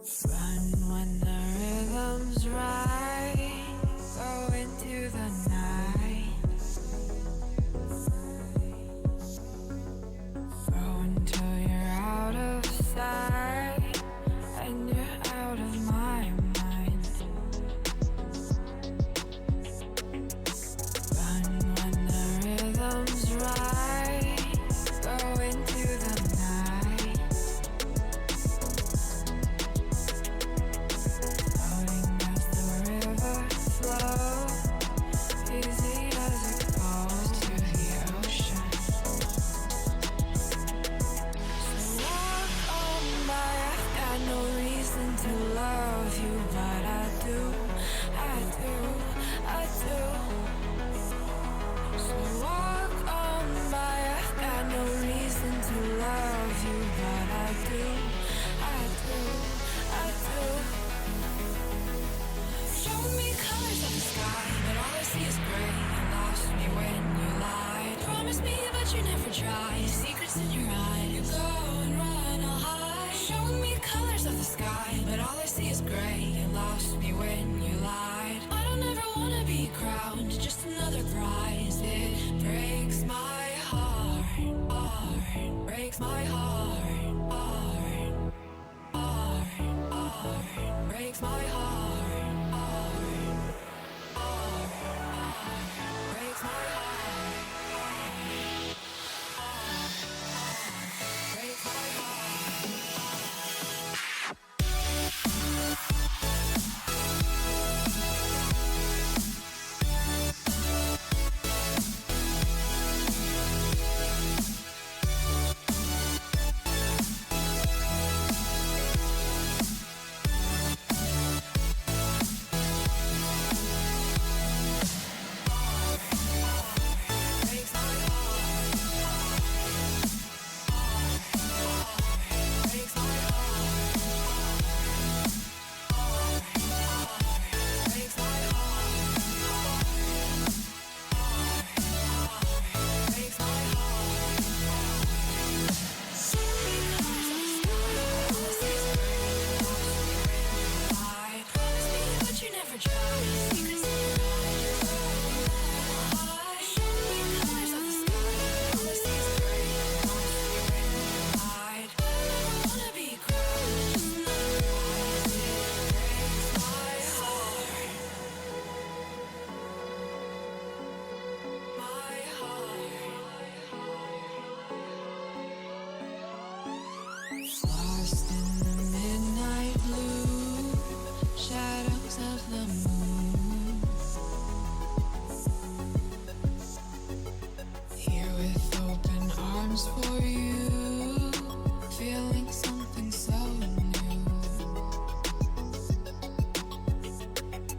Run when the rhythm's right. Go into the night. Go until you're out of sight and you're out of my mind. Run when the rhythm's right. Go into the night. Floating as the river flows, easy as it goes to the ocean. So walk on by, I've got no reason to love you, but I do, I do, I do. So walk on by, I've got no reason to love you, but I do, I do, I do. Show me colors of the sky, but all I see is gray. You lost me when you lied. Promise me, but you never tried. Secrets in your eye, you go and run, I'll hide. Show me colors of the sky, but all I see is gray. You lost me when you lied. I don't ever wanna be crowned, just another prize. It breaks my heart, heart, breaks my heart, heart, heart, heart, breaks my heart, heart, heart, heart, breaks my heart, heart, heart, breaks my heart. Lost in the midnight blue, shadows of the moon. Here with open arms for you, feeling something so new.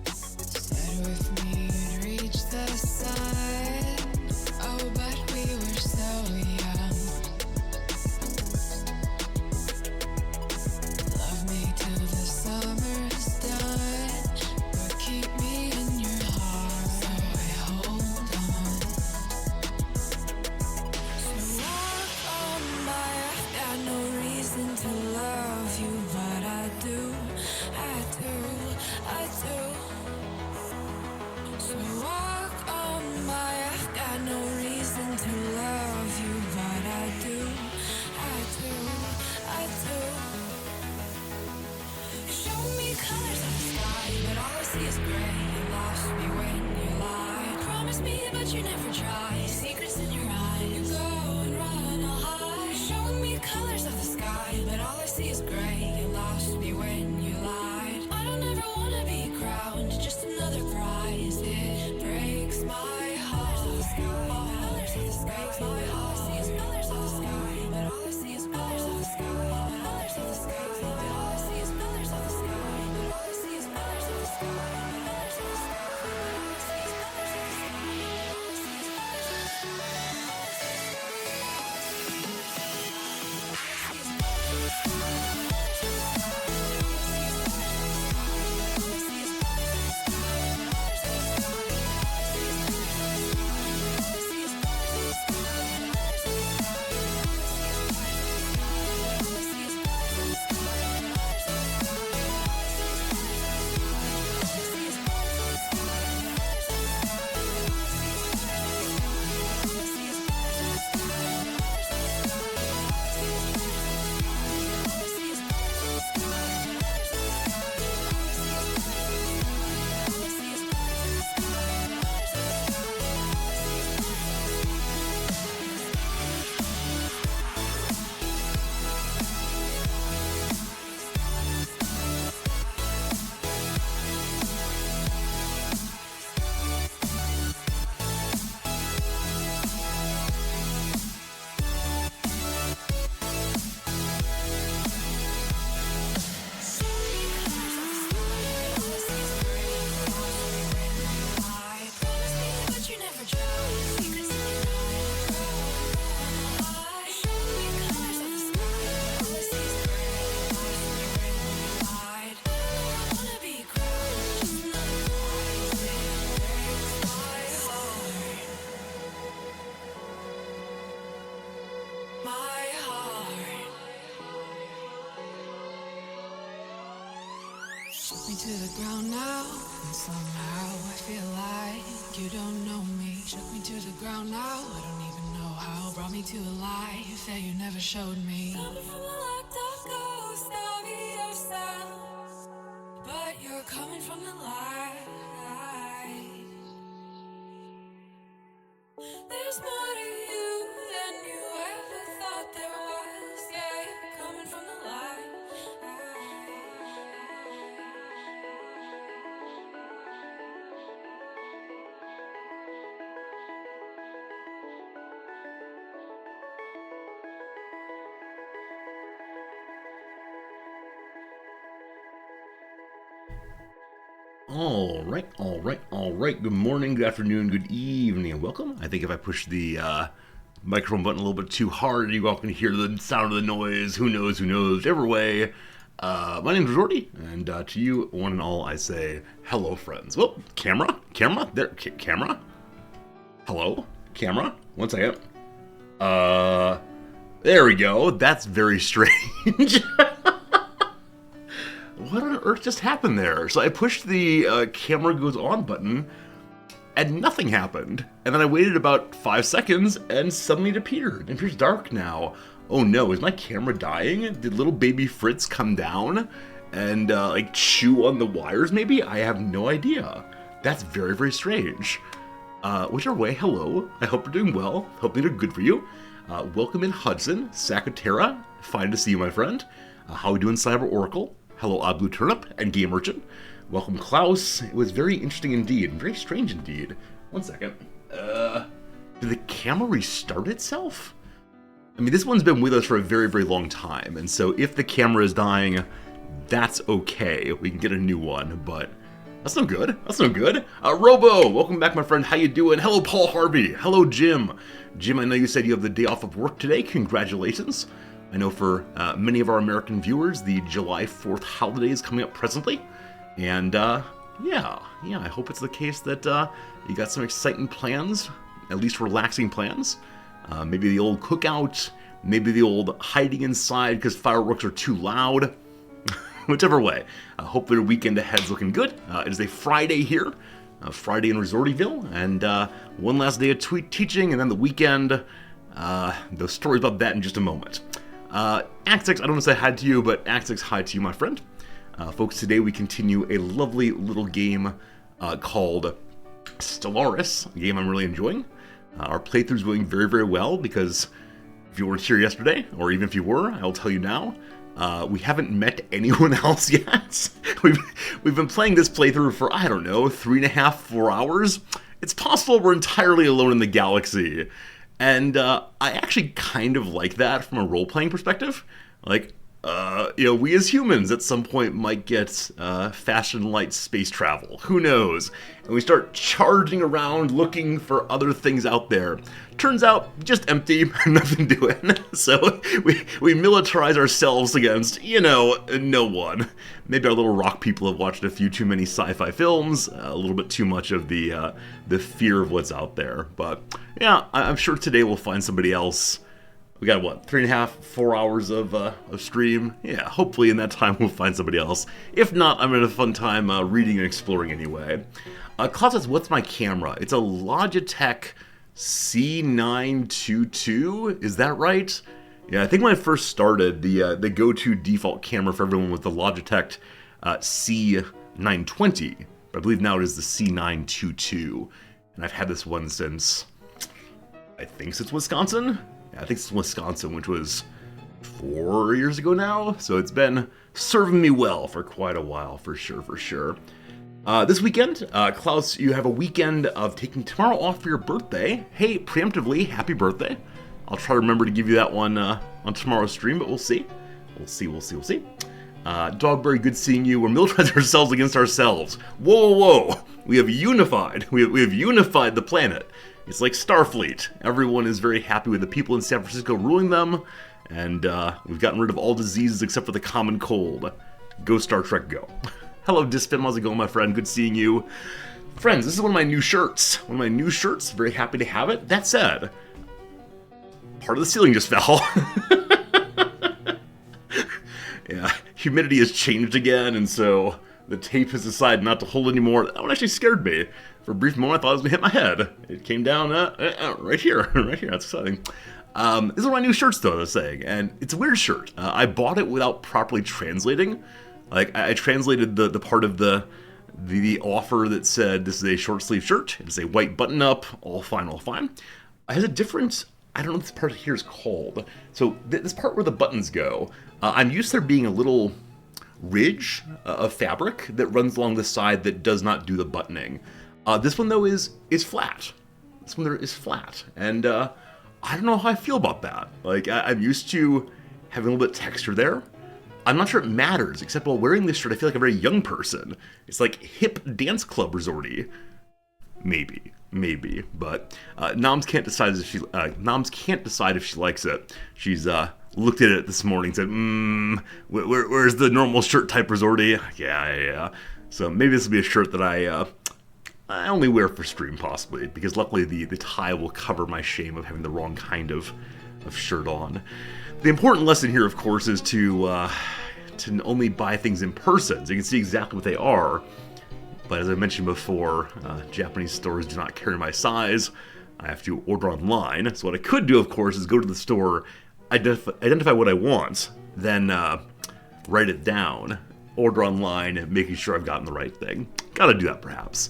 Said with me you'd reach the sun, oh but we were so young. Till the summer's done, but keep me in your heart, so I hold on. So walk on by, I've got no reason to love you, but I do, I do, I do. So walk on by, I've got no reason to love you, but I do, I do, I do. Show me colors of the sky, but all I see is gray. You lost me when you lied. Promise me, but you never tried. Secrets in your eye, you go and run, I'll hide. Show me colors of the sky, but all I see is gray. You lost me when you lied. I don't ever wanna be crowned, just another prize. It breaks my heart. Colors of the sky, breaks my heart. All I see is colors of the sky, but all I see is colors of the sky. Colors of the sky, but all I see is colors of the sky. But all I see is colors of the sky. Colors of the sky, but all I see is colors of the sky. All I see is colors of the sky. All I see is colors of the sky. ground now, and somehow I feel like you don't know me. Shook me to the ground now, I don't even know how. Brought me to a life that you never showed me. Coming from a locked up ghost of yourself, but you're coming from the light. There's more to you than you ever thought there was. Yeah, you're coming from the light. All right. Good morning, good afternoon, good evening, and welcome. I think if I push the microphone button a little bit too hard, you all can hear the sound of the noise. Who knows? Whichever way. My name is Jordy, and to you, one and all, I say hello, friends. Well, camera, there, camera. Hello, camera. 1 second. There we go. That's very strange. What on earth just happened there? So I pushed the camera goes on button, and nothing happened. And then I waited about 5 seconds, and suddenly it appeared. It appears dark now. Oh no, is my camera dying? Did little baby Fritz come down and like chew on the wires maybe? I have no idea. That's very, very strange. Whichever way, hello. I hope you're doing well. Hope things are good for you. Welcome in Hudson, Sakatera. Fine to see you, my friend. How we doing, Cyber Oracle? Hello, Odd Blue Turnip and Game Merchant. Welcome, Klaus. It was very interesting indeed, and very strange indeed. 1 second. Did the camera restart itself? I mean, this one's been with us for a very, very long time, and so if the camera is dying, that's okay. We can get a new one, but that's no good. That's no good. Robo, welcome back, my friend. How you doing? Hello, Paul Harvey. Hello, Jim. Jim, I know you said you have the day off of work today. Congratulations. I know for many of our American viewers, the July 4th holiday is coming up presently. And yeah, I hope it's the case that you got some exciting plans, at least relaxing plans. Maybe the old cookout, maybe the old hiding inside because fireworks are too loud. Whichever way, I hope their weekend ahead's looking good. It is a Friday here, Friday in Resortyville, and one last day of teaching, and then the weekend. Those stories about that in just a moment. Axix, I don't want to say hi to you, but Axix, hi to you, my friend. Folks, today we continue a lovely little game called Stellaris, a game I'm really enjoying. Our playthrough's going very, very well because if you weren't here yesterday, or even if you were, I'll tell you now, we haven't met anyone else yet. We've been playing this playthrough for, I don't know, 3.5, 4 hours. It's possible we're entirely alone in the galaxy. And I actually kind of like that from a role-playing perspective. Like, we as humans at some point might get fast and light space travel. Who knows? And we start charging around looking for other things out there. Turns out, just empty, nothing doing. So we militarize ourselves against, no one. Maybe our little rock people have watched a few too many sci-fi films, a little bit too much of the fear of what's out there. But yeah, I'm sure today we'll find somebody else. We got, 3.5, 4 hours of stream? Yeah, hopefully in that time we'll find somebody else. If not, I'm going to have a fun time reading and exploring anyway. Klaus says, what's my camera? It's a Logitech C922, is that right? Yeah, I think when I first started, the go-to default camera for everyone was the Logitech C920, but I believe now it is the C922, and I've had this one since Wisconsin? Yeah, I think it's Wisconsin, which was 4 years ago now, so it's been serving me well for quite a while, for sure. This weekend, Klaus, you have a weekend of taking tomorrow off for your birthday. Hey, preemptively, happy birthday. I'll try to remember to give you that one on tomorrow's stream, but we'll see. We'll see. Dogberry, good seeing you. We're militarizing ourselves against ourselves. Whoa. We have unified. We have unified the planet. It's like Starfleet. Everyone is very happy with the people in San Francisco ruling them, and we've gotten rid of all diseases except for the common cold. Go Star Trek, go. Hello, Dispin. How's it going, my friend? Good seeing you. Friends, this is one of my new shirts. Very happy to have it. That said, part of the ceiling just fell. Yeah, humidity has changed again, and so the tape has decided not to hold anymore. That one actually scared me. For a brief moment, I thought it was going to hit my head. It came down right here. Right here. That's exciting. This is one of my new shirts, though, I was saying. And it's a weird shirt. I bought it without properly translating. Like, I translated the part of the offer that said this is a short sleeve shirt. It's a white button up. All fine, all fine. It has a different... I don't know what this part here is called. So this part where the buttons go, I'm used to there being a little ridge of fabric that runs along the side that does not do the buttoning. This one, though, is flat. This one there is flat. And I don't know how I feel about that. Like, I'm used to having a little bit of texture there. I'm not sure it matters, except while wearing this shirt, I feel like a very young person. It's like hip dance club resorty. Maybe, but Noms can't decide if she likes it. She's looked at it this morning and said, where's the normal shirt type resorty? Yeah. So maybe this will be a shirt that I only wear for stream, possibly, because luckily the tie will cover my shame of having the wrong kind of shirt on. The important lesson here, of course, is to only buy things in person, so you can see exactly what they are. But as I mentioned before, Japanese stores do not carry my size. I have to order online. So what I could do, of course, is go to the store, identify what I want, then write it down, order online, making sure I've gotten the right thing. Gotta do that, perhaps.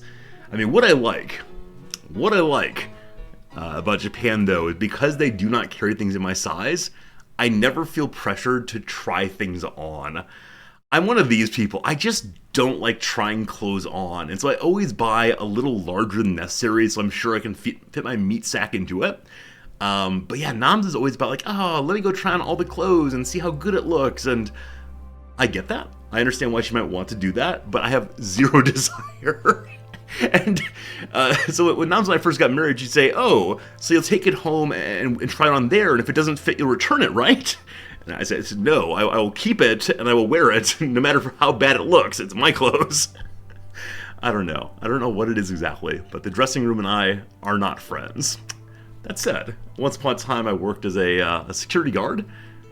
I mean, what I like about Japan, though, is because they do not carry things in my size, I never feel pressured to try things on. I'm one of these people. I just don't like trying clothes on, and so I always buy a little larger than necessary, so I'm sure I can fit my meat sack into it. But yeah, Noms is always about like, oh, let me go try on all the clothes and see how good it looks, and I get that. I understand why she might want to do that, but I have zero desire. And so when Noms and I first got married, she'd say, oh, so you'll take it home and try it on there, and if it doesn't fit, you'll return it, right? And I said no, I will keep it, and I will wear it, no matter how bad it looks. It's my clothes. I don't know what it is exactly, but the dressing room and I are not friends. That said, once upon a time I worked as a security guard,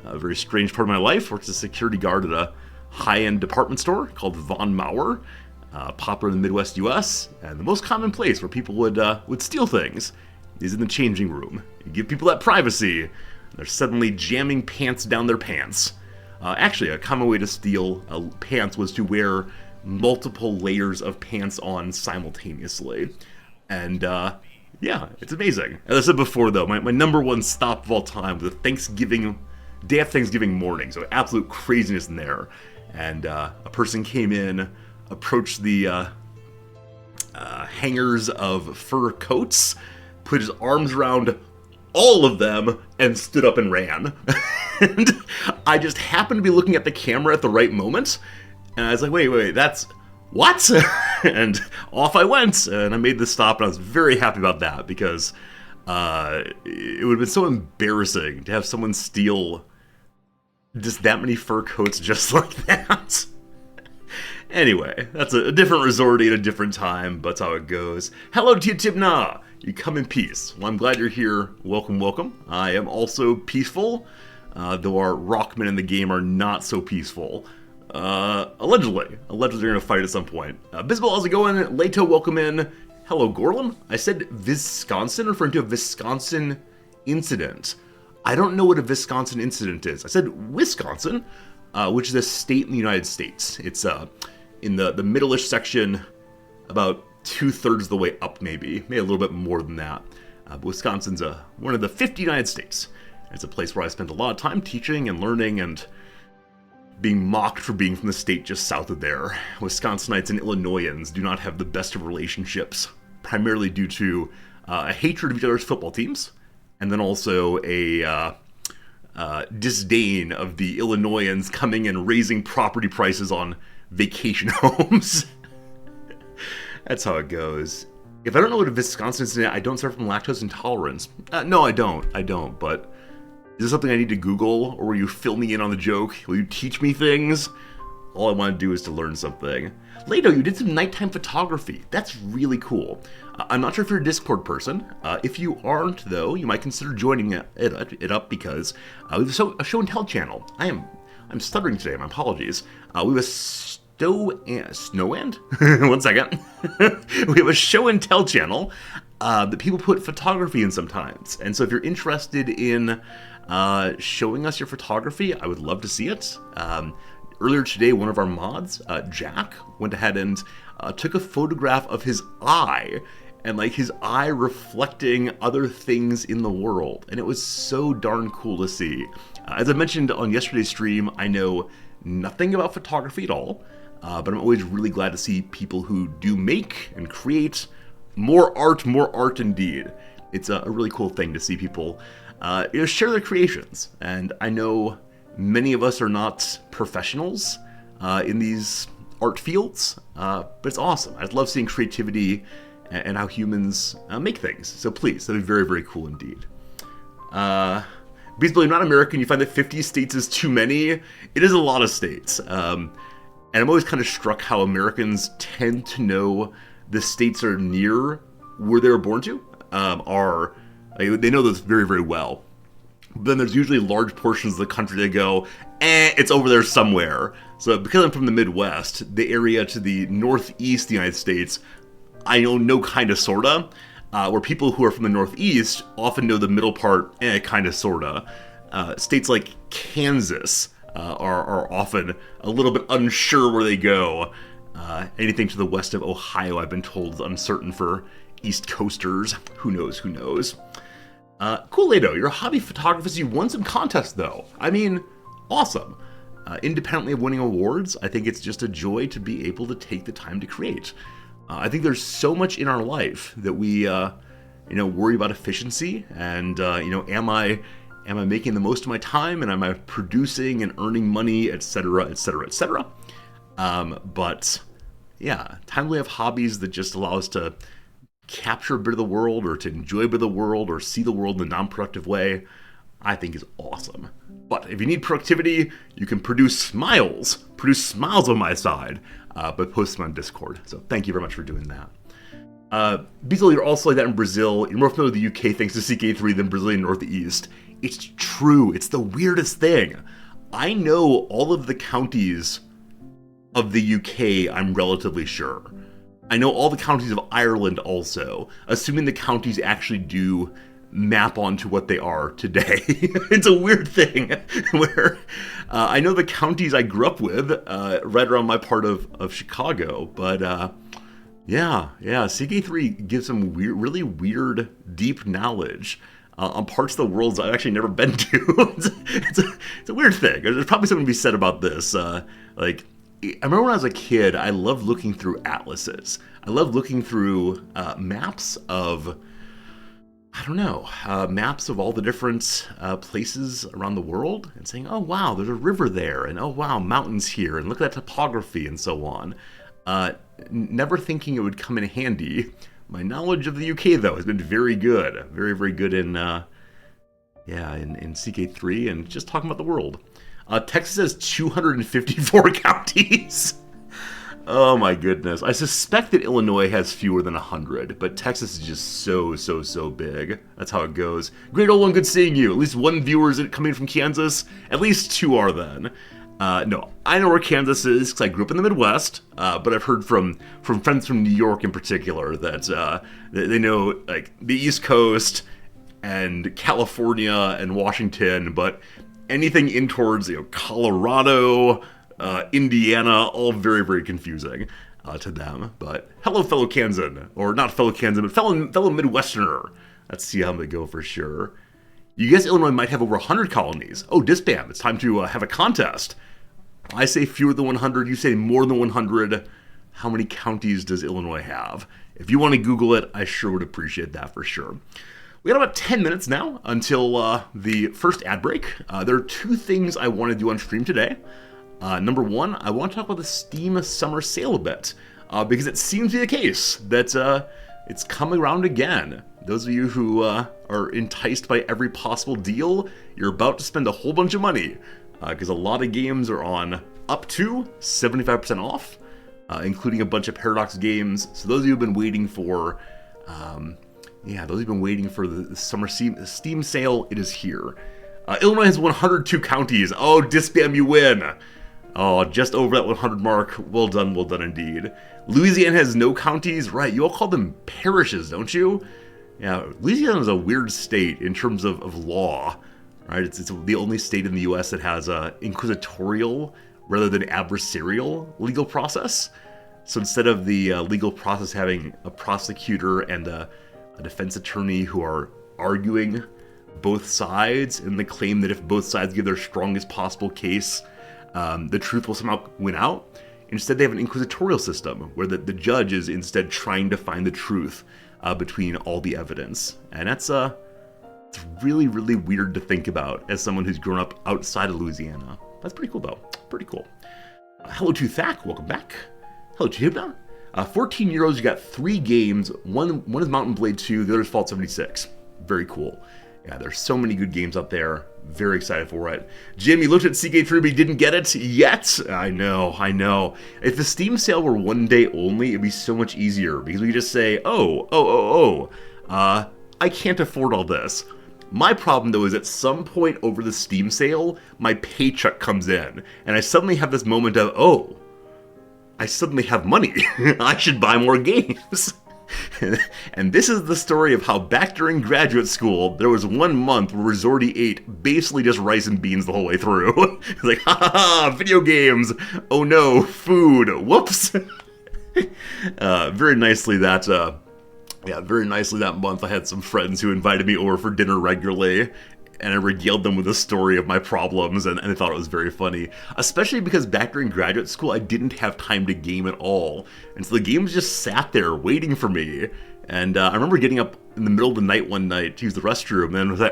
a very strange part of my life. Worked as a security guard at a high-end department store called Von Mauer, popular in the Midwest U.S., and the most common place where people would steal things is in the changing room. You give people that privacy, they're suddenly jamming pants down their pants. Actually, a common way to steal pants was to wear multiple layers of pants on simultaneously. And yeah, it's amazing. As I said before, though, my number one stop of all time was the day of Thanksgiving morning, so absolute craziness in there. And a person came in, approached the hangers of fur coats, put his arms around all of them, and stood up and ran. And I just happened to be looking at the camera at the right moment, and I was like, wait, that's... what? And off I went, and I made the stop, and I was very happy about that, because it would have been so embarrassing to have someone steal just that many fur coats just like that. Anyway, that's a different resorty at a different time, but that's how it goes. Hello to you, Tibna! You come in peace. Well, I'm glad you're here. Welcome. I am also peaceful, though our rockmen in the game are not so peaceful. Allegedly they're gonna fight at some point. Bisbal, how's it going? Leto, welcome in. Hello, Gorlam. I said Wisconsin, referring to a Wisconsin incident. I don't know what a Wisconsin incident is. I said Wisconsin, which is a state in the United States. It's in the middle-ish section, about 2/3 of the way up, maybe a little bit more than that. But Wisconsin's one of the 50 United States. It's a place where I spent a lot of time teaching and learning and being mocked for being from the state just south of there. Wisconsinites and Illinoisans do not have the best of relationships, primarily due to a hatred of each other's football teams, and then also a disdain of the Illinoisans coming and raising property prices on vacation homes. That's how it goes. If I don't know what a Wisconsin is, I don't suffer from lactose intolerance. No, I don't, but is this something I need to Google, or will you fill me in on the joke? Will you teach me things? All I want to do is to learn something. Leto, you did some nighttime photography. That's really cool. I'm not sure if you're a Discord person. If you aren't, though, you might consider joining it up, because we have a show and tell channel. I'm stuttering today, my apologies. We have Snow and? One second. We have a show and tell channel that people put photography in sometimes. And so if you're interested in showing us your photography, I would love to see it. Earlier today, one of our mods, Jack, went ahead and took a photograph of his eye, and like his eye reflecting other things in the world. And it was so darn cool to see. As I mentioned on yesterday's stream, I know nothing about photography at all, but I'm always really glad to see people who do make and create more art indeed. It's a really cool thing to see people share their creations. And I know many of us are not professionals in these art fields, but it's awesome. I love seeing creativity and how humans make things. So please, that'd be very, very cool indeed. Because you're not American, you find that 50 states is too many. It is a lot of states. And I'm always kind of struck how Americans tend to know the states are near where they were born to. They know this very, very well. But then there's usually large portions of the country that go, it's over there somewhere. So because I'm from the Midwest, the area to the northeast of the United States, I know kind of, sorta. Where people who are from the Northeast often know the middle part, kind of, sorta. States like Kansas are often a little bit unsure where they go. Anything to the west of Ohio, I've been told, is uncertain for East Coasters. Who knows? Cool, Lado. You're a hobby photographist. You won some contests, though. I mean, awesome. Independently of winning awards, I think it's just a joy to be able to take the time to create. I think there's so much in our life that we, worry about efficiency and, am I making the most of my time and am I producing and earning money, etc., etc., etc. But yeah, time we have hobbies that just allow us to capture a bit of the world or to enjoy a bit of the world or see the world in a non-productive way, I think is awesome. But if you need productivity, you can produce smiles on my side, but post them on Discord. So thank you very much for doing that. Beazle, you're also like that in Brazil. You're more familiar with the UK thanks to CK3 than Brazilian Northeast. It's true. It's the weirdest thing. I know all of the counties of the UK, I'm relatively sure. I know all the counties of Ireland also, assuming the counties actually do map onto what they are today. It's a weird thing where I know the counties I grew up with right around my part of Chicago, but yeah, CK3 gives some really weird, deep knowledge on parts of the world I've actually never been to. It's a weird thing. There's probably something to be said about this. I remember when I was a kid, I loved looking through atlases. I loved looking through maps of, maps of all the different places around the world and saying, oh wow, there's a river there, and oh wow, mountains here, and look at that topography and so on. Never thinking it would come in handy. My knowledge of the UK, though, has been very good. Very, very good in CK3 and just talking about the world. Texas has 254 counties. Oh my goodness. I suspect that Illinois has fewer than 100, but Texas is just so big. That's how it goes. Great old one, good seeing you. At least one viewer is coming from Kansas. At least two are then. No, I know where Kansas is because I grew up in the Midwest, but I've heard from friends from New York in particular that they know like the East Coast and California and Washington, but anything in towards Colorado, Indiana, all very, very confusing to them. But hello, fellow Kansan, or not fellow Kansan, but fellow Midwesterner. Let's see how they go for sure. You guess Illinois might have over 100 colonies. Oh, Disbam, it's time to have a contest. I say fewer than 100, you say more than 100. How many counties does Illinois have? If you want to Google it, I sure would appreciate that for sure. We got about 10 minutes now until the first ad break. There are two things I want to do on stream today. Number one, I want to talk about the Steam Summer Sale a bit, because it seems to be the case that it's coming around again. Those of you who are enticed by every possible deal, you're about to spend a whole bunch of money, because a lot of games are on up to 75% off, including a bunch of Paradox games. So those of you who've been waiting for, the summer Steam sale, it is here. Illinois has 102 counties. Oh, Disbam, you win. Oh, just over that 100 mark. Well done indeed. Louisiana has no counties, right? You all call them parishes, don't you? Yeah, Louisiana is a weird state in terms of law, right? It's the only state in the U.S. that has a inquisitorial rather than adversarial legal process. So instead of the legal process having a prosecutor and a defense attorney who are arguing both sides and the claim that if both sides give their strongest possible case, the truth will somehow win out. Instead, they have an inquisitorial system where the judge is instead trying to find the truth between all the evidence. And it's really, really weird to think about as someone who's grown up outside of Louisiana. That's pretty cool, though. Pretty cool. Hello to Thak, welcome back. Hello to Hibna. 14 euros, you got 3 games. One is Mountain Blade 2, the other is Fallout 76. Very cool. Yeah, there's so many good games out there. Very excited for it. Jim, you looked at CK3 but you didn't get it yet? I know. If the Steam sale were one day only, it'd be so much easier because we could just say, I can't afford all this. My problem, though, is at some point over the Steam sale, my paycheck comes in, and I suddenly have this moment of, I suddenly have money. I should buy more games. And this is the story of how back during graduate school, there was 1 month where Resorty ate basically just rice and beans the whole way through. It's like, video games. Oh no, food. Whoops. Very nicely that month I had some friends who invited me over for dinner regularly, and I regaled them with the story of my problems, and I thought it was very funny. Especially because back during graduate school, I didn't have time to game at all. And so the games just sat there waiting for me. And I remember getting up in the middle of the night one night to use the restroom, and I was like,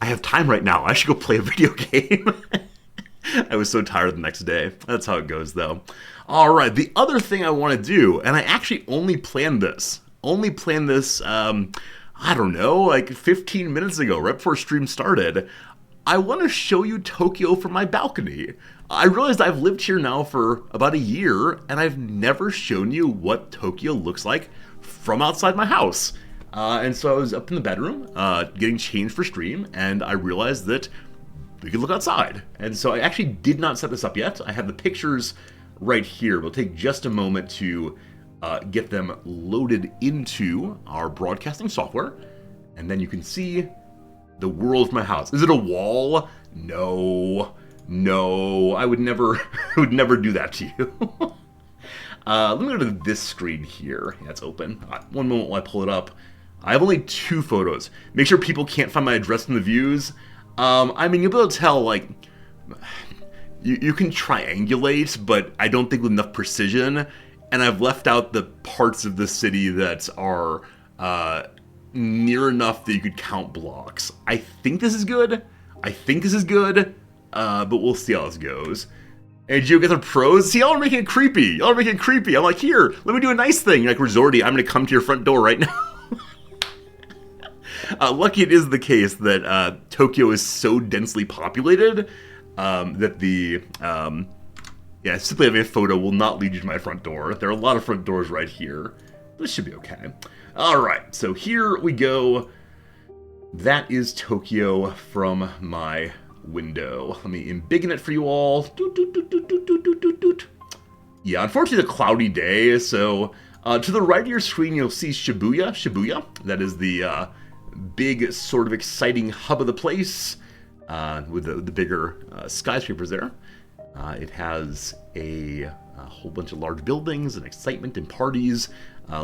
I have time right now. I should go play a video game. I was so tired the next day. That's how it goes, though. All right, the other thing I want to do, and I actually only planned this, I don't know, like 15 minutes ago, right before stream started. I want to show you Tokyo from my balcony. I realized I've lived here now for about a year, and I've never shown you what Tokyo looks like from outside my house. And so I was up in the bedroom, getting changed for stream, and I realized that we could look outside. And so I actually did not set this up yet. I have the pictures right here. We'll take just a moment to get them loaded into our broadcasting software, and then you can see the world of my house. Is it a wall? No, I would never do that to you. Let me go to this screen here. Yeah, it's open. One moment while I pull it up. I have only 2 photos. Make sure people can't find my address in the views. I mean, you'll be able to tell, like, you can triangulate, but I don't think with enough precision. And I've left out the parts of the city that are near enough that you could count blocks. I think this is good, but we'll see how this goes. And you guys are pros? See, y'all are making it creepy. I'm like, here, let me do a nice thing. Like, Resorty, I'm going to come to your front door right now. Lucky it is the case that Tokyo is so densely populated that the... simply having a photo will not lead you to my front door. There are a lot of front doors right here. This should be okay. Alright, so here we go. That is Tokyo from my window. Let me embiggen it for you all. Yeah, unfortunately it's a cloudy day, so to the right of your screen you'll see Shibuya. That is the big, sort of exciting hub of the place with the bigger skyscrapers there. It has a whole bunch of large buildings and excitement and parties.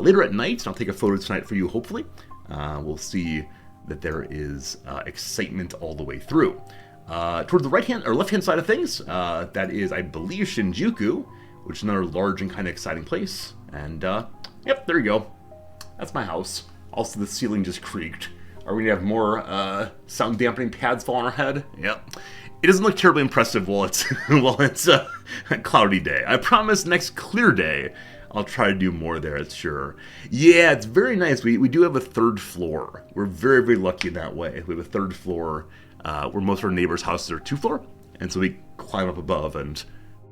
Later at night, and I'll take a photo tonight for you, hopefully, we'll see that there is excitement all the way through. Towards the right-hand or left-hand side of things, that is, I believe, Shinjuku, which is another large and kind of exciting place. And, yep, there you go. That's my house. Also, the ceiling just creaked. Are we going to have more sound dampening pads fall on our head? Yep. It doesn't look terribly impressive while it's a cloudy day. I promise next clear day, I'll try to do more there, it's sure. Yeah, it's very nice. We do have a 3rd floor. We're very, very lucky in that way. We have a 3rd floor where most of our neighbors' houses are 2nd floor. And so we climb up above and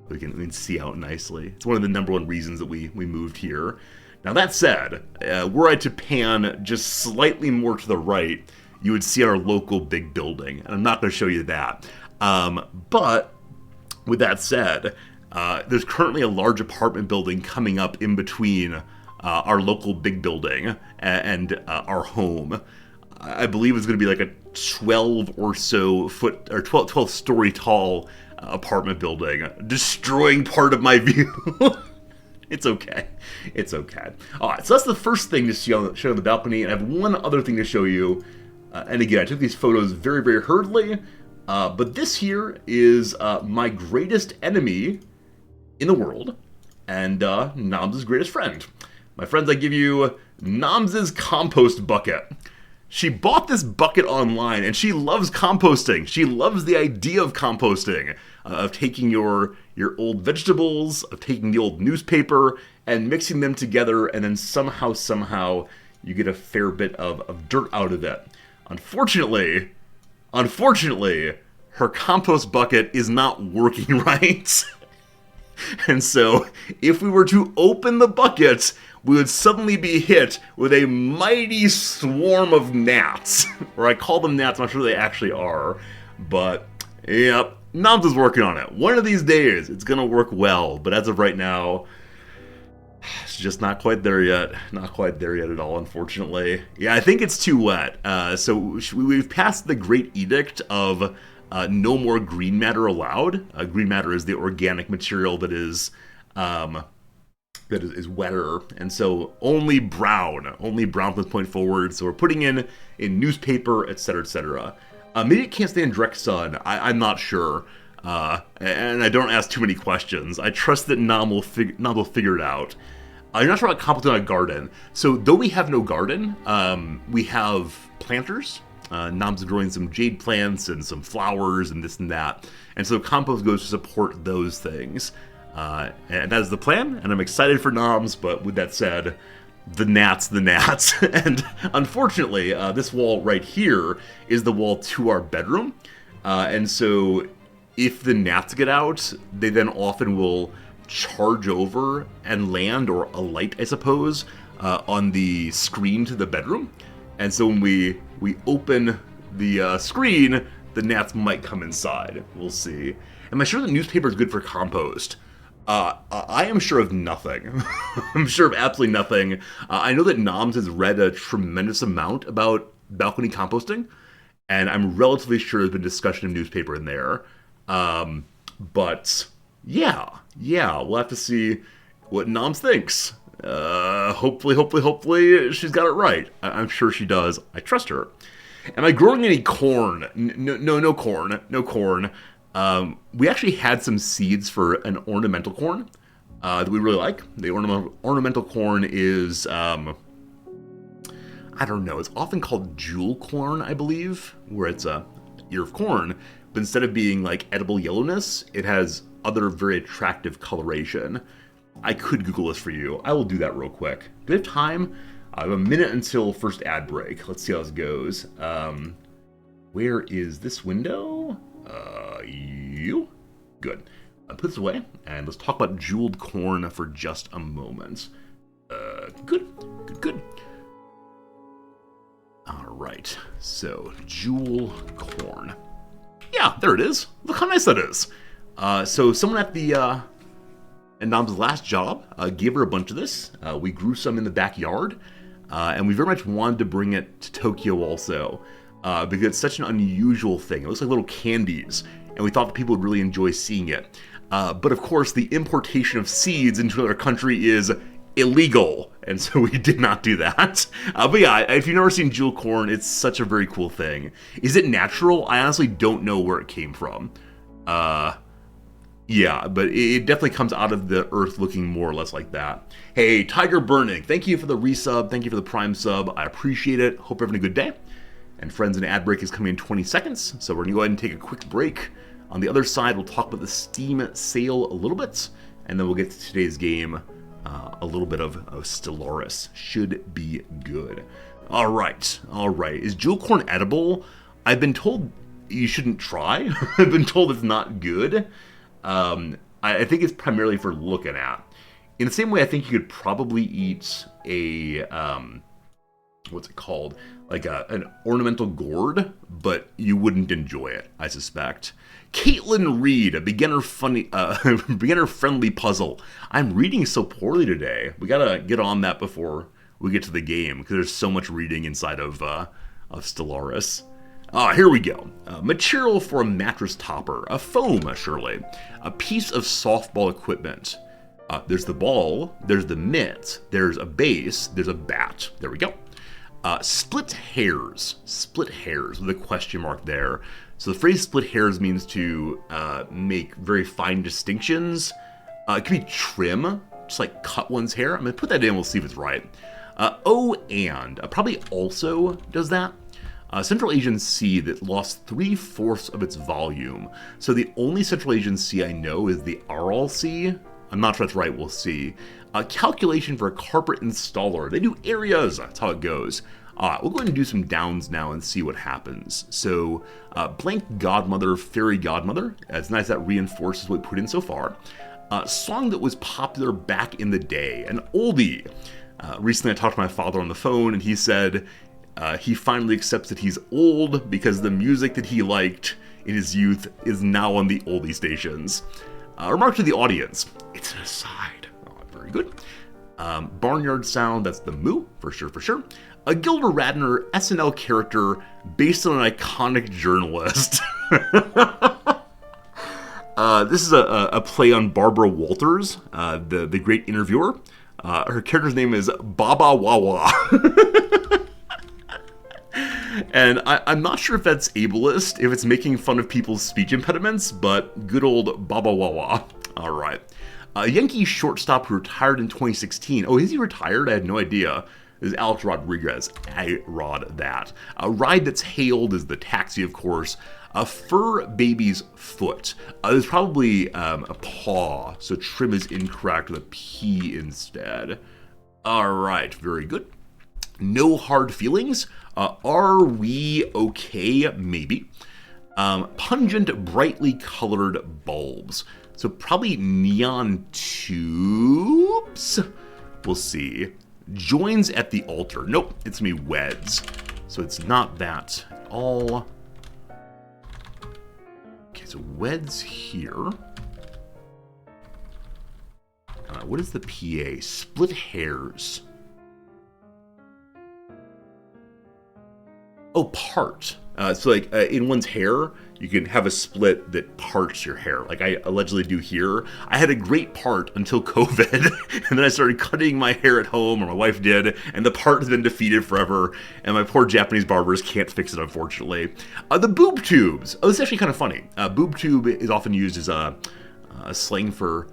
we can see out nicely. It's one of the #1 reasons that we moved here. Now that said, were I to pan just slightly more to the right, you would see our local big building. And I'm not going to show you that. But With that said, there's currently a large apartment building coming up in between our local big building and our home. I believe it's going to be like a 12 or so foot, or 12 story tall apartment building, destroying part of my view. It's okay. It's okay. All right, so that's the first thing to show on the balcony, and I have one other thing to show you. And again, I took these photos very, very hurriedly, but this here is my greatest enemy in the world, and Noms' greatest friend. My friends, I give you Noms' compost bucket. She bought this bucket online, and she loves composting. She loves the idea of composting, of taking your old vegetables, of taking the old newspaper, and mixing them together, and then somehow, you get a fair bit of dirt out of it. Unfortunately, her compost bucket is not working right. And so, if we were to open the bucket, we would suddenly be hit with a mighty swarm of gnats. Or I call them gnats, I'm not sure they actually are. But, yep, Noms is working on it. One of these days, it's gonna work well. But as of right now, it's just not quite there yet. Not quite there yet at all, unfortunately. Yeah, I think it's too wet. So we've passed the great edict of no more green matter allowed. Green matter is the organic material that is wetter, and so only brown from this point forward. So we're putting in newspaper, etc., etc. Maybe it can't stand direct sun. I'm not sure, and I don't ask too many questions. I trust that Nom will figure it out. I'm not sure about composting a garden. So though we have no garden, we have planters. Noms is growing some jade plants and some flowers and this and that. And so compost goes to support those things. And that is the plan, and I'm excited for Noms, but with that said, the gnats. And unfortunately, this wall right here is the wall to our bedroom. And so if the gnats get out, they then often will charge over and land, or alight, I suppose, on the screen to the bedroom. And so when we open the screen, the gnats might come inside. We'll see. Am I sure the newspaper is good for compost? I am sure of nothing. I'm sure of absolutely nothing. I know that Noms has read a tremendous amount about balcony composting, and I'm relatively sure there's been discussion of newspaper in there. But yeah, we'll have to see what Noms thinks. Hopefully she's got it right. I'm sure she does. I trust her. Am I growing any corn? No corn. We actually had some seeds for an ornamental corn that we really like. The ornamental corn is, I don't know, it's often called jewel corn, I believe, where it's a ear of corn, but instead of being like edible yellowness, it has other very attractive coloration. I could Google this for you. I will do that real quick. Do we have time? I have a minute until first ad break. Let's see how this goes. Where is this window? You? Good. I'll put this away, and let's talk about jeweled corn for just a moment. Good. Alright, so, jewel corn. Yeah, there it is. Look how nice that is. So someone at Noms' last job gave her a bunch of this. We grew some in the backyard, and we very much wanted to bring it to Tokyo also, because it's such an unusual thing. It looks like little candies, and we thought that people would really enjoy seeing it. But of course, the importation of seeds into another country is illegal, and so we did not do that. But yeah, if you've never seen jewel corn, it's such a very cool thing. Is it natural? I honestly don't know where it came from. Yeah, but it definitely comes out of the earth looking more or less like that. Hey, Tiger Burning, thank you for the resub. Thank you for the Prime sub. I appreciate it. Hope you're having a good day. And friends, an ad break is coming in 20 seconds, so we're going to go ahead and take a quick break. On the other side, we'll talk about the Steam sale a little bit, and then we'll get to today's game, a little bit of Stellaris. Should be good. All right. Is jewel corn edible? I've been told you shouldn't try. I've been told it's not good. I think it's primarily for looking at. In the same way, I think you could probably eat a what's it called? Like an ornamental gourd, but you wouldn't enjoy it, I suspect. Caitlin Reed, a beginner-friendly puzzle. I'm reading so poorly today. We gotta get on that before we get to the game, because there's so much reading inside of Stellaris. Here we go. Material for a mattress topper. A foam, surely. A piece of softball equipment. There's the ball, there's the mitt, there's a base, there's a bat. There we go. Split hairs with a question mark there. So the phrase split hairs means to make very fine distinctions. It could be trim, just like cut one's hair. I'm going to put that in, we'll see if it's right. Probably also does that. Central Asian Sea that lost 3/4 of its volume. So the only Central Asian Sea I know is the Aral Sea. I'm not sure that's right, we'll see. Calculation for a carpet installer. They do areas, that's how it goes. We'll go ahead and do some downs now and see what happens. So, blank godmother, fairy godmother. It's nice that reinforces what we put in so far. Song that was popular back in the day, an oldie. Recently I talked to my father on the phone and he said he finally accepts that he's old because the music that he liked in his youth is now on the oldie stations. Remark to the audience, it's an aside. Very good. Barnyard sound, that's the moo, for sure. A Gilda Radner SNL character based on an iconic journalist. This is a play on Barbara Walters, the great interviewer. Her character's name is Baba Wawa. And I'm not sure if that's ableist, if it's making fun of people's speech impediments, but good old Baba Wawa. All right. A Yankee shortstop who retired in 2016. Oh, is he retired? I had no idea. This is Alex Rodriguez. I rod that. A ride that's hailed is the taxi, of course. A fur baby's foot. There's probably a paw, so trim is incorrect with a P instead. All right, very good. No hard feelings. Are we okay? Maybe. Pungent, brightly colored bulbs. So probably neon tubes? We'll see. Joins at the altar. Nope, it's gonna be weds. So it's not that at all. Okay, so weds here. What is the PA? Split hairs. Oh, part. So like in one's hair, you can have a split that parts your hair. Like I allegedly do here. I had a great part until COVID, and then I started cutting my hair at home, or my wife did, and the part has been defeated forever, and my poor Japanese barbers can't fix it, unfortunately. The boob tubes. Oh, this is actually kind of funny. Boob tube is often used as a slang for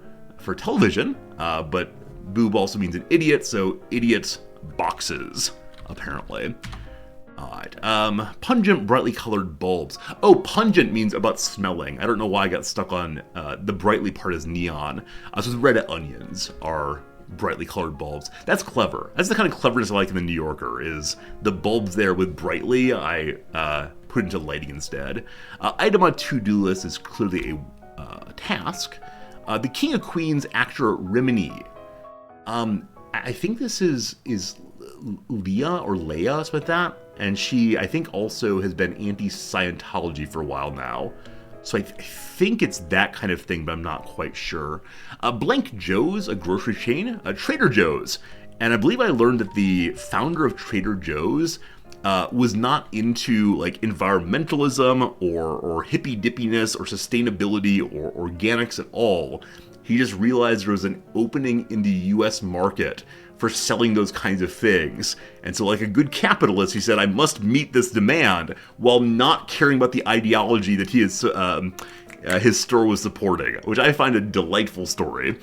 television, but boob also means an idiot, so idiot boxes, apparently. Alright, pungent, brightly colored bulbs. Oh, pungent means about smelling. I don't know why I got stuck on the brightly part is neon. So red onions are brightly colored bulbs. That's clever. That's the kind of cleverness I like in the New Yorker, is the bulbs there with brightly, I put into lighting instead. Item on to-do list is clearly a task. The King of Queens actor Rimini. I think this is Leah or Leia, something like that. And she, I think, also has been anti-Scientology for a while now. So I think it's that kind of thing, but I'm not quite sure. Blank Joe's, a grocery chain. Trader Joe's. And I believe I learned that the founder of Trader Joe's was not into like environmentalism or hippy-dippiness or sustainability or organics at all. He just realized there was an opening in the US market for selling those kinds of things. And so like a good capitalist, he said, I must meet this demand while not caring about the ideology that his store was supporting, which I find a delightful story.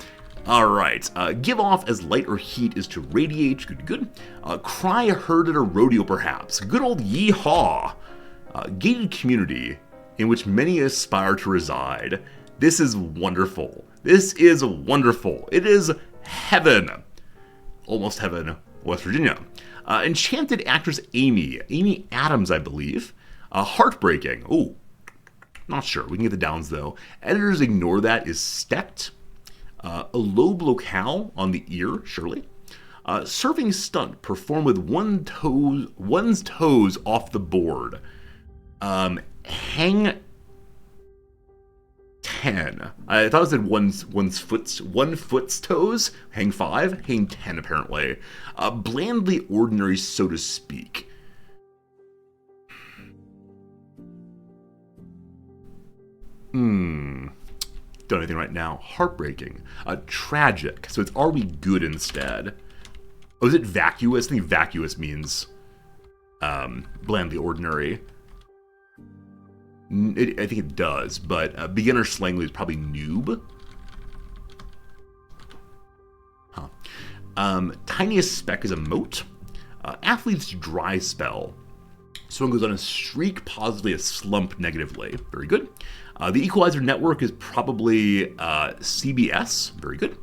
All right, give off as light or heat is to radiate, good. Cry heard at a rodeo perhaps, good old yeehaw. Gated community in which many aspire to reside. This is wonderful. This is wonderful. It is heaven. Almost heaven, West Virginia. Enchanted actress Amy Adams, I believe. Heartbreaking. Oh, not sure. We can get the downs though. Editors ignore that is stepped. A lobe locale on the ear, surely. Serving stunt performed with one's toes off the board. Hang 10. I thought it said one foot's toes. Hang 5. Hang 10 apparently. Blandly ordinary, so to speak. Don't anything right now. Heartbreaking. Tragic. So it's are we good instead? Oh, is it vacuous? I think vacuous means blandly ordinary. I think it does, but beginner slang is probably noob. Tiniest speck is a moat. Athlete's dry spell. Someone goes on a streak, positively, a slump negatively. Very good. The equalizer network is probably CBS. Very good.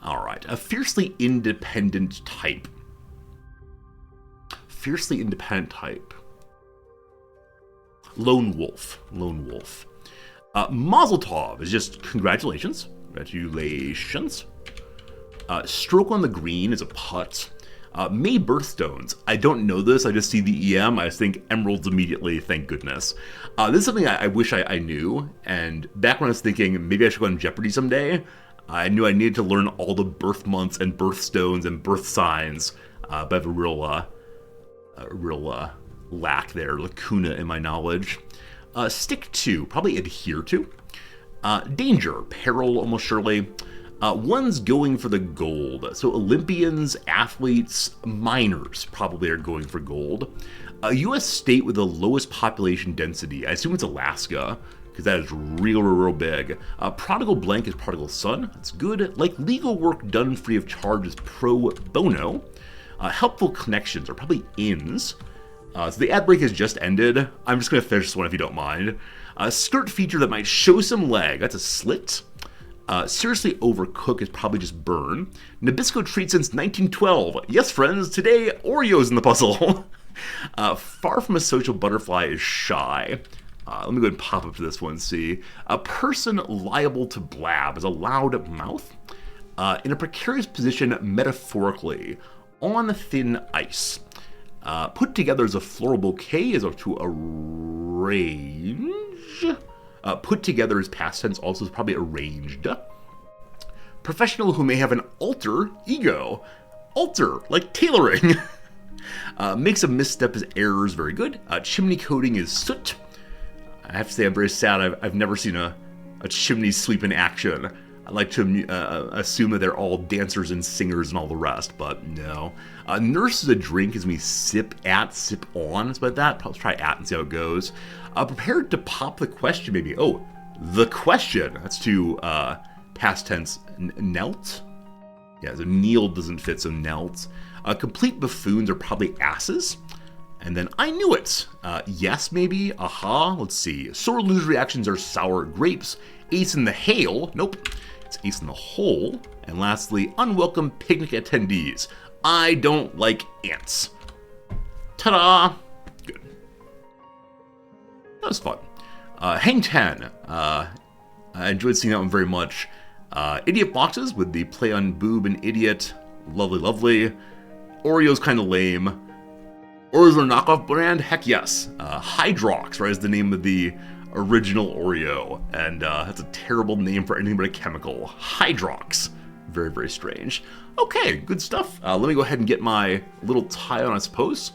All right. A fiercely independent type. Fiercely independent type. Lone wolf. Lone wolf. Mazel tov is just congratulations. Congratulations. Stroke on the green is a putt. May birthstones. I don't know this. I just see the EM. I just think emeralds immediately. Thank goodness. This is something I wish I knew. And back when I was thinking maybe I should go on Jeopardy someday, I knew I needed to learn all the birth months and birthstones and birth signs. But I have a real lack there, lacuna in my knowledge. Stick to, probably adhere to. Danger, peril, almost surely. One's going for the gold. So Olympians, athletes, miners probably are going for gold. A U.S. state with the lowest population density. I assume it's Alaska, because that is real big. Prodigal blank is prodigal son. That's good. Like legal work done free of charge is pro bono. Helpful connections are probably ins. So the ad break has just ended. I'm just going to finish this one if you don't mind. Skirt feature that might show some leg. That's a slit. Seriously overcook is probably just burn. Nabisco treat since 1912. Yes, friends, today Oreo's in the puzzle. Far from a social butterfly is shy. Let me go ahead and pop up to this one and see. A person liable to blab is a loud mouth. In a precarious position metaphorically. On thin ice. Put together as a floral bouquet is to arrange. Put together as past tense also is probably arranged. Professional who may have an alter ego. Alter, like tailoring. Makes a misstep as errors, very good. Chimney coating is soot. I have to say I'm very sad I've never seen a chimney sweep in action. I like to assume that they're all dancers and singers and all the rest, but no. Nurse is a drink is me sip at, sip on. It's about that. Let's try at and see how it goes. Prepared to pop the question, maybe. Oh, the question. That's to past tense knelt. Yeah, so kneeled doesn't fit, so knelt. Complete buffoons are probably asses. And then I knew it. Yes, maybe. Aha. Let's see. Sore loser reactions are sour grapes. Ace in the hail. Nope. It's ace in the hole. And lastly, unwelcome picnic attendees. I don't like ants. Ta-da! Good. That was fun. Hang 10. I enjoyed seeing that one very much. Idiot boxes with the play on boob and idiot. Lovely, lovely. Oreo's kind of lame. Oreo's a knockoff brand? Heck yes. Hydrox, right, is the name of the original Oreo. And that's a terrible name for anything but a chemical. Hydrox. Very, very strange. Okay, good stuff. Let me go ahead and get my little tie on, I suppose.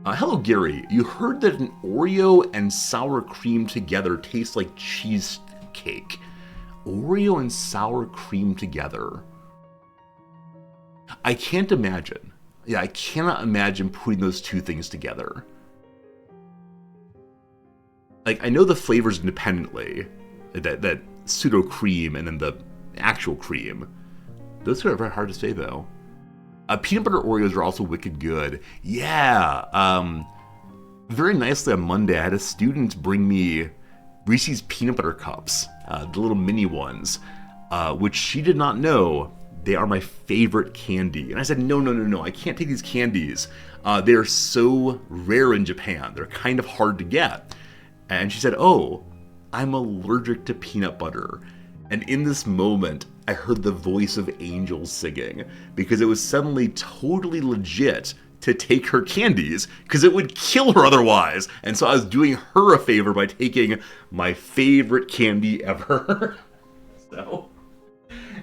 Hello, Gary. You heard that an Oreo and sour cream together tastes like cheesecake. Oreo and sour cream together. I can't imagine. Yeah, I cannot imagine putting those two things together. Like, I know the flavors independently. That pseudo cream and then the actual cream. Those are very hard to say, though. Peanut butter Oreos are also wicked good. Yeah. Very nicely on Monday, I had a student bring me Reese's peanut butter cups, the little mini ones, which she did not know they are my favorite candy. And I said, no, I can't take these candies. They're so rare in Japan. They're kind of hard to get. And she said, oh, I'm allergic to peanut butter. And in this moment, I heard the voice of angels singing, because it was suddenly totally legit to take her candies, because it would kill her otherwise. And so I was doing her a favor by taking my favorite candy ever. So,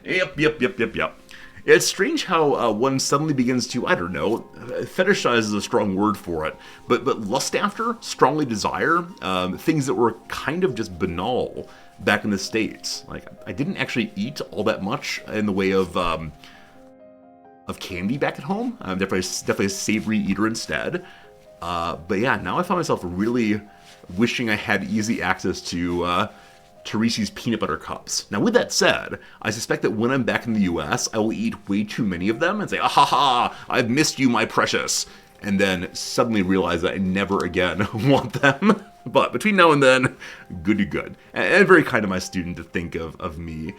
yep. It's strange how one suddenly begins to, I don't know, fetishize is a strong word for it, but lust after, strongly desire, things that were kind of just banal back in the States. Like, I didn't actually eat all that much in the way of candy back at home. I'm definitely a savory eater instead. But yeah, now I find myself really wishing I had easy access to Reese's peanut butter cups. Now, with that said, I suspect that when I'm back in the US, I will eat way too many of them and say, "Ah ha ha, I've missed you, my precious," and then suddenly realize that I never again want them. But between now and then, good to good. And very kind of my student to think of me.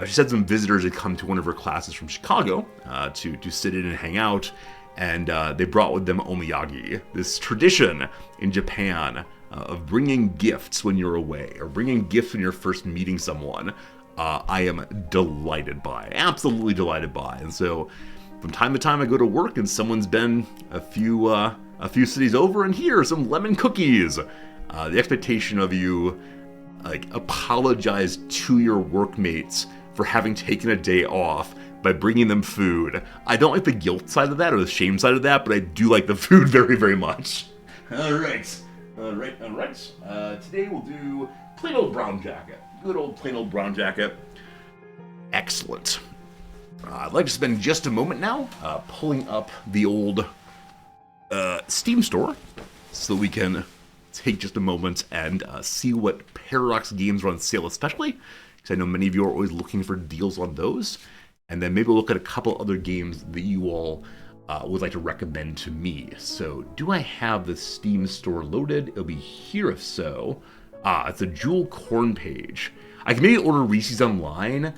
She said some visitors had come to one of her classes from Chicago to sit in and hang out, and they brought with them omiyagi, this tradition in Japan of bringing gifts when you're away, or bringing gifts when you're first meeting someone. I am delighted by, absolutely delighted by. And so from time to time I go to work and someone's been a few cities over, and here are some lemon cookies. The expectation of you, like, apologize to your workmates for having taken a day off by bringing them food. I don't like the guilt side of that or the shame side of that, but I do like the food very, very much. All right. Today we'll do plain old brown jacket. Good old plain old brown jacket. Excellent. I'd like to spend just a moment now pulling up the old Steam store so we can take just a moment and see what Paradox games are on sale, especially because I know many of you are always looking for deals on those. And then maybe we'll look at a couple other games that you all would like to recommend to me. So, do I have the Steam store loaded? It'll be here if so. It's a Jewel Corn page. I can maybe order Reese's online.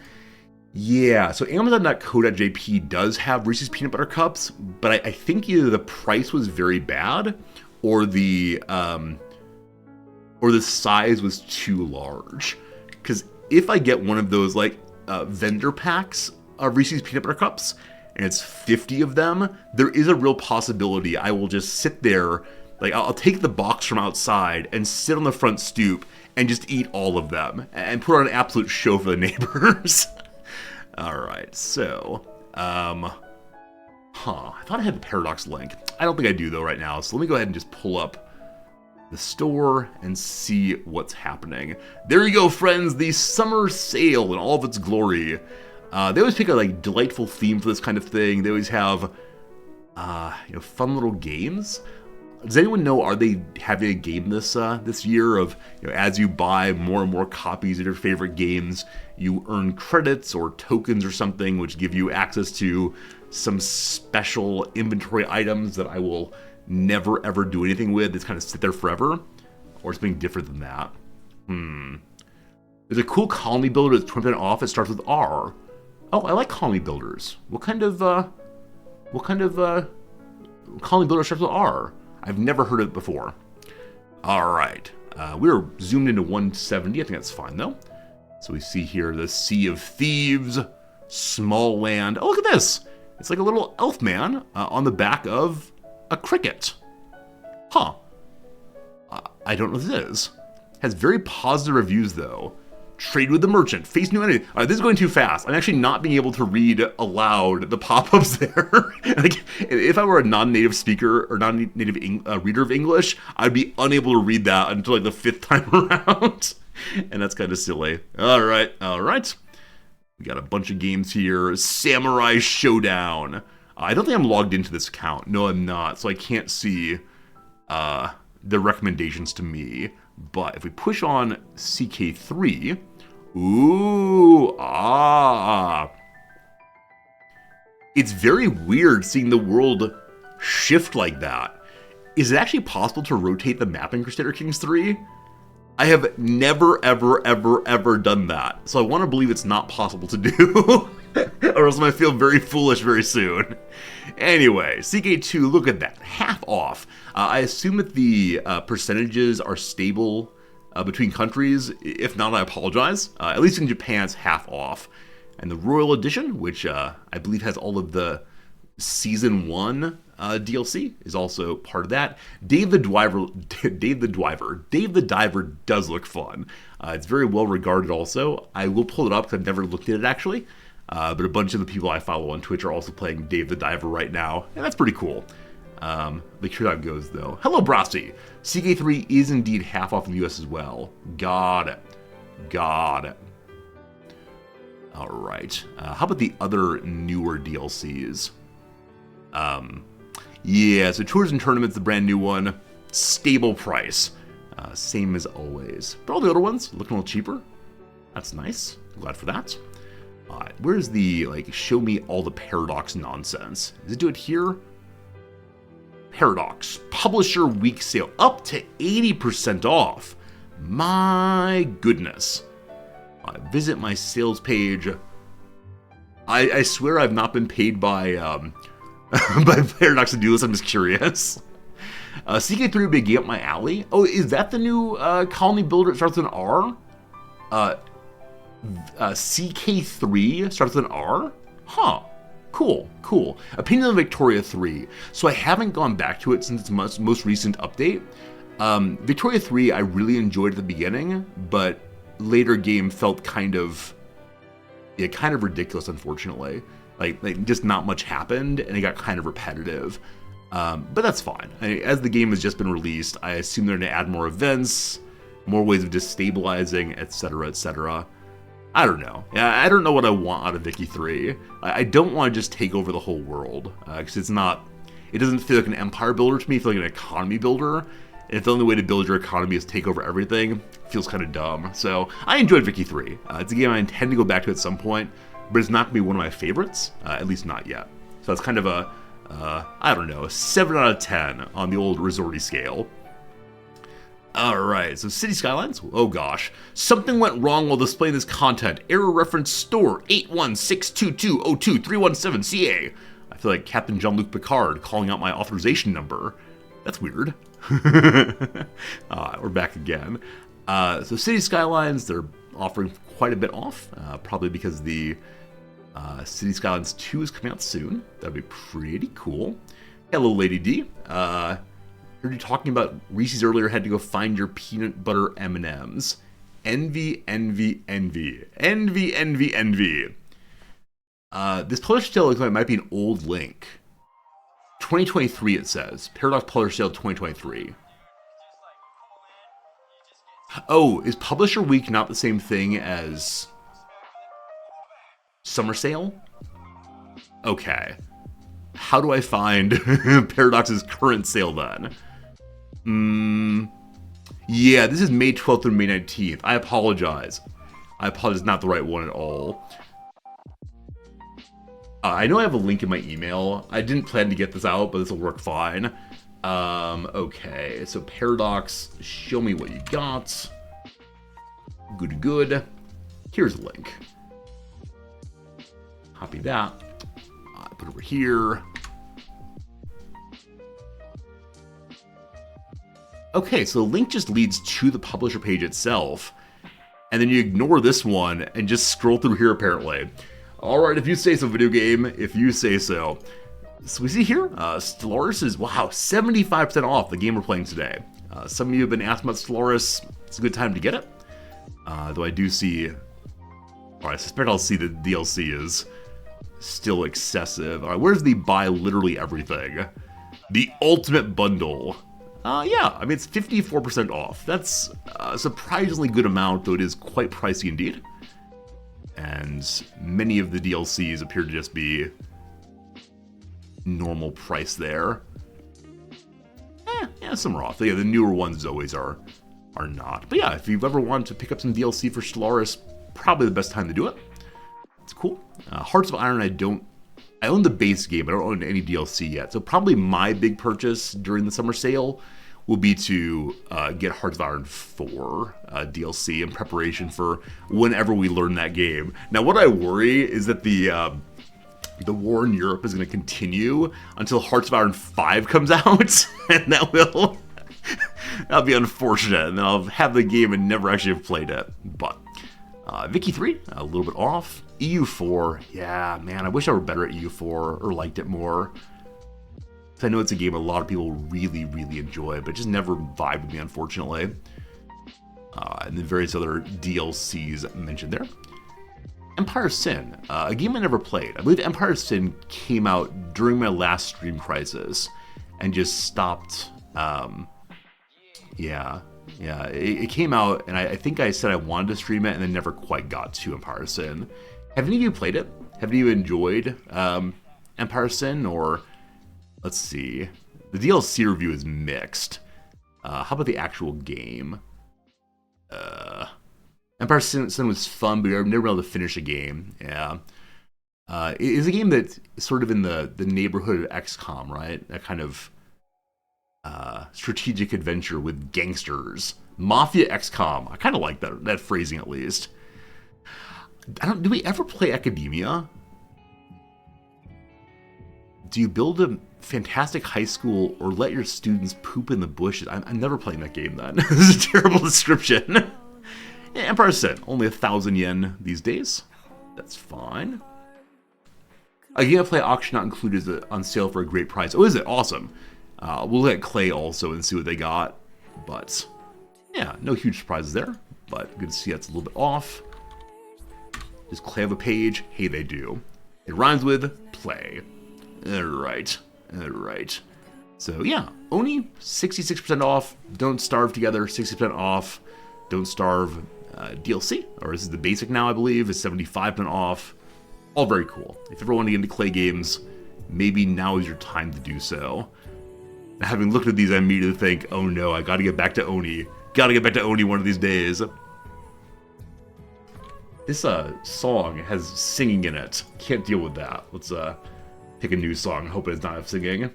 Yeah, so Amazon.co.jp does have Reese's Peanut Butter Cups, but I think either the price was very bad or the size was too large. Because if I get one of those like vendor packs of Reese's Peanut Butter Cups, and it's 50 of them, there is a real possibility I will just sit there, like I'll take the box from outside and sit on the front stoop and just eat all of them and put on an absolute show for the neighbors. Alright, so, I thought I had the Paradox link. I don't think I do though right now, so let me go ahead and just pull up the store and see what's happening. There you go, friends, the summer sale in all of its glory. They always pick a like delightful theme for this kind of thing. They always have, fun little games. Does anyone know, are they having a game this year of, as you buy more and more copies of your favorite games, you earn credits or tokens or something, which give you access to some special inventory items that I will never ever do anything with. It's kind of sit there forever, or something different than that. There's a cool colony builder that's 20% off. It starts with R. Oh, I like colony builders. What kind of colony builder starts with R? I've never heard of it before. All right, we're zoomed into 170. I think that's fine though. So we see here the Sea of Thieves, Small Land. Oh, look at this! It's like a little elf man on the back of a cricket. Huh. I don't know what this is. Has very positive reviews though. Trade with the merchant. Face new enemy. This is going too fast. I'm actually not being able to read aloud the pop-ups there. Like, if I were a non-native speaker or non-native reader of English, I'd be unable to read that until like the 5th time around. And that's kind of silly. All right. We got a bunch of games here. Samurai Showdown. I don't think I'm logged into this account. No, I'm not. So I can't see the recommendations to me. But if we push on CK3, it's very weird seeing the world shift like that. Is it actually possible to rotate the map in Crusader Kings 3? I have never, ever done that. So I want to believe it's not possible to do. Or else I might feel very foolish very soon. Anyway, CK2, look at that. Half off. I assume that the percentages are stable between countries. If not, I apologize. At least in Japan, it's half off. And the Royal Edition, which I believe has all of the Season 1 DLC, is also part of that. Dave the Diver does look fun. It's very well regarded also. I will pull it up because I've never looked at it actually. But a bunch of the people I follow on Twitch are also playing Dave the Diver right now, and that's pretty cool. Make sure that goes though. Hello, Brosty! CK3 is indeed half off in the US as well. Got it. Alright. How about the other newer DLCs? Yeah, so Tours and Tournaments, the brand new one. Stable price. Same as always. But all the other ones looking a little cheaper. That's nice. Glad for that. Where's the, show me all the Paradox nonsense? Does it do it here? Paradox. Publisher week sale. Up to 80% off. My goodness. Visit my sales page. I swear I've not been paid by by Paradox to do this. I'm just curious. CK3 would be up my alley. Oh, is that the new colony builder? It starts with an R? CK3 starts with an R? Huh. Cool. Opinion of Victoria 3. So I haven't gone back to it since its most recent update. Victoria 3 I really enjoyed at the beginning, but later game felt kind of ridiculous, unfortunately. Like just not much happened, and it got kind of repetitive. But that's fine. As the game has just been released, I assume they're going to add more events, more ways of destabilizing, etc., etc. I don't know. I don't know what I want out of Vicky 3. I don't want to just take over the whole world, because it doesn't feel like an empire builder to me. It feels like an economy builder. And if the only way to build your economy is take over everything, it feels kind of dumb. So I enjoyed Vicky 3. It's a game I intend to go back to at some point, but it's not going to be one of my favorites, at least not yet. So it's kind of a, I don't know, a 7 out of 10 on the old resorty scale. Alright, so City Skylines, oh gosh. Something went wrong while displaying this content. Error reference store 81622023117CA. I feel like Captain Jean-Luc Picard calling out my authorization number. That's weird. We're back again. So City Skylines, they're offering quite a bit off, probably because the City Skylines 2 is coming out soon. That'd be pretty cool. Hello, Lady D. Heard you talking about Reese's earlier. Had to go find your peanut butter M&Ms. Envy. This publisher sale looks like it might be an old link. 2023 it says. Paradox Publisher Sale 2023. Oh, is Publisher Week not the same thing as Summer Sale? Okay. How do I find Paradox's current sale then? Yeah, this is May 12th through May 19th. I apologize. It's not the right one at all. I know I have a link in my email. I didn't plan to get this out, but this will work fine. Okay, so Paradox, show me what you got. Good. Here's a link. Copy that. Put it over here. Okay, so the link just leads to the publisher page itself, and then you ignore this one and just scroll through here apparently. Alright, if you say so, video game, if you say so. So we see here, Stellaris is, wow, 75% off the game we're playing today. Some of you have been asking about Stellaris. It's a good time to get it. Though I do see, or I suspect I'll see the DLC is still excessive. Alright, where's the buy literally everything? The ultimate bundle. Yeah, I mean, it's 54% off. That's a surprisingly good amount, though it is quite pricey indeed. And many of the DLCs appear to just be normal price there. Yeah, some are off. Yeah, the newer ones always are not. But yeah, if you've ever wanted to pick up some DLC for Stellaris, probably the best time to do it. It's cool. Hearts of Iron, I own the base game, I don't own any DLC yet. So probably my big purchase during the summer sale will be to get Hearts of Iron 4 DLC in preparation for whenever we learn that game. Now, what I worry is that the war in Europe is going to continue until Hearts of Iron 5 comes out, and that'll be unfortunate, and then I'll have the game and never actually have played it. But Vicky 3, a little bit off. EU4, yeah, man, I wish I were better at EU4 or liked it more. I know it's a game a lot of people really, really enjoy, but just never vibed with me, unfortunately. And then various other DLCs mentioned there. Empire Sin, a game I never played. I believe Empire Sin came out during my last stream crisis and just stopped. It came out, and I think I said I wanted to stream it and then never quite got to Empire Sin. Have any of you played it? Have any of you enjoyed Empire Sin? Or, let's see, the DLC review is mixed. How about the actual game? Empire Sin was fun, but I've never been able to finish a game. Yeah. It is a game that's sort of in the neighborhood of XCOM, right? That kind of strategic adventure with gangsters. Mafia XCOM. I kind of like that phrasing, at least. Do we ever play Academia? Do you build a fantastic high school or let your students poop in the bushes? I'm never playing that game then. This is a terrible description. Yeah, Empire Sin, only 1,000 yen these days. That's fine. A game I play auction not included is on sale for a great price. Oh, is it? Awesome. We'll look at Clay also and see what they got. But, yeah, no huge surprises there. But good to see that's a little bit off. Does Clay have a page? Hey, they do. It rhymes with play. Alright. So, yeah, Oni, 66% off. Don't Starve Together, 60% off. Don't Starve DLC, or this is the basic now, I believe, is 75% off. All very cool. If you ever want to get into Clay games, maybe now is your time to do so. Now, having looked at these, I immediately think, oh no, I gotta get back to Oni. Gotta get back to Oni one of these days. This song has singing in it. Can't deal with that. Let's pick a new song. Hope it does not have singing.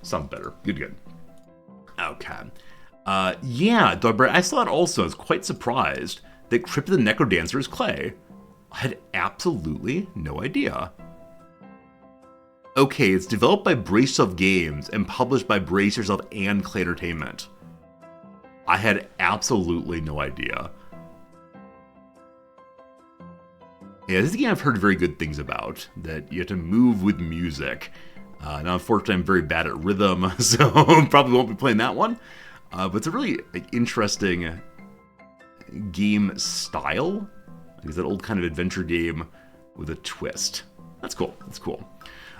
Sounds better. Good. Okay. Yeah, Dogbear, I saw it also. I was quite surprised that Crypt of the Necrodancer is Clay. I had absolutely no idea. Okay, it's developed by Brace Yourself Games and published by Brace Yourself and Clay Entertainment. I had absolutely no idea. Yeah, this is a game I've heard very good things about, that you have to move with music. Now, unfortunately, I'm very bad at rhythm, so probably won't be playing that one. But it's a really interesting game style. It's that old kind of adventure game with a twist. That's cool.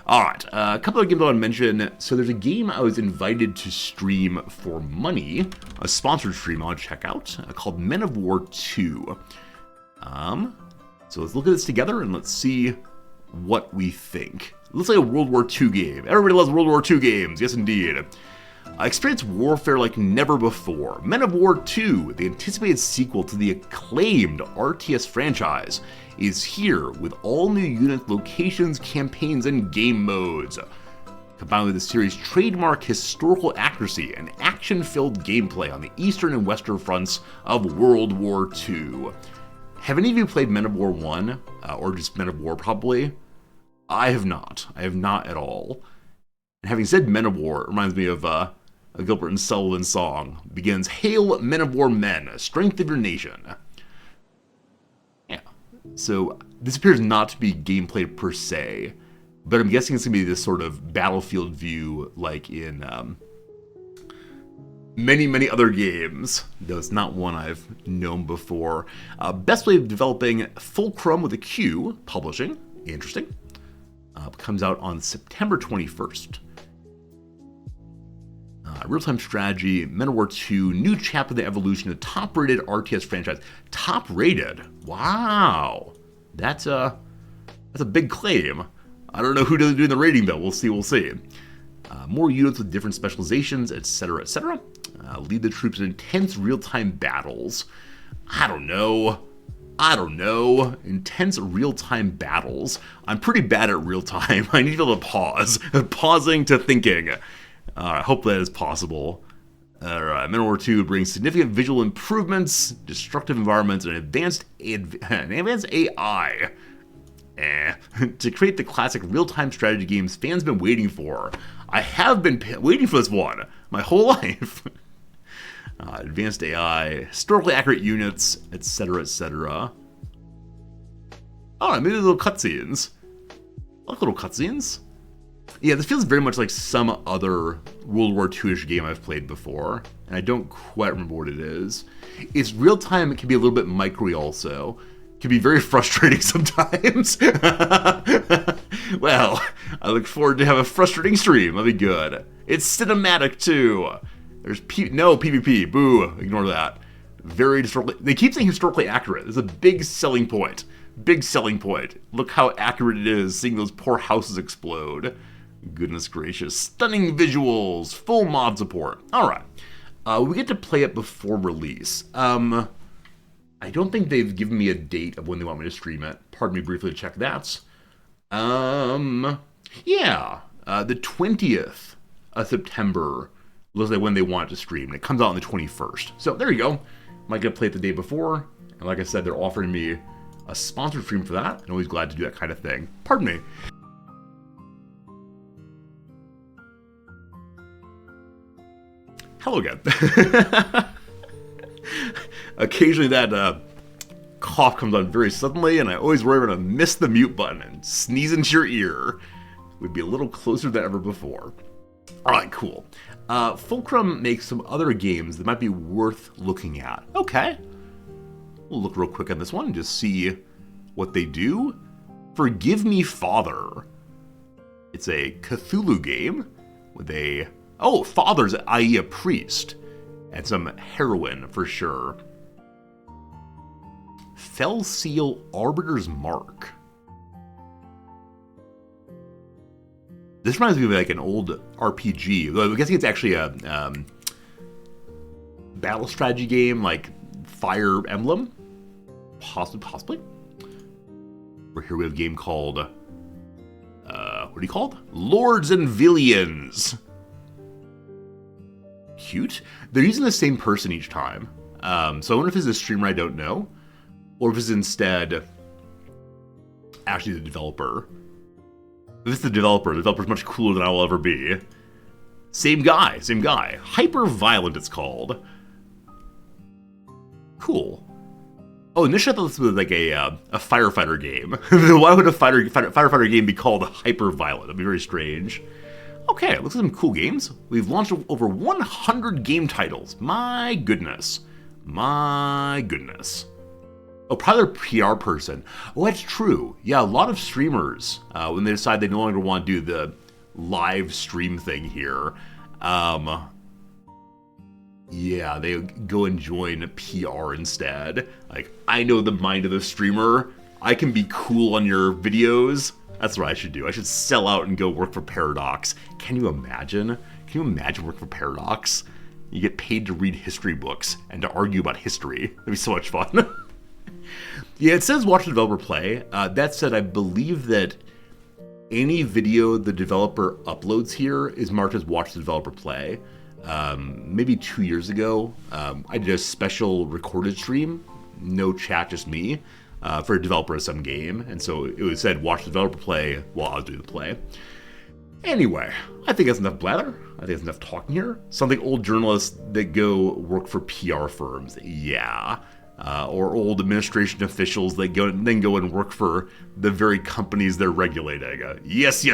Alright, a couple of games I want to mention. So there's a game I was invited to stream for money, a sponsored stream I want to check out, called Men of War 2. So let's look at this together and let's see what we think. Looks like a World War II game. Everybody loves World War II games. Yes, indeed. Experience warfare like never before. Men of War 2, the anticipated sequel to the acclaimed RTS franchise, is here with all new units, locations, campaigns, and game modes. Combined with the series' trademark historical accuracy and action-filled gameplay on the eastern and western fronts of World War II. Have any of you played Men of War 1? Or just Men of War, probably? I have not. I have not at all. And having said Men of War, it reminds me of a Gilbert and Sullivan song. It begins, Hail Men of War Men, strength of your nation. Yeah. So this appears not to be gameplay per se, but I'm guessing it's going to be this sort of battlefield view like in many other games, though it's not one I've known before. Best Way of Developing, Fulcrum with a Q, publishing. Interesting. Comes out on September 21st. Real-time strategy, Men of War 2, new chapter in the evolution of top-rated RTS franchise. Top-rated? Wow. That's a big claim. I don't know who does doing the rating, though. We'll see. More units with different specializations, etc., etc. Lead the troops in intense real-time battles. I don't know. Intense real-time battles. I'm pretty bad at real-time. I need to be able to pause. Pausing to thinking. I hope that is possible. Alright, Men of War 2 brings significant visual improvements, destructive environments, and advanced AI. To create the classic real-time strategy games fans have been waiting for. I have been waiting for this one my whole life. advanced AI, historically accurate units, etc., etc. Oh, maybe little cutscenes. I like little cutscenes. Yeah, this feels very much like some other World War II-ish game I've played before, and I don't quite remember what it is. It's real time, it can be a little bit micro also. It can be very frustrating sometimes. Well, I look forward to have a frustrating stream, that'll be good. It's cinematic too. There's no PvP, boo, ignore that. Very historically, they keep saying historically accurate. It's a big selling point. Big selling point. Look how accurate it is, seeing those poor houses explode. Goodness gracious. Stunning visuals. Full mod support. Alright. We get to play it before release. I don't think they've given me a date of when they want me to stream it. Pardon me briefly to check that. Yeah. The 20th of September looks like when they want it to stream. And it comes out on the 21st. So there you go. Might get to play it the day before. And like I said, they're offering me a sponsored stream for that. I'm always glad to do that kind of thing. Pardon me. Hello again. Occasionally that cough comes on very suddenly, and I always worry I'm going to miss the mute button and sneeze into your ear. We'd be a little closer than ever before. Alright, cool. Fulcrum makes some other games that might be worth looking at. Okay. We'll look real quick on this one and just see what they do. Forgive Me, Father. It's a Cthulhu game with a... Oh, father's, i.e. a priest. And some heroin, for sure. Fell Seal Arbiter's Mark. This reminds me of like an old RPG. I'm guessing it's actually a battle strategy game, like Fire Emblem. Possibly. We're here we have a game called... what are you called? Lords and Villains. Cute. They're using the same person each time. So I wonder if it's a streamer I don't know, or if it's instead actually the developer. If it's the developer's much cooler than I will ever be. Same guy. Hyper Violent it's called. Cool. Oh, initially I thought this was like a firefighter game. Why would a firefighter game be called Hyper Violent? That'd be very strange. Okay, looks like some cool games. We've launched over 100 game titles. My goodness. Oh, probably their PR person. Oh, that's true. Yeah, a lot of streamers, when they decide they no longer want to do the live stream thing here, yeah, they go and join PR instead. Like, I know the mind of the streamer. I can be cool on your videos. That's what I should do. I should sell out and go work for Paradox. Can you imagine? Can you imagine working for Paradox? You get paid to read history books and to argue about history. That'd be so much fun. Yeah, it says watch the developer play. That said, I believe that any video the developer uploads here is marked as watch the developer play. Maybe 2 years ago, I did a special recorded stream, no chat, just me, for a developer of some game, and so it said watch the developer play while I was doing the play. Anyway, I think that's enough blather. I think that's enough talking here. Something old journalists that go work for PR firms, yeah. Or old administration officials that then go and work for the very companies they're regulating. Yes.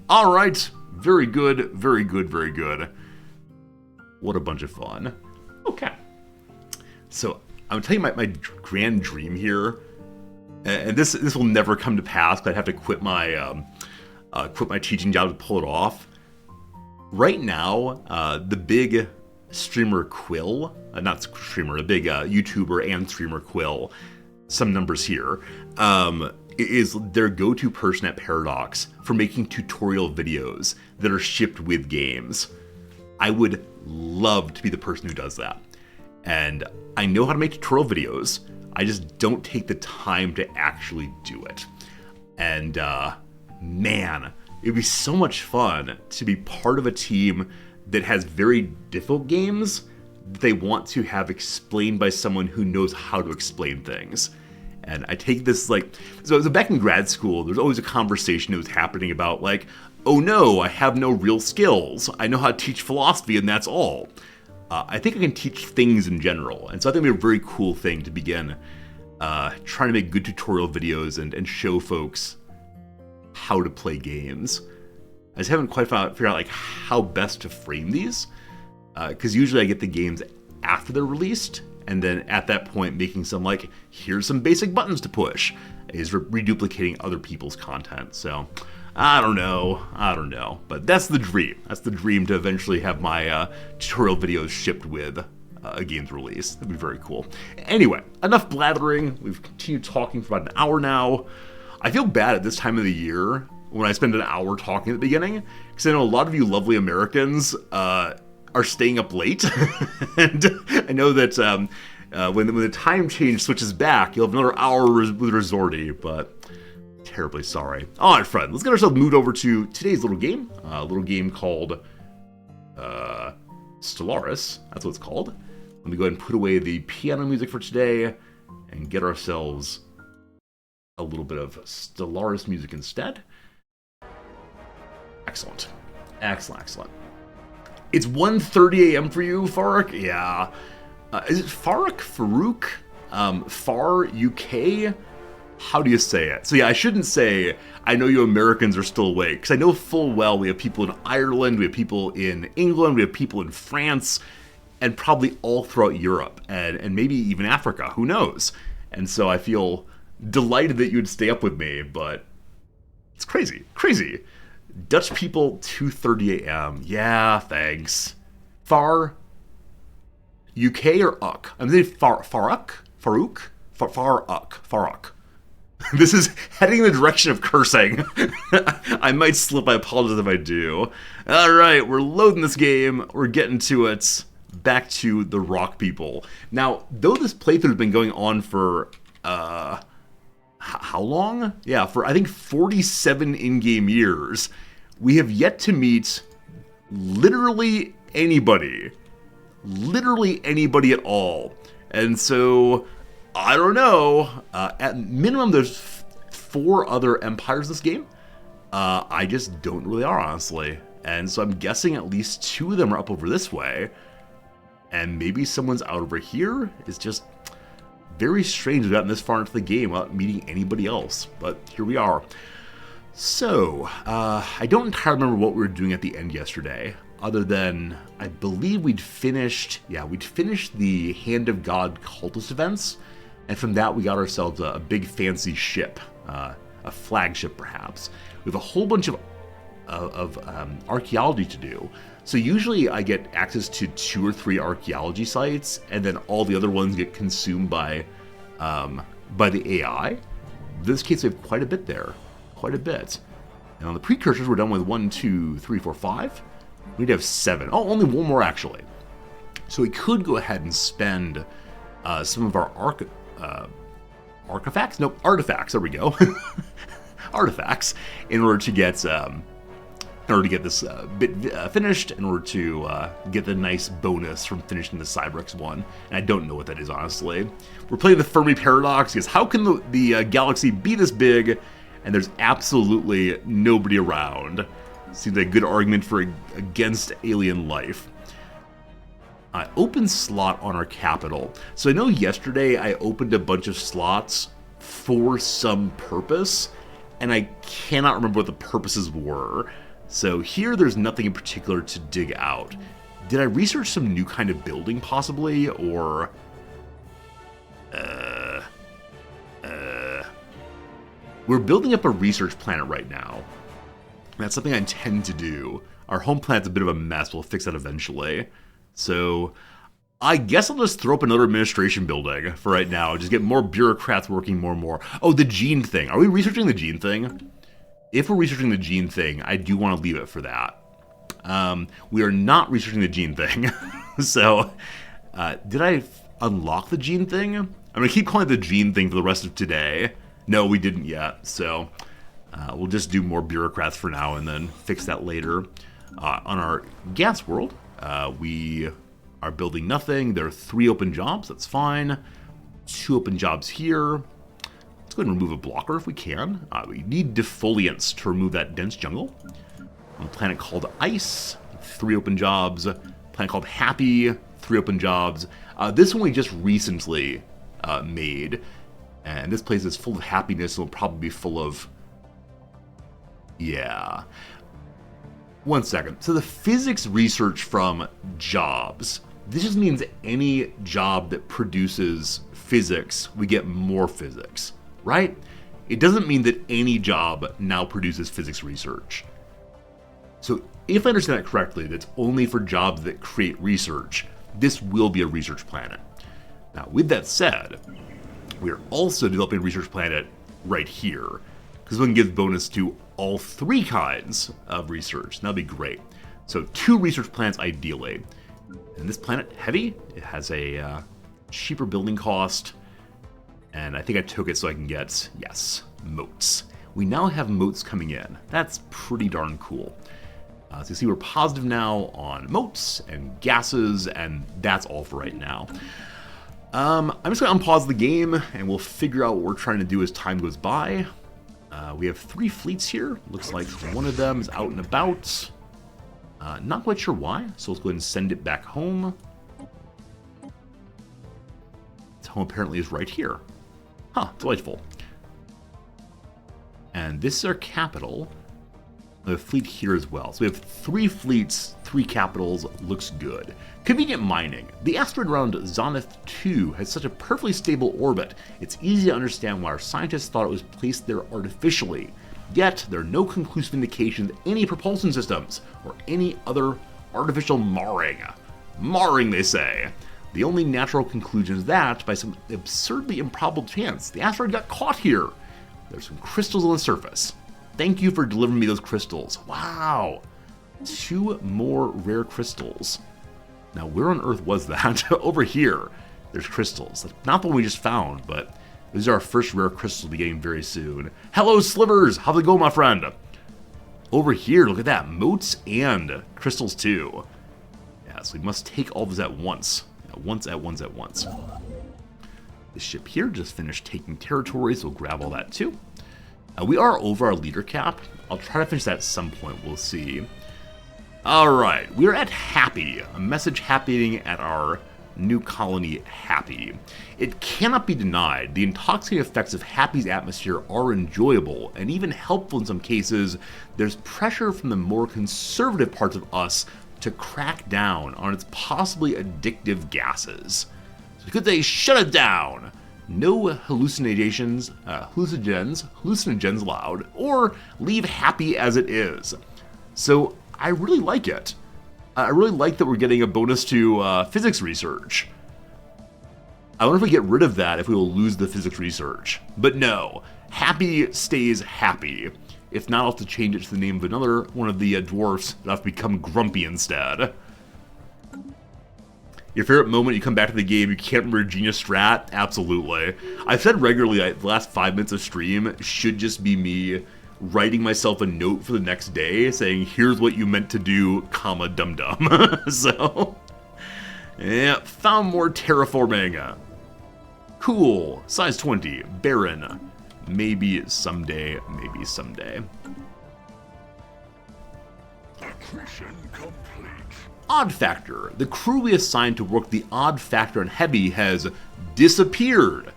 All right, very good. What a bunch of fun. Okay, so I'm telling you my grand dream here, and this will never come to pass. But I'd have to quit my teaching job to pull it off. Right now, the big streamer Quill, not streamer, a big YouTuber and streamer Quill, some numbers here, is their go-to person at Paradox for making tutorial videos that are shipped with games. I would love to be the person who does that. And I know how to make tutorial videos, I just don't take the time to actually do it. And man, it'd be so much fun to be part of a team that has very difficult games that they want to have explained by someone who knows how to explain things. And I take this so back in grad school, there's always a conversation that was happening about like, oh no, I have no real skills. I know how to teach philosophy and that's all. I think I can teach things in general. And so I think it'd be a very cool thing to begin trying to make good tutorial videos and show folks how to play games. I just haven't quite figured out like how best to frame these, because usually I get the games after they're released, and then at that point making some like, here's some basic buttons to push, is reduplicating other people's content. So I don't know, but that's the dream. That's the dream, to eventually have my tutorial videos shipped with a game's release. That'd be very cool. Anyway, enough blathering. We've continued talking for about an hour now. I feel bad at this time of the year when I spend an hour talking at the beginning, because I know a lot of you lovely Americans are staying up late, and I know that when the time change switches back, you'll have another hour with Resorty, but terribly sorry. All right, friend, let's get ourselves moved over to today's little game, a little game called Stellaris. That's what it's called. Let me go ahead and put away the piano music for today and get ourselves a little bit of Stellaris music instead. Excellent. Excellent. It's 1:30 a.m. for you, Farouk? Yeah. Is it Farouk? Farouk? Far UK? How do you say it? So yeah, I shouldn't say, I know you Americans are still awake, because I know full well we have people in Ireland, we have people in England, we have people in France, and probably all throughout Europe, and maybe even Africa, who knows? And so I feel delighted that you'd stay up with me, but it's crazy. Dutch people, 2:30 a.m. Yeah, thanks. Far UK or UK? I'm saying Farouk. This is heading in the direction of cursing. I might slip, I apologize if I do. Alright, we're loading this game, we're getting to it. Back to the rock people. Now, though this playthrough has been going on for, how long? Yeah, for I think 47 in-game years, we have yet to meet literally anybody. Literally anybody at all. And so, I don't know. At minimum, there's 4 other empires in this game. I just don't know where they are, honestly. And so I'm guessing at least 2 of them are up over this way. And maybe someone's out over here. It's just very strange we've gotten this far into the game without meeting anybody else. But here we are. So, I don't entirely remember what we were doing at the end yesterday, other than I believe we'd finished the Hand of God cultist events, and from that we got ourselves a big fancy ship, a flagship perhaps. We have a whole bunch of archaeology to do. So usually I get access to 2 or 3 archaeology sites, and then all the other ones get consumed by the AI. In this case, we have quite a bit there. Quite a bit. And on the precursors, we're done with 1, 2, 3, 4, 5. We'd have 7. Oh, only 1 more, actually. So we could go ahead and spend some of our artifacts? Nope, artifacts. There we go. Artifacts in order to get this bit finished, in order to get the nice bonus from finishing the Cybrex one. And I don't know what that is, honestly. We're playing the Fermi Paradox, because how can the galaxy be this big and there's absolutely nobody around? Seems like a good argument against alien life. Open slot on our capital. So I know yesterday I opened a bunch of slots for some purpose, and I cannot remember what the purposes were. So here there's nothing in particular to dig out. Did I research some new kind of building possibly, or... We're building up a research planet right now. That's something I intend to do. Our home planet's a bit of a mess, we'll fix that eventually. So, I guess I'll just throw up another administration building for right now. Just get more bureaucrats working more and more. Oh, the gene thing. Are we researching the gene thing? If we're researching the gene thing, I do want to leave it for that. We are not researching the gene thing. So, did I unlock the gene thing? I'm going to keep calling it the gene thing for the rest of today. No, we didn't yet. So, we'll just do more bureaucrats for now and then fix that later. On our gas world, we are building nothing. There are 3 open jobs. That's fine. 2 open jobs here. Let's go ahead and remove a blocker if we can. We need defoliants to remove that dense jungle. On a planet called Ice, 3 open jobs. Planet called Happy, 3 open jobs. This one we just recently made, and this place is full of happiness and will probably be full of... Yeah. One second. So the physics research from jobs. This just means any job that produces physics, we get more physics, right? It doesn't mean that any job now produces physics research. So if I understand that correctly, that's only for jobs that create research. This will be a research planet. Now, with that said, we're also developing a research planet right here, because one gives bonus to all 3 kinds of research. That'd be great. So 2 research planets ideally. And this planet, heavy, it has a cheaper building cost. And I think I took it so I can get, yes, moats. We now have moats coming in. That's pretty darn cool. So you see we're positive now on moats and gases, and that's all for right now. I'm just going to unpause the game, and we'll figure out what we're trying to do as time goes by. We have 3 fleets here. Looks like one of them is out and about. Not quite sure why, so let's go ahead and send it back home. Its home apparently is right here. Huh, delightful. And this is our capital. We have a fleet here as well. So we have 3 fleets, 3 capitals, looks good. Convenient mining. The asteroid around Zonith 2 has such a perfectly stable orbit, it's easy to understand why our scientists thought it was placed there artificially. Yet, there are no conclusive indications of any propulsion systems, or any other artificial marring. Marring, they say. The only natural conclusion is that, by some absurdly improbable chance, the asteroid got caught here. There's some crystals on the surface. Thank you for delivering me those crystals. Wow. 2 more rare crystals. Now, where on Earth was that? Over here, there's crystals. Not the one we just found, but these are our first rare crystals we'll be getting very soon. Hello, Slivers! How's it going, my friend? Over here, look at that. Moats and crystals, too. Yeah, so we must take all this at once. At once. This ship here just finished taking territory, so we'll grab all that, too. We are over our leader cap. I'll try to finish that at some point, we'll see. Alright, we're at Happy. A message happening at our new colony, Happy. It cannot be denied, the intoxicating effects of Happy's atmosphere are enjoyable, and even helpful in some cases. There's pressure from the more conservative parts of us to crack down on its possibly addictive gases. So could they shut it down? No hallucinogens allowed, or leave Happy as it is. So I really like it. I really like that we're getting a bonus to physics research. I wonder if we get rid of that if we will lose the physics research. But no, Happy stays Happy. If not, I'll have to change it to the name of another one of the dwarfs that have to become Grumpy instead. Your favorite moment, you come back to the game, you can't remember Genius Strat? Absolutely. I've said regularly, the last 5 minutes of stream should just be me writing myself a note for the next day saying, here's what you meant to do, comma, dum-dum. So, yeah, found more terraforming. Cool, size 20, barren. Maybe someday, maybe someday. Accretion complete. Odd Factor. The crew we assigned to work the Odd Factor on Heavy has disappeared.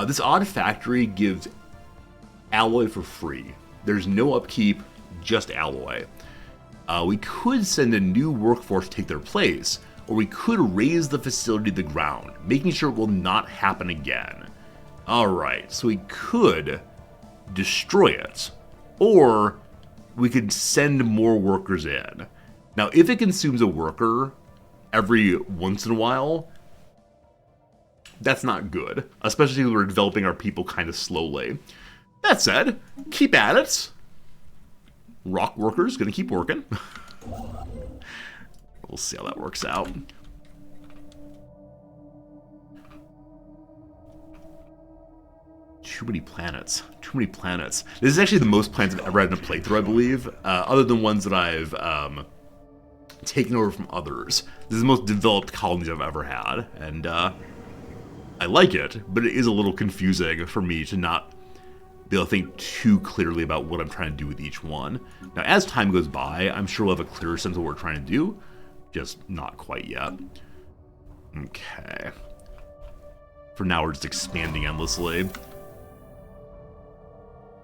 This Odd Factory gives alloy for free. There's no upkeep, just alloy. We could send a new workforce to take their place, or we could raise the facility to the ground, making sure it will not happen again. Alright, so we could destroy it, or we could send more workers in. Now, if it consumes a worker every once in a while, that's not good, especially when we're developing our people kind of slowly. That said, keep at it. Rock workers gonna keep working. We'll see how that works out. Too many planets. Too many planets. This is actually the most planets I've ever had in a playthrough, I believe. Other than ones that I've taken over from others. This is the most developed colonies I've ever had. And I like it, but it is a little confusing for me to not be able to think too clearly about what I'm trying to do with each one. Now, as time goes by, I'm sure we'll have a clearer sense of what we're trying to do. Just not quite yet. Okay. For now, we're just expanding endlessly.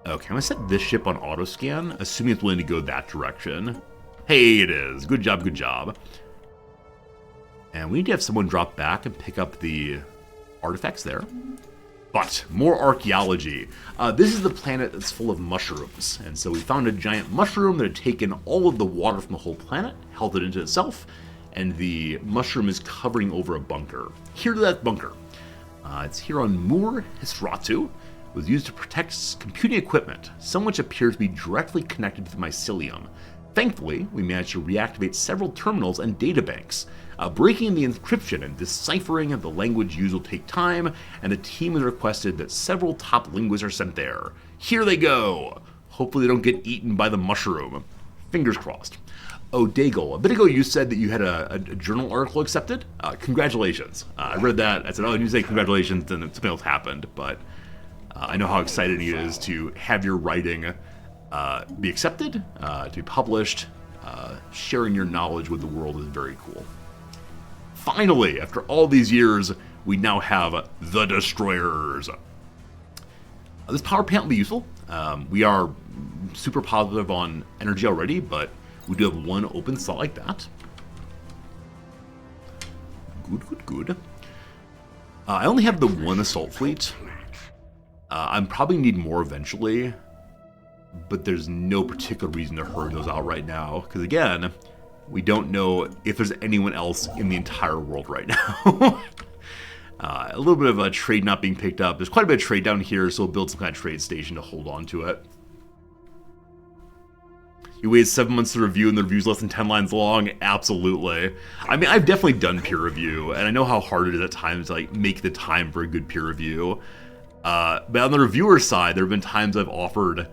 Okay, I'm gonna set this ship on auto scan, assuming it's willing to go that direction. Hey, it is. Good job, good job. And we need to have someone drop back and pick up the artifacts there. But more archaeology. This is the planet that's full of mushrooms. And so we found a giant mushroom that had taken all of the water from the whole planet, held it into itself, and the mushroom is covering over a bunker. Here to that bunker. It's here on Moor Hisratu. It was used to protect computing equipment, some which appears to be directly connected to the mycelium. Thankfully, we managed to reactivate several terminals and databanks. Breaking the encryption and deciphering of the language used will take time, and the team has requested that several top linguists are sent there. Here they go! Hopefully they don't get eaten by the mushroom. Fingers crossed. Oh, Daigle, a bit ago you said that you had a journal article accepted? Congratulations. I read that, I said, oh, you say congratulations, then something else happened, but I know how exciting it is to have your writing be accepted, to be published. Sharing your knowledge with the world is very cool. Finally, after all these years, we now have the destroyers. This power plant will be useful. We are super positive on energy already, but we do have one open slot like that. Good. I only have the one assault fleet. I'm probably need more eventually, but there's no particular reason to hurry those out right now, because again, we don't know if there's anyone else in the entire world right now. A little bit of a trade not being picked up. There's quite a bit of trade down here, so we'll build some kind of trade station to hold on to it. You waited 7 months to review, and the review's less than 10 lines long? Absolutely. I mean, I've definitely done peer review, and I know how hard it is at times to like make the time for a good peer review. But on the reviewer side, there have been times I've offered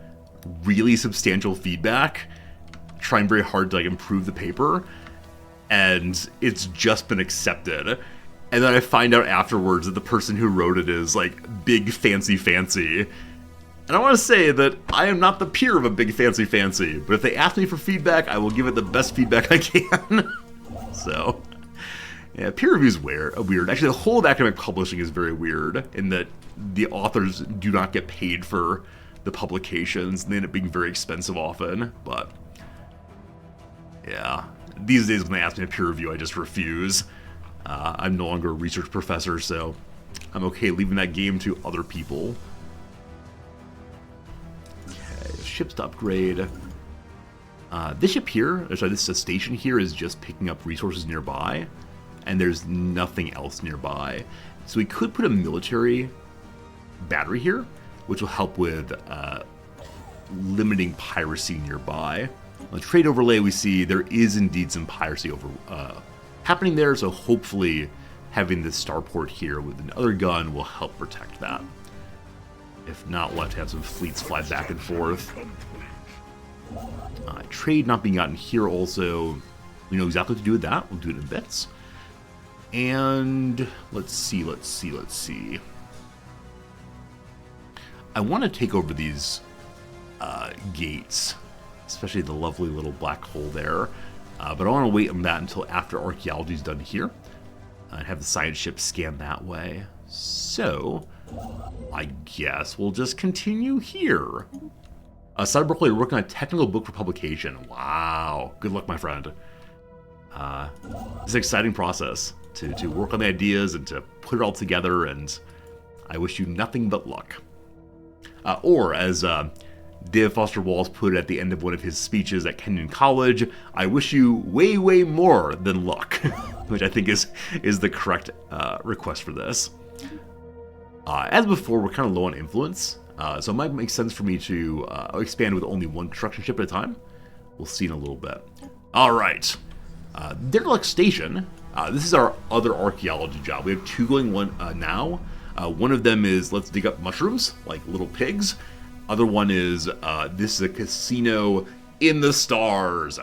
really substantial feedback, trying very hard to like improve the paper, and it's just been accepted. And then I find out afterwards that the person who wrote it is like big fancy. And I want to say that I am not the peer of a big fancy, but if they ask me for feedback, I will give it the best feedback I can. So, yeah, peer review's weird. Actually, the whole of academic publishing is very weird in that the authors do not get paid for the publications, and they end up being very expensive often, but yeah. These days when they ask me to peer review, I just refuse. I'm no longer a research professor, so I'm okay leaving that game to other people. Okay, ships to upgrade. This ship here, this station here is just picking up resources nearby, and there's nothing else nearby. So we could put a military battery here, which will help with limiting piracy nearby. On the trade overlay, we see there is indeed some piracy happening there, so hopefully having this starport here with another gun will help protect that. If not, we'll have to have some fleets fly back and forth. Trade not being gotten here also, we know exactly what to do with that. We'll do it in bits. And let's see. I want to take over these gates, especially the lovely little black hole there. But I want to wait on that until after archaeology is done here. And have the science ship scan that way. So, I guess we'll just continue here. Cyberpunk, you're working on a technical book for publication. Wow. Good luck, my friend. It's an exciting process to work on the ideas and to put it all together, and I wish you nothing but luck. Or, as David Foster Wallace put it at the end of one of his speeches at Kenyon College, I wish you way, way more than luck, which I think is the correct request for this. As before, we're kind of low on influence, so it might make sense for me to expand with only one construction ship at a time. We'll see in a little bit. All right. Derelict Station. This is our other archaeology job. We have two going now. One of them is let's dig up mushrooms, like little pigs. Other one is this is a casino in the stars.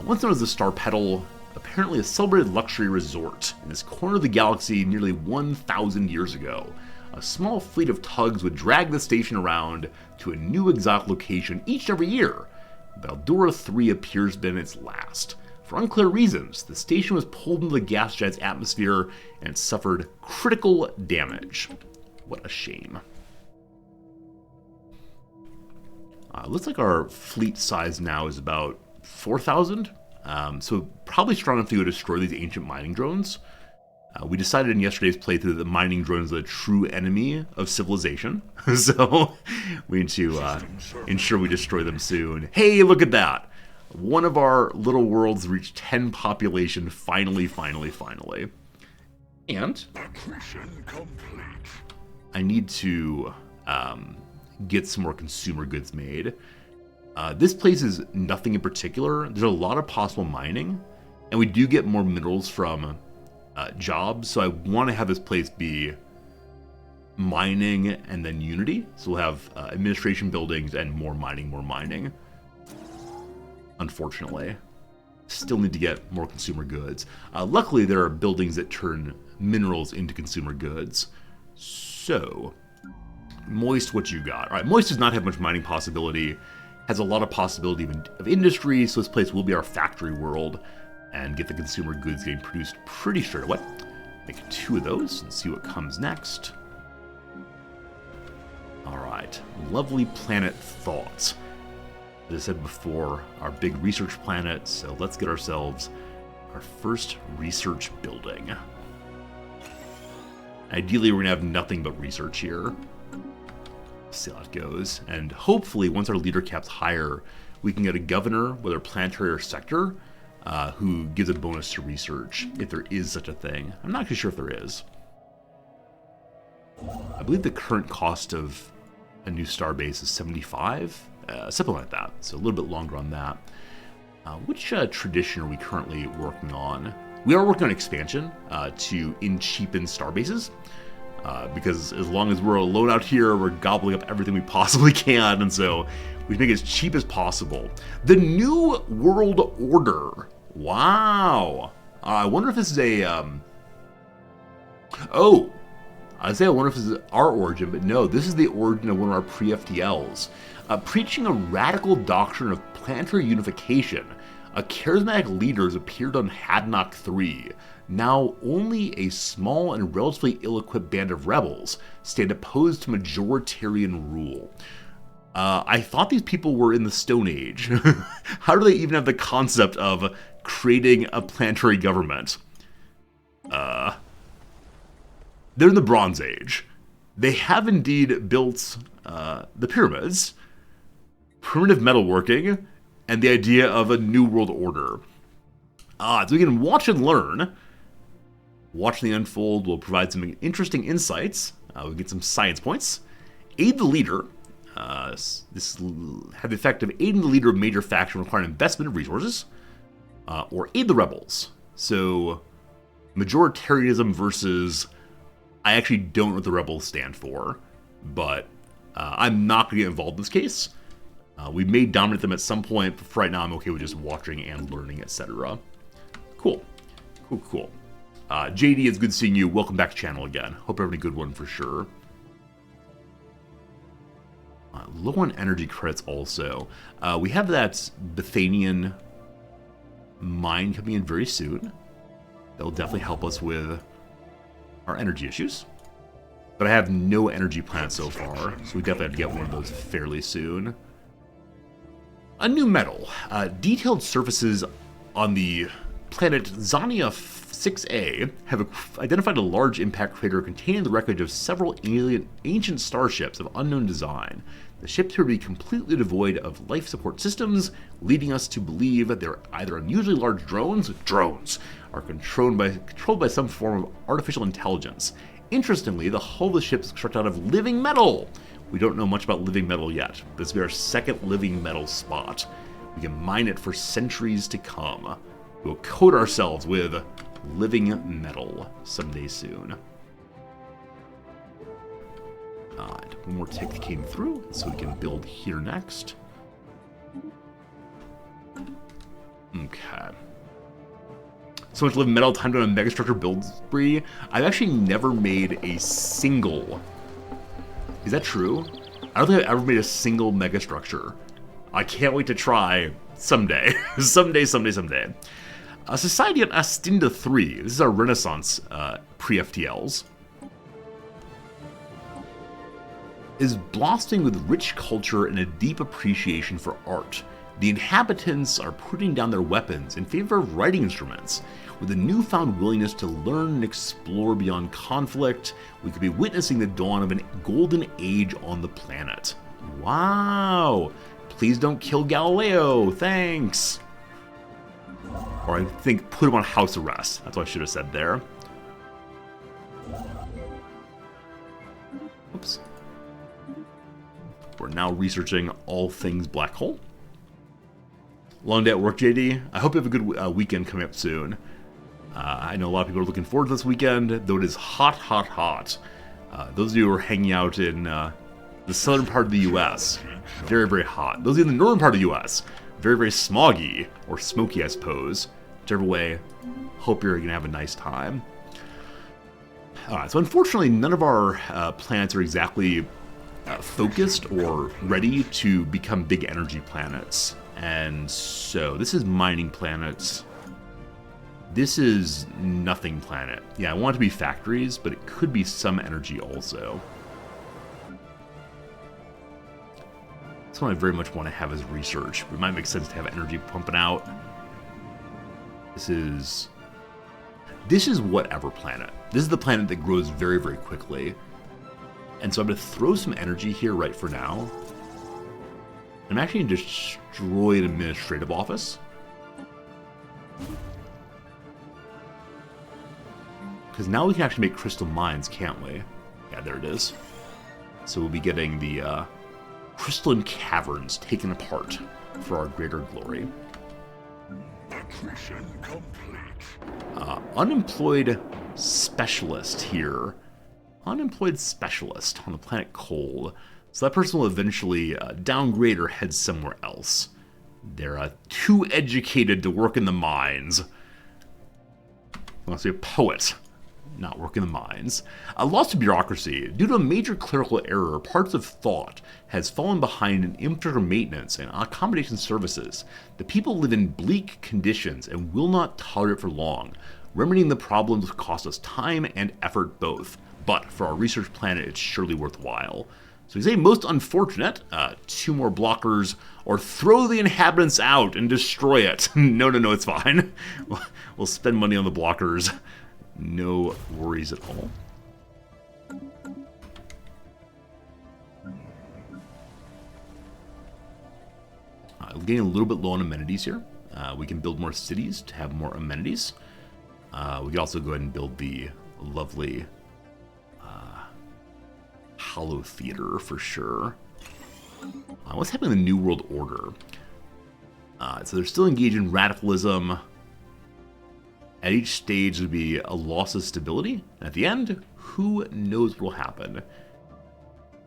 Once known as the Star Petal, apparently a celebrated luxury resort in this corner of the galaxy nearly 1,000 years ago. A small fleet of tugs would drag the station around to a new exotic location each and every year. But Eldora 3 appears to have been its last. For unclear reasons, the station was pulled into the gas giant's atmosphere and suffered critical damage. What a shame. Looks like our fleet size now is about 4,000. So probably strong enough to go destroy these ancient mining drones. We decided in yesterday's playthrough that the mining drones are the true enemy of civilization. So we need to ensure we destroy them soon. Hey, look at that! One of our little worlds reached 10 population finally. And Accretion complete. I need to get some more consumer goods made. This place is nothing in particular. There's a lot of possible mining, and we do get more minerals from jobs, so I want to have this place be mining and then Unity. So we'll have administration buildings and more mining. Unfortunately. Still need to get more consumer goods. Luckily, there are buildings that turn minerals into consumer goods. So, Moist, what you got? All right, Moist does not have much mining possibility. Has a lot of possibility of industry, so this place will be our factory world and get the consumer goods getting produced pretty straight away. Make 2 of those and see what comes next. All right, lovely planet Thoughts. As I said before, our big research planet, so let's get ourselves our first research building. Ideally, we're gonna have nothing but research here. See how it goes. And hopefully, once our leader cap's higher, we can get a governor, whether planetary or sector, who gives a bonus to research, if there is such a thing. I'm not actually sure if there is. I believe the current cost of a new starbase is 75, something like that. So a little bit longer on that. Which tradition are we currently working on? We are working on expansion to cheapen starbases. Because as long as we're alone out here, we're gobbling up everything we possibly can, and so we make it as cheap as possible. The New World Order. Wow. I wonder if this is a... Oh! I wonder if this is our origin, but no, this is the origin of one of our pre-FTLs. Preaching a radical doctrine of planetary unification, a charismatic leader has appeared on Hadnock 3. Now, only a small and relatively ill-equipped band of rebels stand opposed to majoritarian rule. I thought these people were in the Stone Age. How do they even have the concept of creating a planetary government? They're in the Bronze Age. They have indeed built the pyramids, primitive metalworking, and the idea of a new world order. So we can watch and learn. Watching the unfold will provide some interesting insights. We'll get some science points. Aid the leader. This have the effect of aiding the leader of a major faction requiring investment of resources. Or aid the rebels. So, majoritarianism versus... I actually don't know what the rebels stand for. But I'm not going to get involved in this case. We may dominate them at some point, but for right now I'm okay with just watching and learning, etc. Cool. Cool. JD, it's good seeing you. Welcome back to channel again. Hope you're having a good one for sure. Low on energy credits also. We have that Bethanian mine coming in very soon. That will definitely help us with our energy issues. But I have no energy plants so far, so we definitely have to get one of those fairly soon. A new metal. Detailed surfaces on the planet Zania 6A have identified a large impact crater containing the wreckage of several ancient starships of unknown design. The ships appear to be completely devoid of life support systems, leading us to believe that they're either unusually large drones are controlled by some form of artificial intelligence. Interestingly, the hull of the ship is constructed out of living metal. We don't know much about living metal yet. This will be our second living metal spot. We can mine it for centuries to come. We'll coat ourselves with living metal someday soon. Alright, one more tick that came through, so we can build here next. Okay. So much living metal, time to do a megastructure build spree. I've actually never made a single... Is that true? I don't think I've ever made a single megastructure. I can't wait to try someday. someday. A society on Astinda 3. This is our Renaissance pre-FTLs. Is blossoming with rich culture and a deep appreciation for art. The inhabitants are putting down their weapons in favor of writing instruments. With a newfound willingness to learn and explore beyond conflict, we could be witnessing the dawn of a golden age on the planet. Wow! Please don't kill Galileo, thanks! Or I think put him on house arrest. That's what I should have said there. Oops. We're now researching all things black hole. Long day at work, JD. I hope you have a good weekend coming up soon. I know a lot of people are looking forward to this weekend, though it is hot, hot, hot. Those of you who are hanging out in the southern part of the U.S., very, very hot. Those of you in the northern part of the U.S., very, very smoggy, or smoky, I suppose. Whichever way, hope you're going to have a nice time. Alright, so unfortunately, none of our planets are exactly focused or ready to become big energy planets. And so, this is mining planets. This is nothing planet. Yeah, I want it to be factories, but it could be some energy also. That's what I very much want to have as research. It might make sense to have energy pumping out. This is whatever planet. This is the planet that grows very, very quickly. And so I'm going to throw some energy here right for now. I'm actually going to destroy an administrative office. Because now we can actually make crystal mines, can't we? Yeah, there it is. So we'll be getting the crystalline caverns taken apart for our greater glory. Mission complete. Unemployed specialist here. Unemployed specialist on the planet Cold. So that person will eventually downgrade or head somewhere else. They're too educated to work in the mines. Unless you're a poet. Not work in the mines. Lost to bureaucracy. Due to a major clerical error, parts of thought has fallen behind in infrastructure maintenance and accommodation services. The people live in bleak conditions and will not tolerate for long. Remedying the problems will cost us time and effort both. But for our research planet, it's surely worthwhile. So we say most unfortunate, 2 more blockers, or throw the inhabitants out and destroy it. No, it's fine. We'll spend money on the blockers. No worries at all. We're getting a little bit low on amenities here. We can build more cities to have more amenities. We can also go ahead and build the lovely Hollow Theater for sure. What's happening in the New World Order? So they're still engaged in radicalism. At each stage, there'll be a loss of stability. And at the end, who knows what will happen?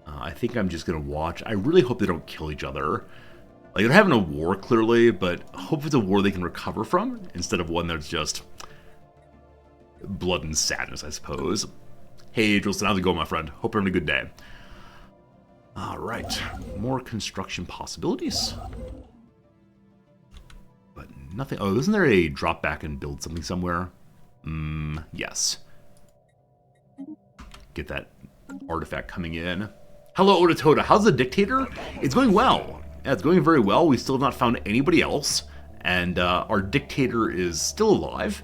I think I'm just going to watch. I really hope they don't kill each other. Like, they're having a war, clearly, but hope it's a war they can recover from, instead of one that's just blood and sadness, I suppose. Hey, Adrielson, how's it going, my friend? Hope you're having a good day. Alright, more construction possibilities. But nothing. Oh, isn't there a drop back and build something somewhere? Yes. Get that artifact coming in. Hello, Odatoda. How's the dictator? It's going well. Yeah, it's going very well. We still have not found anybody else. And our dictator is still alive.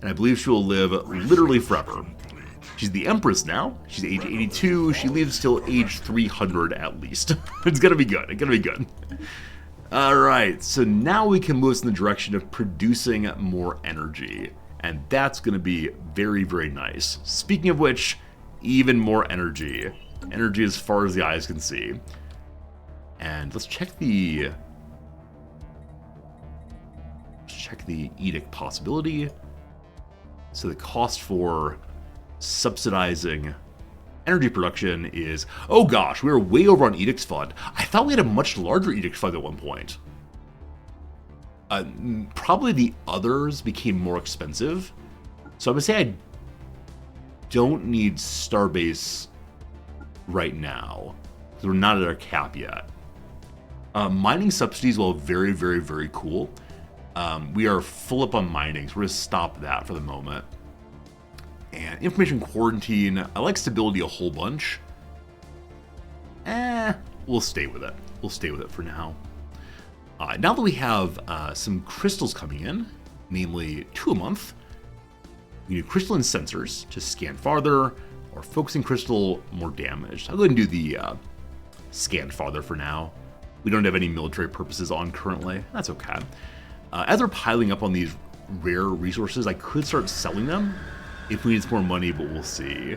And I believe she will live literally forever. She's the Empress now. She's age 82. She lives till age 300 at least. It's gonna be good. It's gonna be good. Alright, so now we can move us in the direction of producing more energy. And that's gonna be very, very nice. Speaking of which, even more energy. Energy as far as the eyes can see. And let's check the edict possibility. So the cost for subsidizing energy production is... Oh gosh, we were way over on Edict's Fund. I thought we had a much larger Edict Fund at one point. Probably the others became more expensive. So I'm going to say I don't need Starbase right now. Because we're not at our cap yet. Mining subsidies, while very, very, very cool, We are full up on mining, so we're going to stop that for the moment. And information quarantine, I like stability a whole bunch. We'll stay with it. We'll stay with it for now. Now that we have some crystals coming in, namely 2 a month, we need crystalline sensors to scan farther, or focusing crystal more damage. I'll go ahead and do the scan farther for now. We don't have any military purposes on currently. That's okay. As we're piling up on these rare resources, I could start selling them if we need some more money, but we'll see.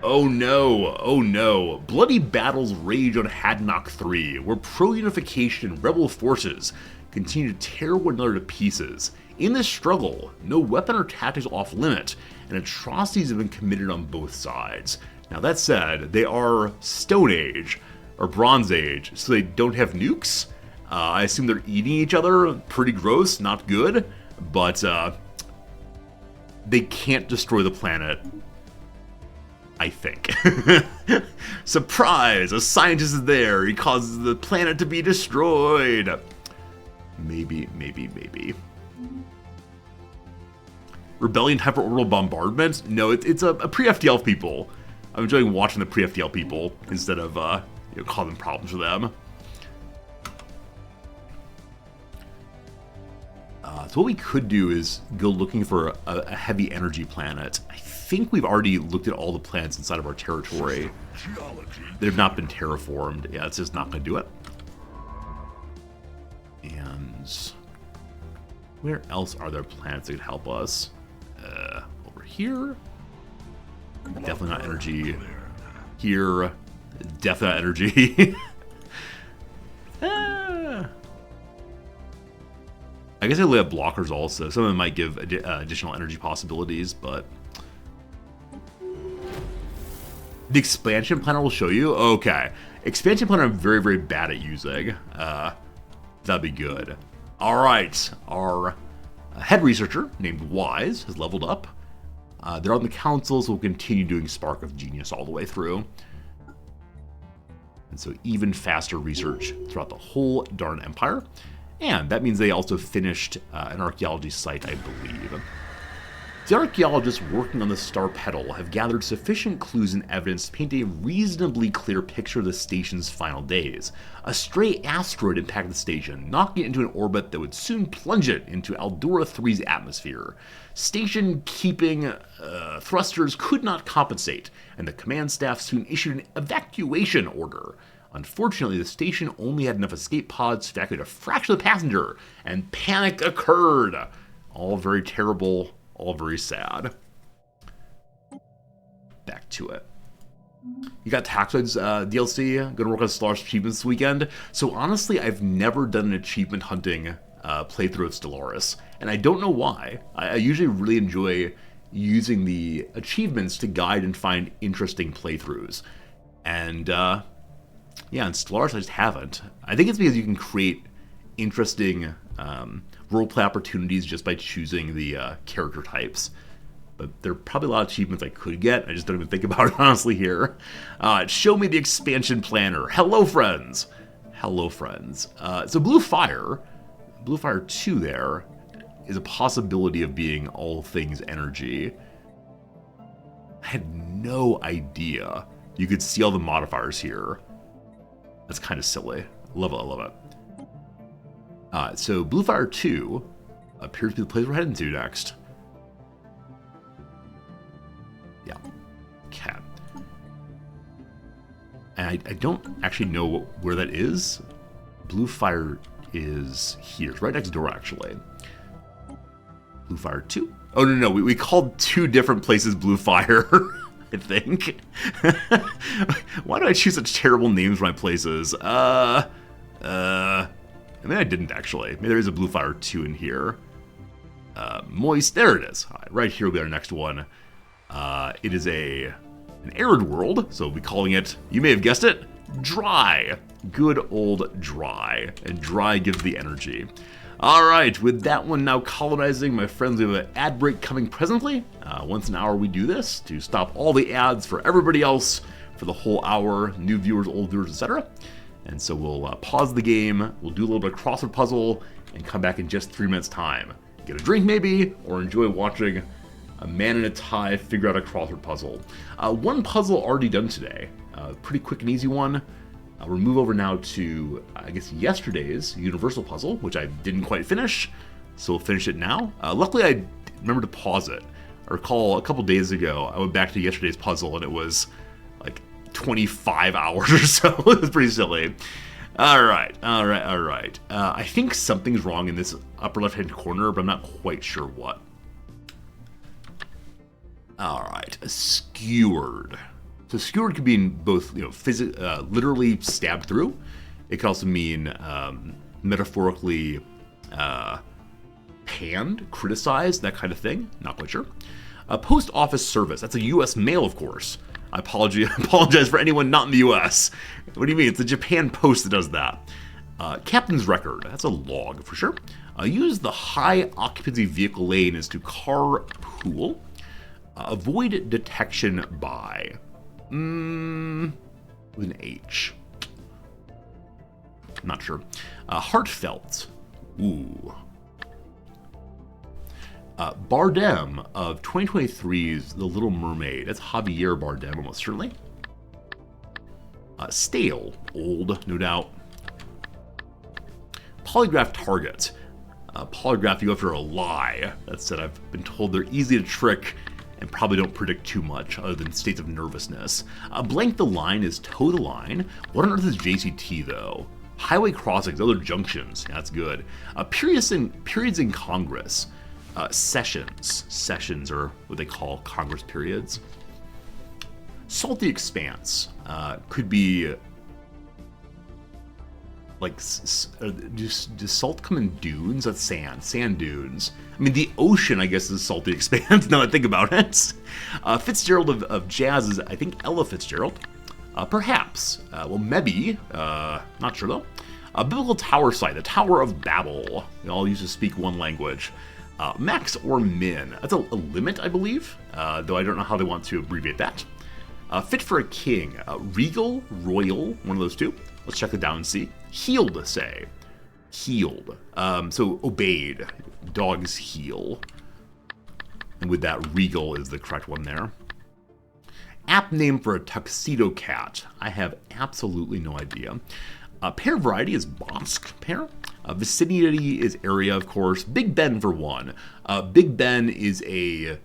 Oh no, oh no. Bloody battles rage on Hadnock 3, where pro-unification and rebel forces continue to tear one another to pieces. In this struggle, no weapon or tactics off limit, and atrocities have been committed on both sides. Now that said, they are Stone Age, or Bronze Age, so they don't have nukes. I assume they're eating each other, pretty gross, not good, but they can't destroy the planet, I think. Surprise! A scientist is there, he causes the planet to be destroyed. Maybe. Rebellion hyperorbital bombardment? No, it's a pre-FDL people. I'm enjoying watching the pre-FDL people instead of causing problems for them. So what we could do is go looking for a heavy energy planet. I think we've already looked at all the planets inside of our territory that have not been terraformed. Yeah, it's just not going to do it. And where else are there planets that could help us? Over here. Definitely not energy. Here. Definitely not energy. I guess I lay up blockers also. Some of them might give additional energy possibilities, but the expansion planner will show you. Okay, expansion planner I'm very, very bad at using. That'd be good. All right, our head researcher named Wise has leveled up. They're on the council, so we'll continue doing Spark of Genius all the way through. And so even faster research throughout the whole darn empire. And that means they also finished an archaeology site, I believe. The archaeologists working on the Star Petal have gathered sufficient clues and evidence to paint a reasonably clear picture of the station's final days. A stray asteroid impacted the station, knocking it into an orbit that would soon plunge it into Aldura 3's atmosphere. Station-keeping thrusters could not compensate, and the command staff soon issued an evacuation order. Unfortunately, the station only had enough escape pods to evacuate a fraction of the passenger, and panic occurred. All very terrible, all very sad. Back to it. You got Taxoids DLC, gonna work on Stellaris achievements this weekend. So honestly, I've never done an achievement hunting playthrough of Stellaris, and I don't know why. I usually really enjoy using the achievements to guide and find interesting playthroughs. And yeah, in Stellaris I just haven't. I think it's because you can create interesting roleplay opportunities just by choosing the character types. But there are probably a lot of achievements I could get. I just don't even think about it honestly here. Show me the expansion planner. Hello, friends. Hello, friends. So Blue Fire 2 there is a possibility of being all things energy. I had no idea you could see all the modifiers here. That's kind of silly. I love it. So Blue Fire 2 appears to be the place we're heading to next. Yeah. Okay. And I don't actually know where that is. Blue Fire is here. It's right next door, actually. Blue Fire 2? Oh, no. We called 2 different places Blue Fire. I think. Why do I choose such terrible names for my places? I mean, I didn't actually. Maybe there is a Blue Fire 2 in here. Moist. There it is. Right here will be our next one. It is an arid world, so we'll be calling it, you may have guessed it, Dry. Good old Dry. And Dry gives the energy. Alright, with that one now colonizing, my friends, we have an ad break coming presently. Once an hour we do this to stop all the ads for everybody else for the whole hour, new viewers, old viewers, etc. And so we'll pause the game, we'll do a little bit of crossword puzzle, and come back in just 3 minutes' time. Get a drink maybe, or enjoy watching a man in a tie figure out a crossword puzzle. One puzzle already done today. Pretty quick and easy one. We'll move over now to, I guess, yesterday's universal puzzle, which I didn't quite finish, so we'll finish it now. Luckily, I remember to pause it. I recall a couple days ago, I went back to yesterday's puzzle, and it was like 25 hours or so. It was pretty silly. All right. I think something's wrong in this upper left-hand corner, but I'm not quite sure what. All right, skewered. So skewered could mean both, literally stabbed through. It could also mean metaphorically panned, criticized, that kind of thing. Not quite sure. Post office service. That's a U.S. mail, of course. I apologize for anyone not in the U.S. What do you mean? It's the Japan Post that does that. Captain's record. That's a log for sure. Use the high occupancy vehicle lane as to carpool. Avoid detection by. With an H. Not sure. Heartfelt. Ooh. Bardem of 2023's The Little Mermaid. That's Javier Bardem, almost certainly. Stale. Old, no doubt. Polygraph target. Polygraph, you go after a lie. That said, I've been told they're easy to trick and probably don't predict too much other than states of nervousness. Blank the line is toe the line. What on earth is JCT, though? Highway crossings, other junctions. Yeah, that's good. Periods in Congress. Sessions. Sessions are what they call Congress periods. Salty expanse. Could be like, does salt come in dunes? That's sand dunes. I mean, the ocean, I guess, is salty expanse, now that I think about it. Fitzgerald of jazz is, I think, Ella Fitzgerald. Perhaps. Well, maybe. Not sure, though. Biblical tower site, the Tower of Babel. They all used to speak one language. Max or min. That's a limit, I believe, though I don't know how they want to abbreviate that. Fit for a king. Regal, royal, one of those two. Let's check it down and see. Healed, say. Healed. So obeyed. Dogs heal. And with that, regal is the correct one there. App name for a tuxedo cat. I have absolutely no idea. Pear variety is Bosk pear. Vicinity is area, of course. Big Ben for one. Big Ben is a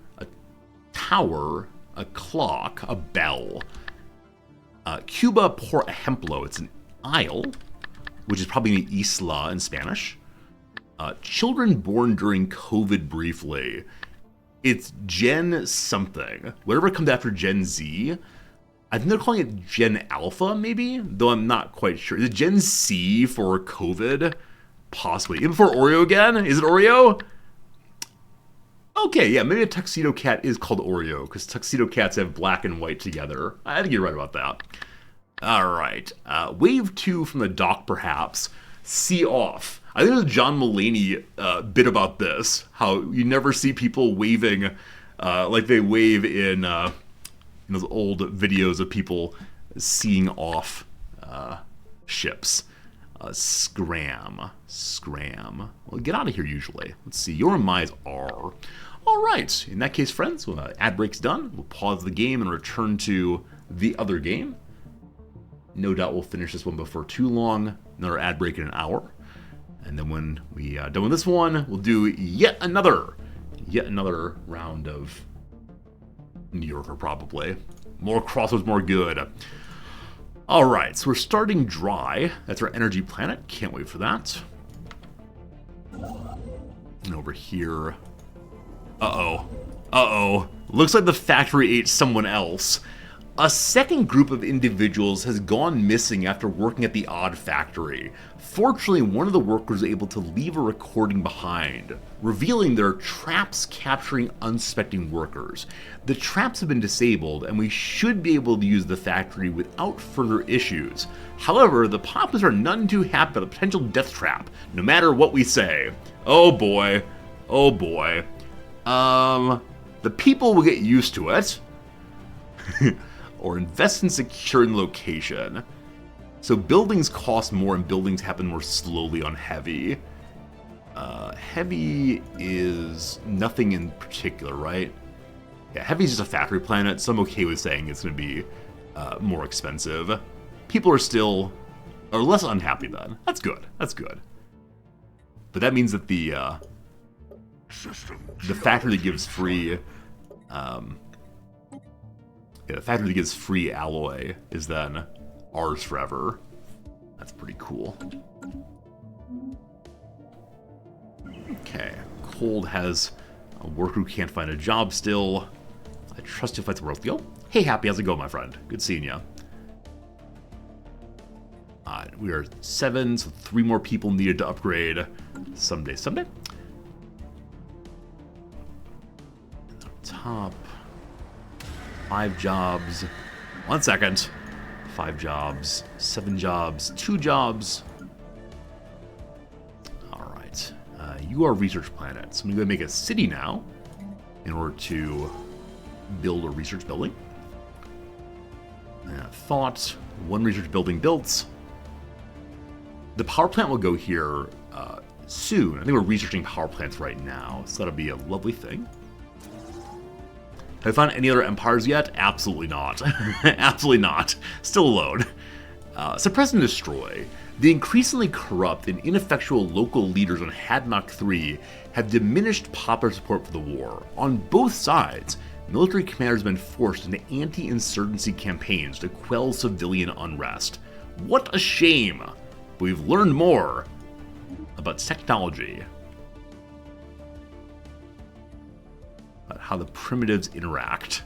tower, a clock, a bell. Cuba por ejemplo, it's an isle, which is probably an isla in Spanish. Children born during COVID briefly. It's Gen something. Whatever comes after Gen Z, I think they're calling it Gen Alpha, maybe? Though I'm not quite sure. Is it Gen C for COVID? Possibly. Even for Oreo again? Is it Oreo? Okay, yeah, maybe a tuxedo cat is called Oreo, because tuxedo cats have black and white together. I think you're right about that. All right. Wave 2 from the dock, perhaps. See off. I think there's a John Mulaney bit about this, how you never see people waving like they wave in those old videos of people seeing off ships. Scram. Well, get out of here usually. Let's see. Your and my's are. All right. In that case, friends, when ad break's done, we'll pause the game and return to the other game. No doubt we'll finish this one before too long. Another ad break in an hour. And then when we done with this one, we'll do yet another round of New Yorker, probably. More crosswords, more good. All right, so we're starting dry. That's our energy planet. Can't wait for that. And over here. Uh-oh. Looks like the factory ate someone else. A second group of individuals has gone missing after working at the odd factory. Fortunately, one of the workers was able to leave a recording behind, revealing there are traps capturing unsuspecting workers. The traps have been disabled, and we should be able to use the factory without further issues. However, the populace are none too happy about a potential death trap, no matter what we say. Oh boy. The people will get used to it. Or invest in securing location. So buildings cost more and buildings happen more slowly on heavy. Heavy is nothing in particular, right? Yeah, Heavy is just a factory planet, so I'm okay with saying it's going to be more expensive. People are less unhappy then. That's good. That's good. But that means that the factory that gives free, the factory that gives free alloy is then ours forever. That's pretty cool. Okay, Cold has a worker who can't find a job still. I trust you'll fight the world. Yo, hey Happy, how's it going, my friend? Good seeing you. We are 7, so 3 more people needed to upgrade. Someday. Top. 5 jobs. 1 second. 5 jobs. 7 jobs. 2 jobs. Alright. You are a research planet. So I'm going to make a city now in order to build a research building. Thought. 1 research building built. The power plant will go here soon. I think we're researching power plants right now, so that'll be a lovely thing. Have I found any other empires yet? Absolutely not. Absolutely not. Still alone. Suppress and destroy. The increasingly corrupt and ineffectual local leaders on Hadnock 3 have diminished popular support for the war. On both sides, military commanders have been forced into anti-insurgency campaigns to quell civilian unrest. What a shame! We've learned more about technology, about how the primitives interact.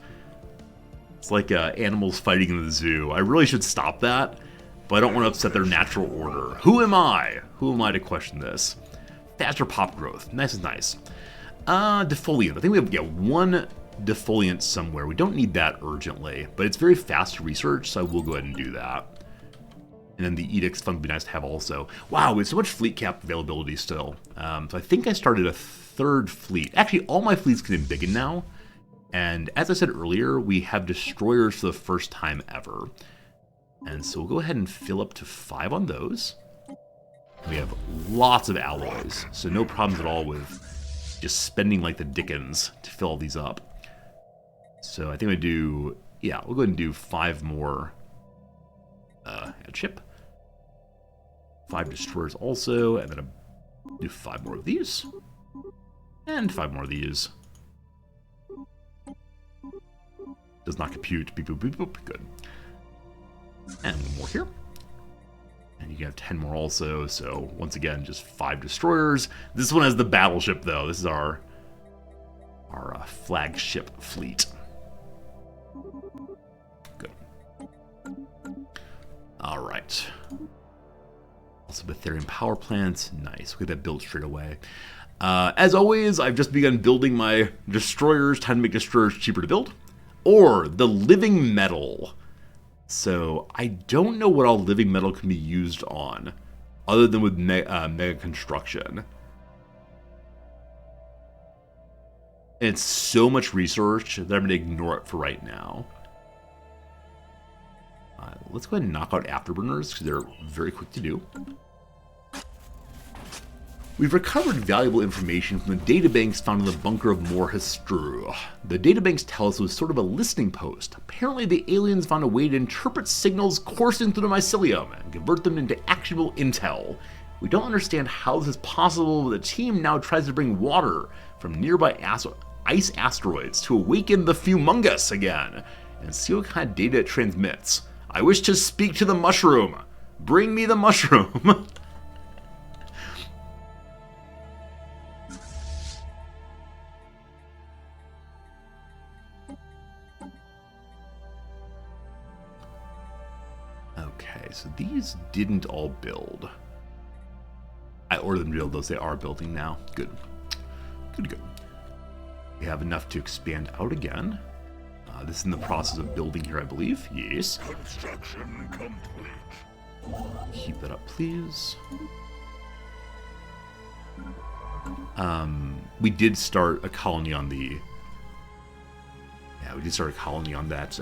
It's like animals fighting in the zoo. I really should stop that, but I don't want to upset their natural order. Who am I? Who am I to question this? Faster pop growth. Nice is nice. Defoliant. I think we have 1 defoliant somewhere. We don't need that urgently, but it's very fast research, so I will go ahead and do that. And then the Edict's fund would be nice to have also. Wow, we have so much fleet cap availability still. So I think I started a 3rd fleet. Actually, all my fleets can be big now. And as I said earlier, we have destroyers for the first time ever. And so we'll go ahead and fill up to 5 on those. We have lots of alloys, so no problems at all with just spending like the dickens to fill all these up. So I think we'll go ahead and do 5 more. A chip. 5 destroyers also, and then do 5 more of these. And 5 more of these. Does not compute. Beep, boop, beep, boop. Good. And 1 more here. And you can have 10 more also, so once again, just 5 destroyers. This one has the battleship, though. This is our flagship fleet. Alright. Also Betharian power plants. Nice. We'll get that built straight away. As always, I've just begun building my destroyers. Time to make destroyers cheaper to build. Or the living metal. So I don't know what all living metal can be used on, other than with mega construction. And it's so much research that I'm going to ignore it for right now. Let's go ahead and knock out afterburners, because they're very quick to do. We've recovered valuable information from the databanks found in the bunker of Mor Hestru. The databanks tell us it was sort of a listening post. Apparently the aliens found a way to interpret signals coursing through the mycelium and convert them into actionable intel. We don't understand how this is possible, but the team now tries to bring water from nearby ice asteroids to awaken the Fumungous again, and see what kind of data it transmits. I wish to speak to the mushroom. Bring me the mushroom. Okay, so these didn't all build. I ordered them to build those. They are building now. Good. Good. We have enough to expand out again. This is in the process of building here, I believe. Yes. Construction complete. Keep that up, please. We did start a colony on the... Yeah, we did start a colony on that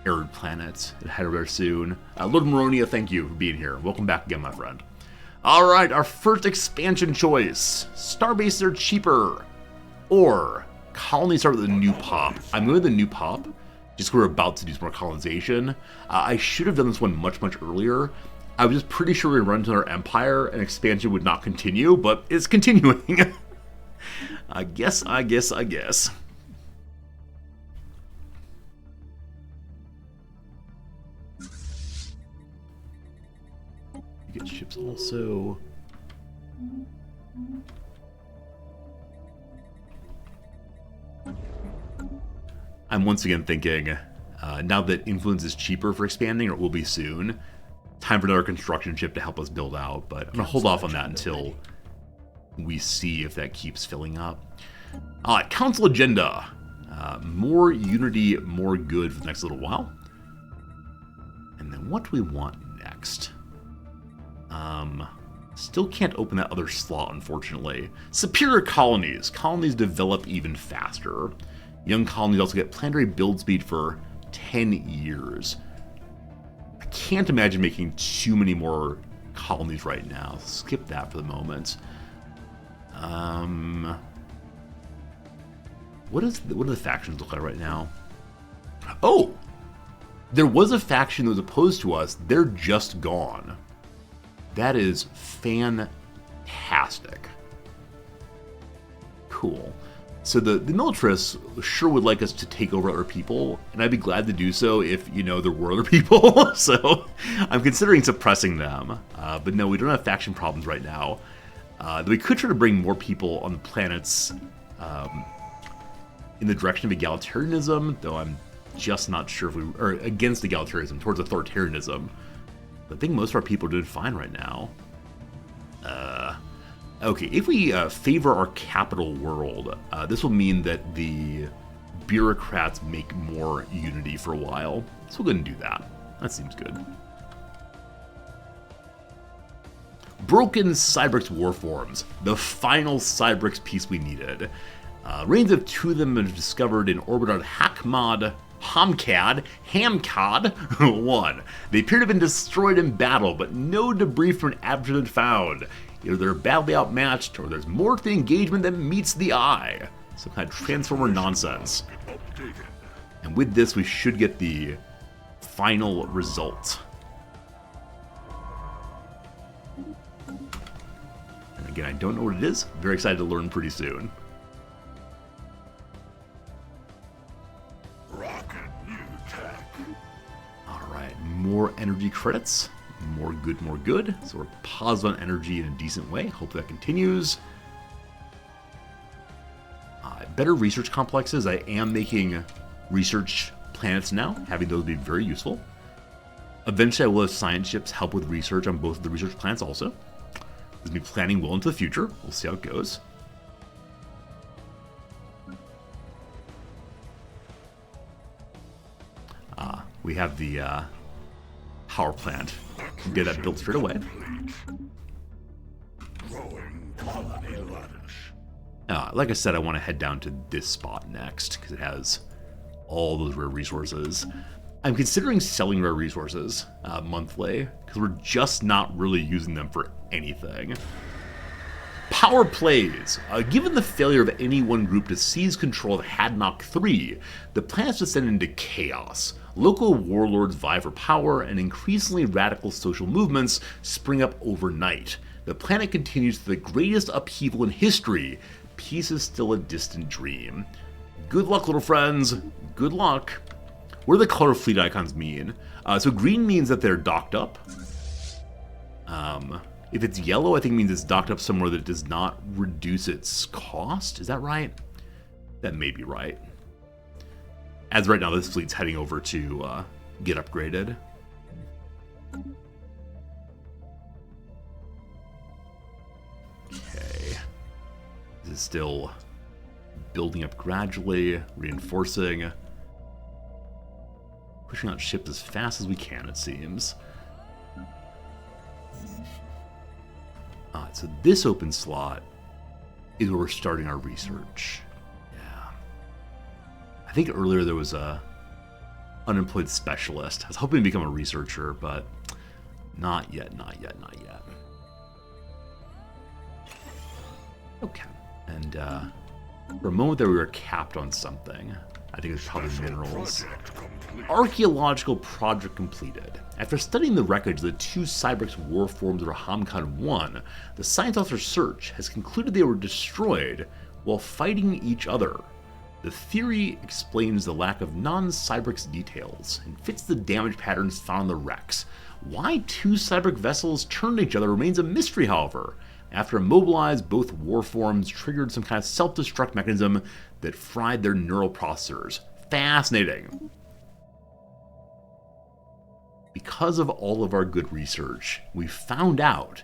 arid planet. It'll head over there soon. Lord Moronia, thank you for being here. Welcome back again, my friend. Alright, our first expansion choice. Starbases are cheaper. Or colonies start with a new pop. I'm going with the new pop, just because we're about to do some more colonization. I should have done this one much, much earlier. I was just pretty sure we'd run into our empire and expansion would not continue, but it's continuing. I guess. Get ships also. I'm once again thinking, now that influence is cheaper for expanding, or it will be soon, time for another construction ship to help us build out, but I'm going to hold off on that until we see if that keeps filling up. Council agenda. More unity, more good for the next little while. And then what do we want next? Still can't open that other slot, unfortunately. Superior colonies. Colonies develop even faster. Young colonies also get planetary build speed for 10 years. I can't imagine making too many more colonies right now. Skip that for the moment. What do the factions look like right now? Oh! There was a faction that was opposed to us. They're just gone. That is fantastic. Cool. So the militarists sure would like us to take over other people, and I'd be glad to do so if, there were other people. So I'm considering suppressing them. But no, we don't have faction problems right now. We could try to bring more people on the planets in the direction of egalitarianism, though I'm just not sure if or against egalitarianism, towards authoritarianism. But I think most of our people are doing fine right now. Okay, if we favor our capital world, this will mean that the bureaucrats make more unity for a while. So we'll go ahead and do that. That seems good. Broken Cybrix warforms. The final Cybrix piece we needed. Reigns of two of them have been discovered in orbit on Hamcad 1. They appear to have been destroyed in battle, but no debris from an aperture has been found. Either they're badly outmatched, or there's more to the engagement than meets the eye. Some kind of Transformer nonsense. And with this, we should get the final result. And again, I don't know what it is. Very excited to learn pretty soon. More energy credits. More good, more good. So we're positive on energy in a decent way. Hope that continues. Better research complexes. I am making research planets now. Having those be very useful. Eventually I will have science ships help with research on both of the research planets also. This will be planning well into the future. We'll see how it goes. We have the power plant. We'll get that built straight away. Like I said, I want to head down to this spot next because it has all those rare resources. I'm considering selling rare resources monthly because we're just not really using them for anything. Power plays. Given the failure of any one group to seize control of Hadnock 3, the planets descend into chaos. Local warlords vie for power, and increasingly radical social movements spring up overnight. The planet continues through the greatest upheaval in history. Peace is still a distant dream. Good luck, little friends. Good luck. What do the color fleet icons mean? So green means that they're docked up. If it's yellow, I think it means it's docked up somewhere that does not reduce its cost. Is that right? That may be right. As of right now, this fleet's heading over to get upgraded. Okay. This is still building up gradually, reinforcing. Pushing out ships as fast as we can, it seems. So this open slot is where we're starting our research. Yeah. I think earlier there was a unemployed specialist. I was hoping to become a researcher, but not yet, not yet, not yet. Okay. And for a moment there we were capped on something. I think it's probably minerals. Project complete. Archaeological project completed. After studying the wreckage of the two Cybrex war forms of Rahamkhan 1, the science author's search has concluded they were destroyed while fighting each other. The theory explains the lack of non-Cybrex details and fits the damage patterns found in the wrecks. Why two Cybrex vessels turned each other remains a mystery, however. After immobilized, both warforms triggered some kind of self-destruct mechanism that fried their neural processors. Fascinating. Because of all of our good research, we found out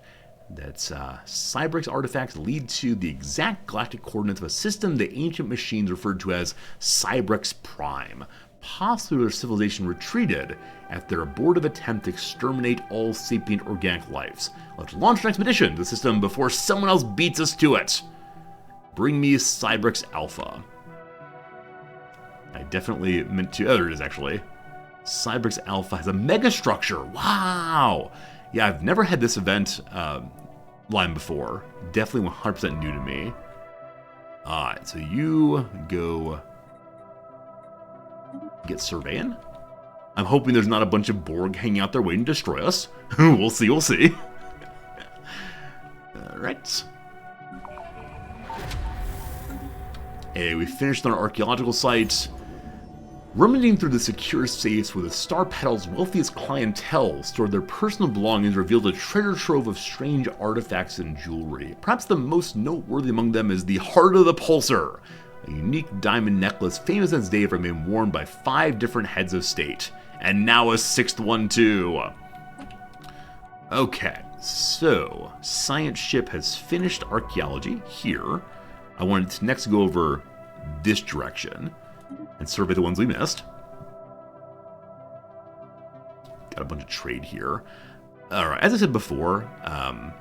that Cybrex artifacts lead to the exact galactic coordinates of a system the ancient machines referred to as Cybrex Prime. Possibly their civilization retreated after their abortive attempt to exterminate all sapient organic lives. Let's launch an expedition to the system before someone else beats us to it. Bring me Cybrex Alpha. I definitely meant to. Oh, there it is actually. Cybrex Alpha has a megastructure. Wow. Yeah, I've never had this event line before. Definitely 100% new to me. Alright, so you go get surveying. I'm hoping there's not a bunch of Borg hanging out there waiting to destroy us. We'll see, we'll see. Alright. Hey, we finished on our archaeological site. Rummaging through the secure safes where the Star Petal's wealthiest clientele stored their personal belongings revealed a treasure trove of strange artifacts and jewelry. Perhaps the most noteworthy among them is the Heart of the Pulsar, a unique diamond necklace famous in its day for being worn by 5 different heads of state, and now a 6th one too. Okay, so science ship has finished archaeology here. I wanted to next go over this direction and survey the ones we missed. Got a bunch of trade here. Alright, as I said before, I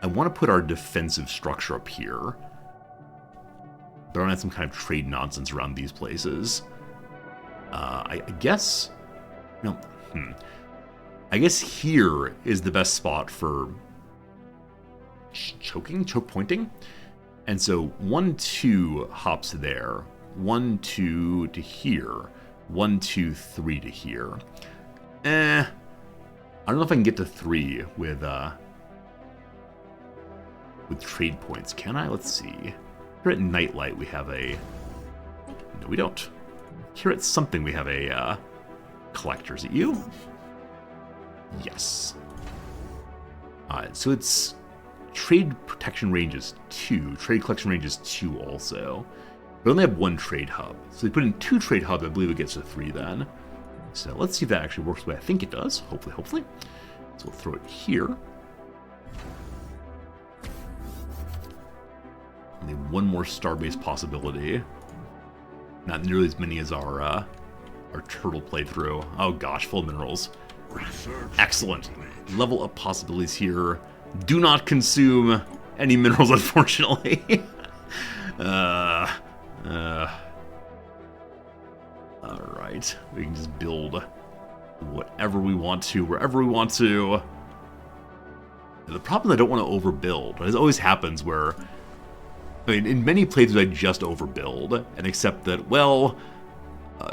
want to put our defensive structure up here. But I don't have some kind of trade nonsense around these places. I guess... No, I guess here is the best spot for choke pointing. And so 1, 2 hops there, 1, 2 to here, 1, 2, 3 to here. I don't know if I can get to 3 with trade points. Can I? Let's see. Here at Nightlight we have a... No, we don't. Here at something we have a collector. Is it you? Yes. So it's... Trade protection range is 2. Trade collection range is 2 also. We only have 1 trade hub. So we put in 2 trade hubs, I believe it gets to 3 then. So let's see if that actually works the way I think it does. Hopefully. So we'll throw it here. Only 1 more starbase possibility. Not nearly as many as our turtle playthrough. Oh gosh, full of minerals. Research Excellent. complete. Level up possibilities here. Do not consume any minerals, unfortunately. Alright. We can just build whatever we want to, wherever we want to. The problem is I don't want to overbuild. It always happens where... I mean, in many playthroughs I just overbuild and accept that, well,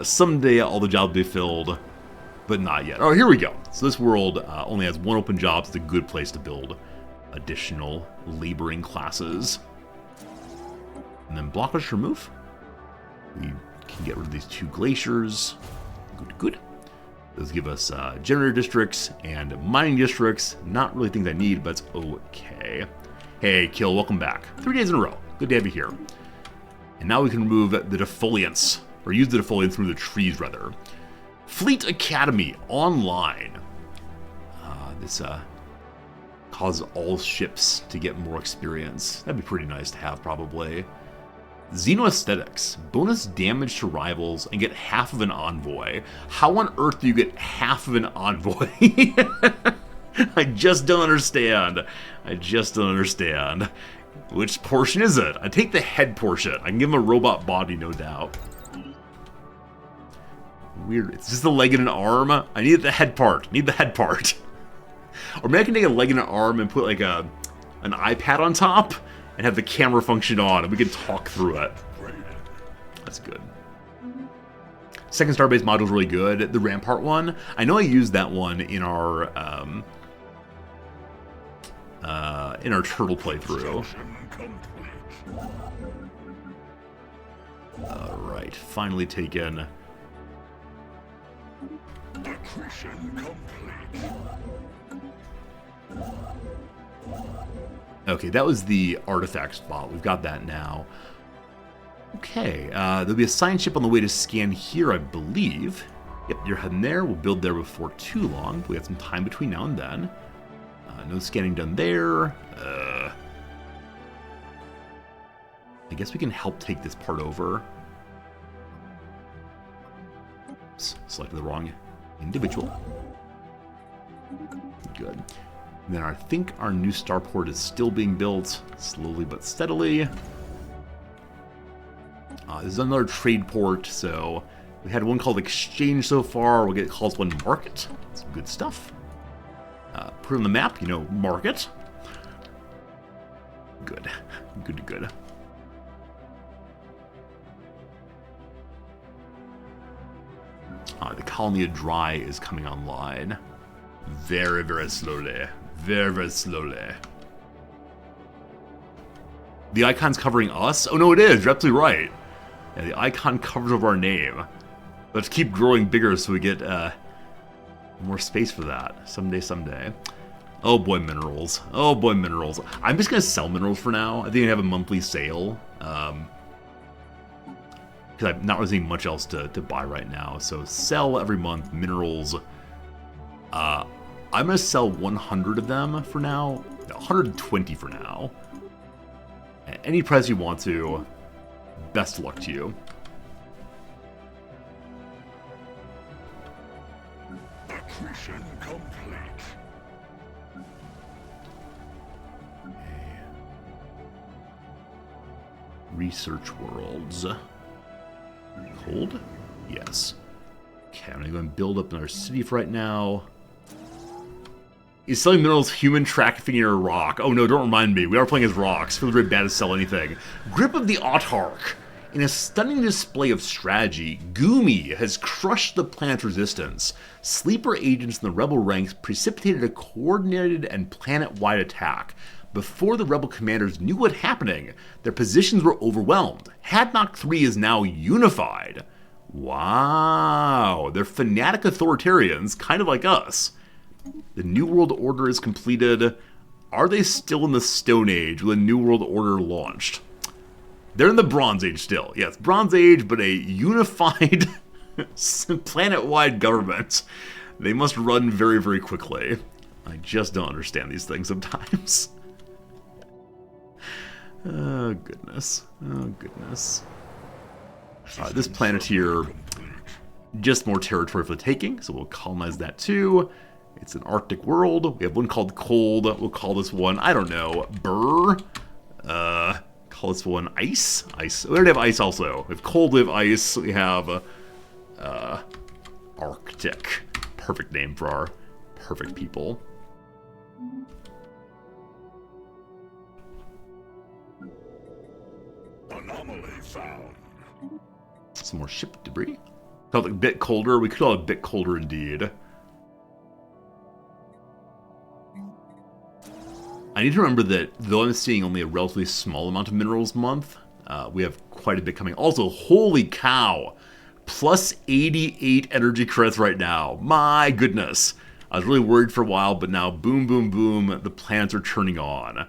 someday all the jobs will be filled, but not yet. Oh, here we go. So this world only has 1 open job. It's a good place to build additional laboring classes. And then blockage remove. We can get rid of these 2 glaciers. Good. Those give us generator districts and mining districts. Not really things I need, but it's okay. Hey, Kill, welcome back. 3 days in a row. Good to have you here. And now we can remove the defoliants, or use the defoliants through the trees, rather. Fleet Academy online. This causes all ships to get more experience. That'd be pretty nice to have, probably. Xenoaesthetics. Bonus damage to rivals and get half of an envoy. How on earth do you get half of an envoy? I just don't understand. Which portion is it? I take the head portion. I can give him a robot body, no doubt. Weird. It's just a leg and an arm. I need the head part. Or maybe I can take a leg and an arm and put like a an iPad on top and have the camera function on, and we can talk through it. That's good. Second Starbase module is really good. The Rampart one, I know I used that one in our turtle playthrough. All right, finally taken. Okay, that was the artifact spot. We've got that now. Okay, there'll be a science ship on the way to scan here, I believe. Yep, you're heading there. We'll build there before too long. We have some time between now and then. No scanning done there. I guess we can help take this part over. Oops, selected the wrong individual. Good. And then I think our new starport is still being built, slowly but steadily. This is another trade port, so we had one called Exchange so far. We'll get called one Market. Some good stuff. Put on the map, you know, Market. Good. Good. The colony of Dry is coming online. Very, very slowly. Very, very slowly. The icon's covering us? Oh, no, it is. You're absolutely right. Yeah, the icon covers over our name. Let's keep growing bigger so we get more space for that. Someday. Oh boy, minerals. Oh boy, minerals. I'm just going to sell minerals for now. I think I have a monthly sale. Because I'm not really seeing much else to buy right now. So sell every month, minerals. I'm going to sell 100 of them for now. 120 for now. At any price you want to. Best of luck to you. Accretion complete. Research worlds. Cold? Yes. Okay, I'm gonna go and build up another city for right now. Is selling minerals human trafficking or rock? Oh no, don't remind me. We are playing as rocks. Feels very bad to sell anything. Grip of the Autarch. In a stunning display of strategy, Goomy has crushed the planet's resistance. Sleeper agents in the rebel ranks precipitated a coordinated and planet-wide attack. Before the rebel commanders knew what happening, their positions were overwhelmed. Hadnock 3 is now unified. Wow, they're fanatic authoritarians, kind of like us. The New World Order is completed. Are they still in the Stone Age when the New World Order launched? They're in the Bronze Age still. Yes, Bronze Age, but a unified planet-wide government. They must run very, very quickly. I just don't understand these things sometimes. Oh, goodness. Oh, goodness. This planet here, just more territory for the taking, so we'll colonize that too. It's an Arctic world. We have one called Cold. We'll call this one, I don't know, Burr. Call this one Ice. Ice. We already have Ice also. We have Cold, we have Ice. We have Arctic. Perfect name for our perfect people. Anomaly found. Some more ship debris. Felt like a bit colder. We could call it a bit colder indeed. I need to remember that though I'm seeing only a relatively small amount of minerals a month, we have quite a bit coming. Also, holy cow! Plus 88 energy credits right now. My goodness. I was really worried for a while, but now boom, boom, boom, the planets are turning on.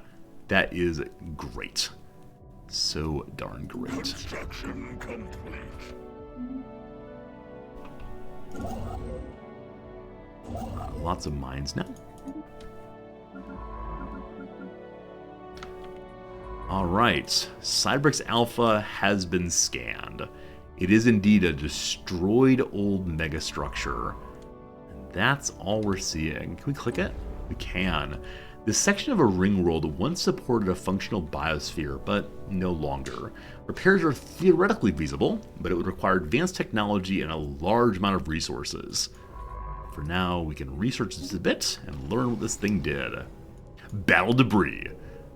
That is great. So darn great. Construction complete. Lots of mines now. Alright, Cybrix Alpha has been scanned. It is indeed a destroyed old megastructure. And that's all we're seeing. Can we click it? We can. This section of a ring world once supported a functional biosphere, but no longer. Repairs are theoretically feasible, but it would require advanced technology and a large amount of resources. For now, we can research this a bit and learn what this thing did. Battle debris.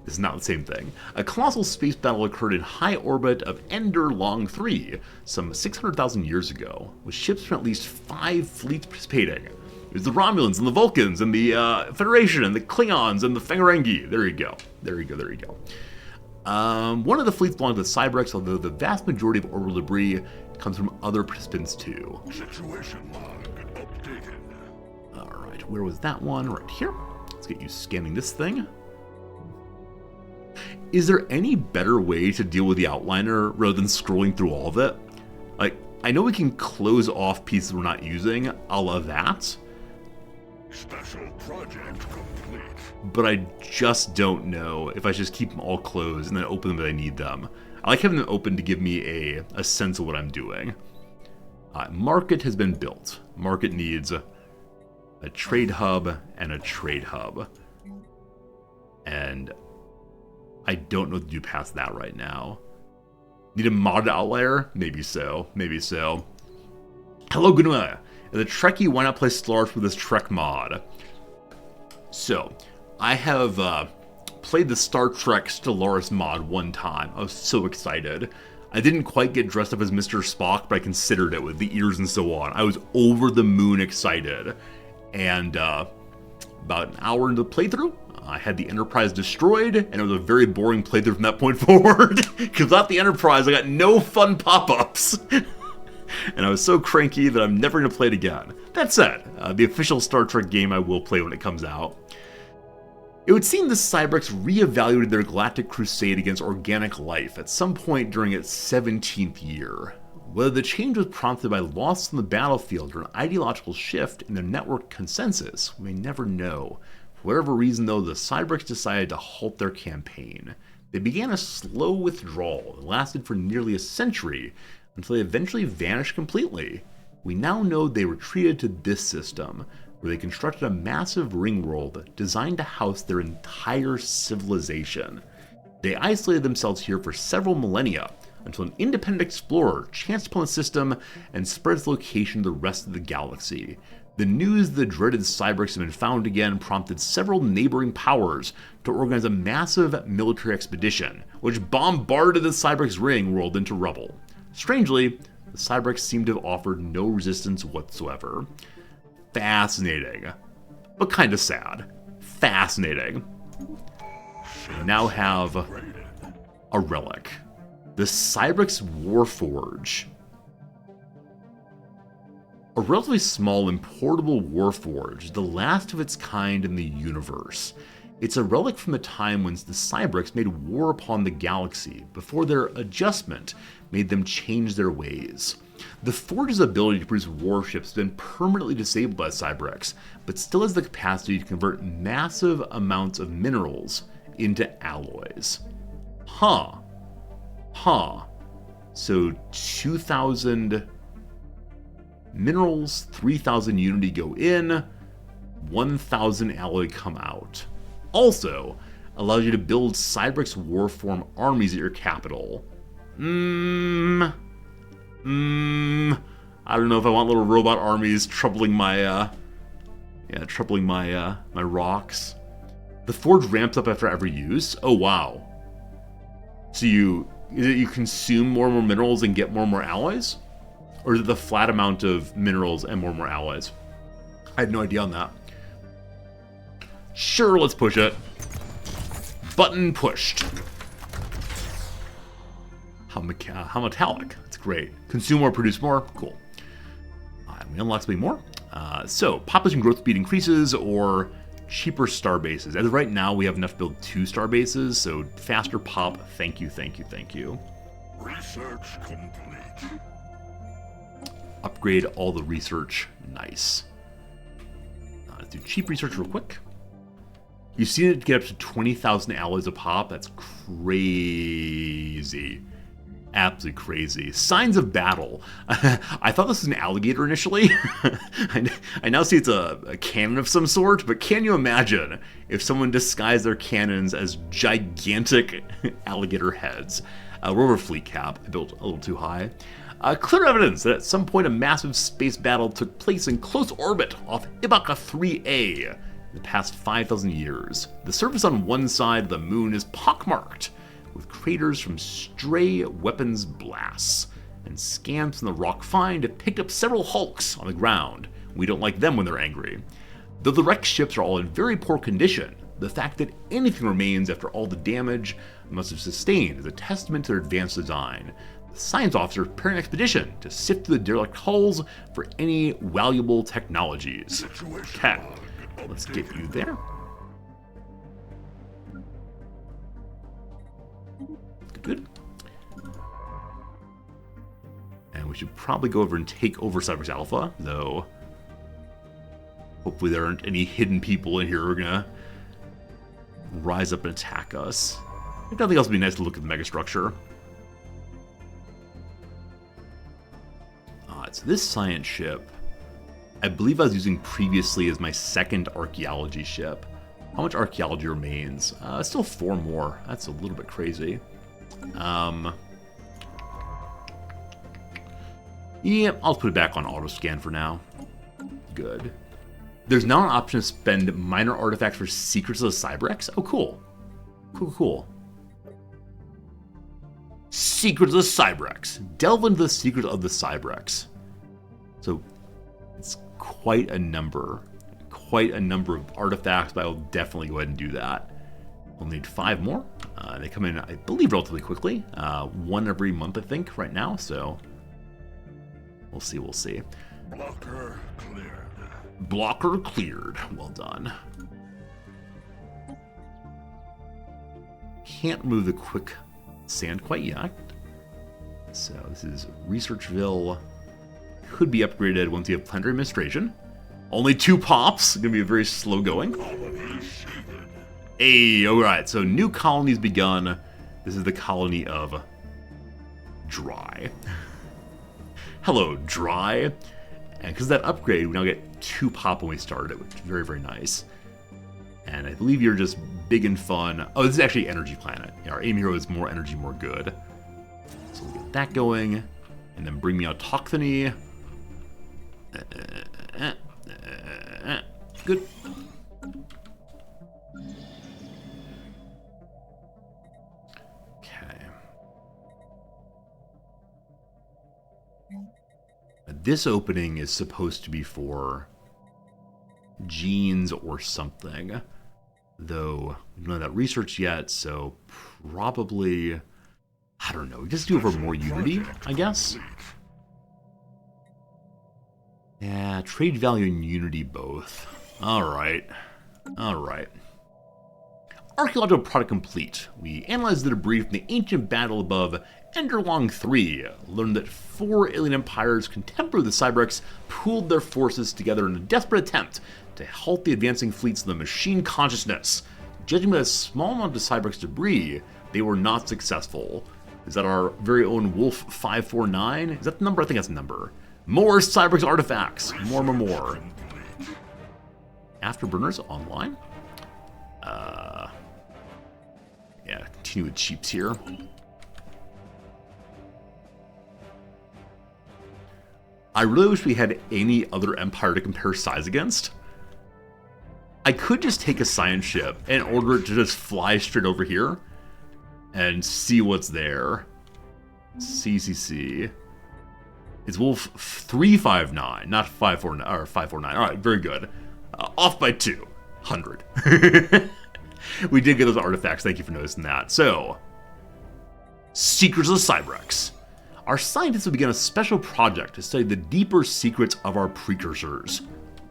This is not the same thing. A colossal space battle occurred in high orbit of Ender Long 3, some 600,000 years ago, with ships from at least 5 fleets participating. There's the Romulans and the Vulcans and the Federation and the Klingons and the Ferengi. There you go. There you go. There you go. One of the fleets belonged to the Cybrex, although the vast majority of orbital debris comes from other participants too. Situation log updated. Alright, where was that one? Right here. Let's get you scanning this thing. Is there any better way to deal with the outliner rather than scrolling through all of it? Like, I know we can close off pieces we're not using, a la that. Special project complete. But I just don't know if I should just keep them all closed and then open them if I need them. I like having them open to give me a sense of what I'm doing. Market has been built. Market needs a trade hub and a trade hub. And I don't know what to do past that right now. Need a modded outlier? Maybe so. Maybe so. Hello, Gunua. As a Trekkie, why not play Stellaris with this Trek mod? So, I have played the Star Trek Stellaris mod one time. I was so excited. I didn't quite get dressed up as Mr. Spock, but I considered it with the ears and so on. I was over the moon excited. And about an hour into the playthrough, I had the Enterprise destroyed, and it was a very boring playthrough from that point forward. Because without the Enterprise, I got no fun pop-ups. And I was so cranky that I'm never going to play it again. That said, the official Star Trek game I will play when it comes out. It would seem the Cybrex reevaluated their galactic crusade against organic life at some point during its 17th year. Whether the change was prompted by loss on the battlefield or an ideological shift in their network consensus, we may never know. For whatever reason, though, the Cybrex decided to halt their campaign. They began a slow withdrawal that lasted for nearly a century, until they eventually vanished completely. We now know they retreated to this system, where they constructed a massive ring world designed to house their entire civilization. They isolated themselves here for several millennia, until an independent explorer chanced upon the system and spread its location to the rest of the galaxy. The news the dreaded Cybrex had been found again prompted several neighboring powers to organize a massive military expedition, which bombarded the Cybrex ring world into rubble. Strangely, the Cybrex seemed to have offered no resistance whatsoever. Fascinating, but kind of sad. Fascinating. We now have a relic. The Cybrex Warforge. A relatively small and portable warforge, the last of its kind in the universe. It's a relic from the time when the Cybrex made war upon the galaxy, before their adjustment made them change their ways. The Forge's ability to produce warships has been permanently disabled by Cybrex, but still has the capacity to convert massive amounts of minerals into alloys. So 2,000 minerals, 3,000 unity go in, 1,000 alloy come out. Also, allows you to build Cybrex Warform armies at your capital. I don't know if I want little robot armies troubling my, my rocks. The forge ramps up after every use. Oh wow. So you consume more and more minerals and get more and more alloys? Or is it the flat amount of minerals and more alloys? I had no idea on that. Sure, let's push it. Button pushed. How metallic. That's great. Consume more, produce more. Cool. We unlock something more. So, population growth speed increases or cheaper star bases. As of right now, we have enough to build 2 star bases, so faster pop. Thank you, thank you, thank you. Research complete. Upgrade all the research. Nice. Let's do cheap research real quick. You've seen it get up to 20,000 alloys a pop. That's crazy. Absolutely crazy. Signs of battle. I thought this was an alligator initially. I now see it's a cannon of some sort, but can you imagine if someone disguised their cannons as gigantic alligator heads? We're over fleet cap. I built a little too high. Clear evidence that at some point a massive space battle took place in close orbit off Ibaka 3A. in the past 5,000 years. The surface on one side of the moon is pockmarked with craters from stray weapons blasts, and scans from the rock find have picked up several hulks on the ground. We don't like them when they're angry. Though the wrecked ships are all in very poor condition, the fact that anything remains after all the damage they must have sustained is a testament to their advanced design. The science officer preparing an expedition to sift through the derelict hulls for any valuable technologies. Okay, let's get you there. Good. And we should probably go over and take over Cyberx Alpha, though hopefully there aren't any hidden people in here who are gonna rise up and attack us. I think nothing else would be nice to look at the megastructure. So this science ship, I believe I was using previously as my second archaeology ship. How much archaeology remains? Still 4 more. That's a little bit crazy. Yeah, I'll put it back on auto scan for now. Good. There's now an option to spend minor artifacts for secrets of the Cyberx. Oh, cool. Cool. Secrets of the Cyberx. Delve into the secrets of the Cyberx. So it's quite a number of artifacts, but I will definitely go ahead and do that. We'll need 5 more. They come in, I believe, relatively quickly. 1 every month, I think, right now. So we'll see. Blocker cleared. Blocker cleared. Well done. Can't remove the quick sand quite yet. So this is Researchville. Could be upgraded once you have planetary administration. Only 2 pops. Gonna be very slow going. Hey, alright, so new colony's begun. This is the colony of Dry. Hello, Dry. And because of that upgrade, we now get 2 pop when we started it, which is very, very nice. And I believe you're just big and fun. Oh, this is actually Energy Planet. Yeah, our aim hero is more energy, more good. So we'll get that going. And then bring me Autochthony. Good. Okay. This opening is supposed to be for genes or something, though we don't have that research yet, so probably, I don't know, just do it for more Unity, I guess. Yeah, trade value and Unity both. Alright. Archaeological product complete. We analyzed the debris from the ancient battle above Enderlong 3, learned that 4 alien empires contemporary with the Cyberx pooled their forces together in a desperate attempt to halt the advancing fleets of the machine consciousness. Judging by the small amount of Cyberx debris, they were not successful. Is that our very own Wolf 549? Is that the number? I think that's the number. More Cyberx artifacts. More. Afterburners online? Yeah, continue with cheaps here. I really wish we had any other empire to compare size against. I could just take a science ship and order it to just fly straight over here and see what's there. CCC. It's Wolf 359, not 549, or 549. All right, very good. Off by 200. We did get those artifacts. Thank you for noticing that. So, Secrets of the Cyberx. Our scientists have begun a special project to study the deeper secrets of our precursors.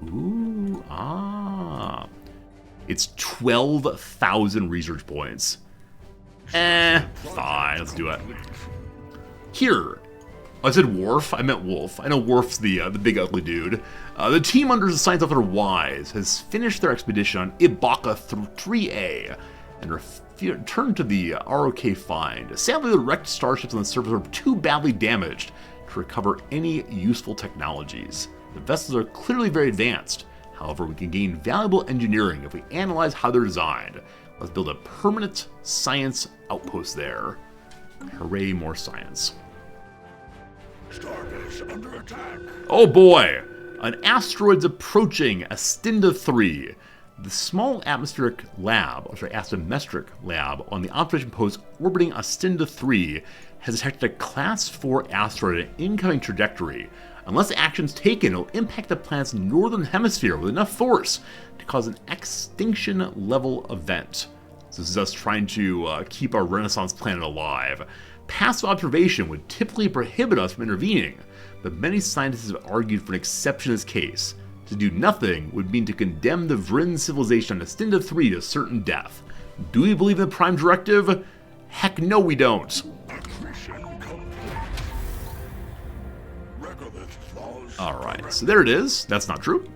Ooh, It's 12,000 research points. Fine, let's do it. Here. I said Worf, I meant Wolf. I know Worf's the big ugly dude. The team under the science officer Wise has finished their expedition on Ibaka 3A and returned to the ROK find. Sadly, the wrecked starships on the surface are too badly damaged to recover any useful technologies. The vessels are clearly very advanced. However, we can gain valuable engineering if we analyze how they're designed. Let's build a permanent science outpost there. Hooray, more science. Starbase under attack. Oh boy! An asteroid's approaching Astinda 3. The small atmospheric lab, astrometric lab on the observation post orbiting Astinda 3 has detected a Class 4 asteroid at an incoming trajectory. Unless actions taken, it will impact the planet's northern hemisphere with enough force to cause an extinction-level event. So this is us trying to keep our Renaissance planet alive. Passive observation would typically prohibit us from intervening, but many scientists have argued for an exception in this case. To do nothing would mean to condemn the Vryn civilization on Astinda 3 to certain death. Do we believe in the Prime Directive? Heck no, we don't. Alright, so there it is. That's not true.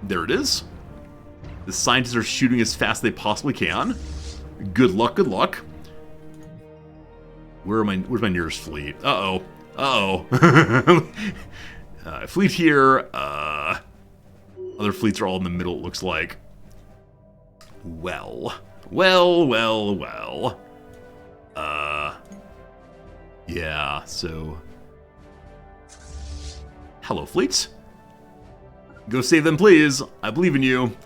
There it is. The scientists are shooting as fast as they possibly can. Good luck, good luck. Where's my nearest fleet? Uh-oh. Uh-oh. Fleet here. Other fleets are all in the middle, it looks like. Well. Yeah, so... Hello, fleets. Go save them, please. I believe in you.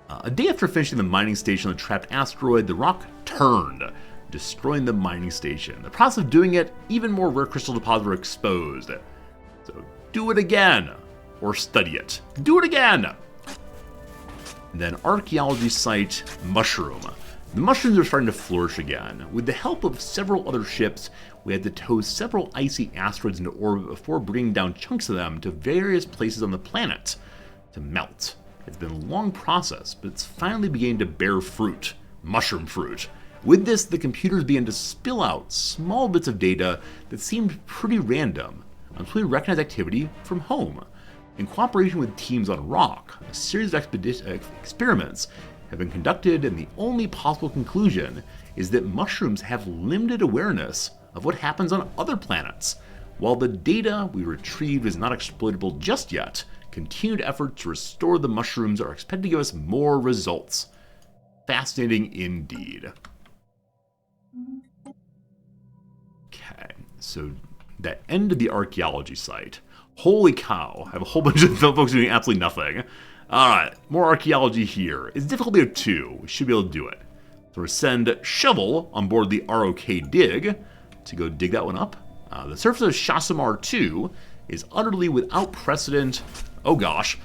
A day after finishing the mining station on the trapped asteroid, the rock turned, destroying the mining station. In the process of doing it, even more rare crystal deposits were exposed. So do it again, or study it. Do it again! And then archaeology site Mushroom. The mushrooms are starting to flourish again. With the help of several other ships, we had to tow several icy asteroids into orbit before bringing down chunks of them to various places on the planet to melt. It's been a long process, but it's finally beginning to bear fruit. Mushroom fruit. With this, the computers began to spill out small bits of data that seemed pretty random until we recognized activity from home. In cooperation with teams on Rock, a series of experiments have been conducted, and the only possible conclusion is that mushrooms have limited awareness of what happens on other planets. While the data we retrieved is not exploitable just yet, continued efforts to restore the mushrooms are expected to give us more results. Fascinating indeed. Okay, so that ended the archaeology site. Holy cow, I have a whole bunch of folks doing absolutely nothing. Alright, more archaeology here. It's difficulty of 2, we should be able to do it. So we'll send Shovel on board the ROK Dig to go dig that one up. The surface of Shasamar 2 is utterly without precedent, oh gosh,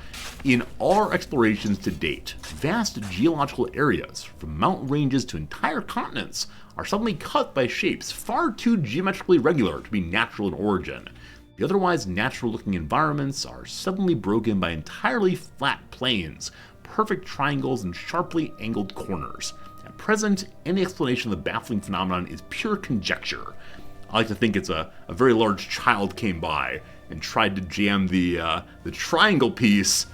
in all our explorations to date. Vast geological areas, from mountain ranges to entire continents, are suddenly cut by shapes far too geometrically regular to be natural in origin. The otherwise natural-looking environments are suddenly broken by entirely flat plains, perfect triangles, and sharply angled corners. At present, any explanation of the baffling phenomenon is pure conjecture. I like to think it's a very large child came by and tried to jam the triangle piece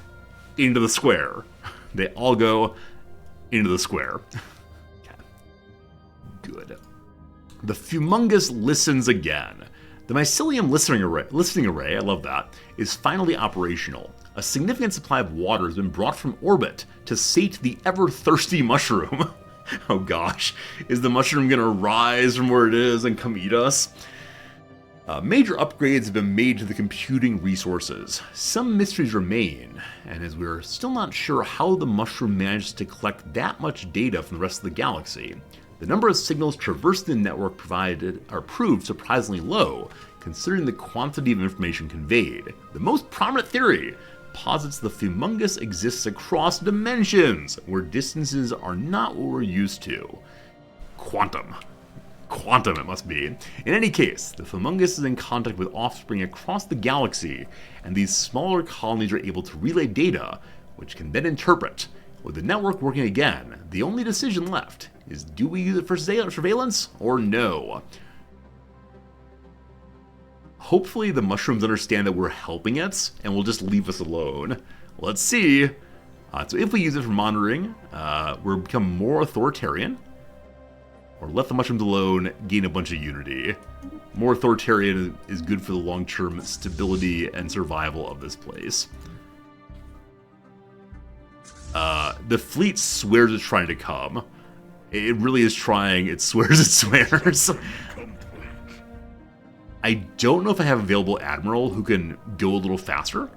into the square. They all go into the square. Okay. Good. The Fumungus listens again. The mycelium listening array, I love that, is finally operational. A significant supply of water has been brought from orbit to sate the ever-thirsty mushroom. Oh gosh, is the mushroom gonna rise from where it is and come eat us? Major upgrades have been made to the computing resources. Some mysteries remain, and as we're still not sure how the mushroom managed to collect that much data from the rest of the galaxy, the number of signals traversing the network proved surprisingly low, considering the quantity of information conveyed. The most prominent theory posits the Fumungus exists across dimensions, where distances are not what we're used to. Quantum it must be. In any case, the Fumungus is in contact with offspring across the galaxy, and these smaller colonies are able to relay data, which can then interpret. With the network working again, the only decision left is, do we use it for surveillance or no? Hopefully the mushrooms understand that we're helping it and will just leave us alone. Let's see. So if we use it for monitoring, we'll become more authoritarian. Or let the mushrooms alone, gain a bunch of unity. More authoritarian is good for the long-term stability and survival of this place. The fleet swears it's trying to come. It really is trying. It swears it swears. I don't know if I have available Admiral who can go a little faster.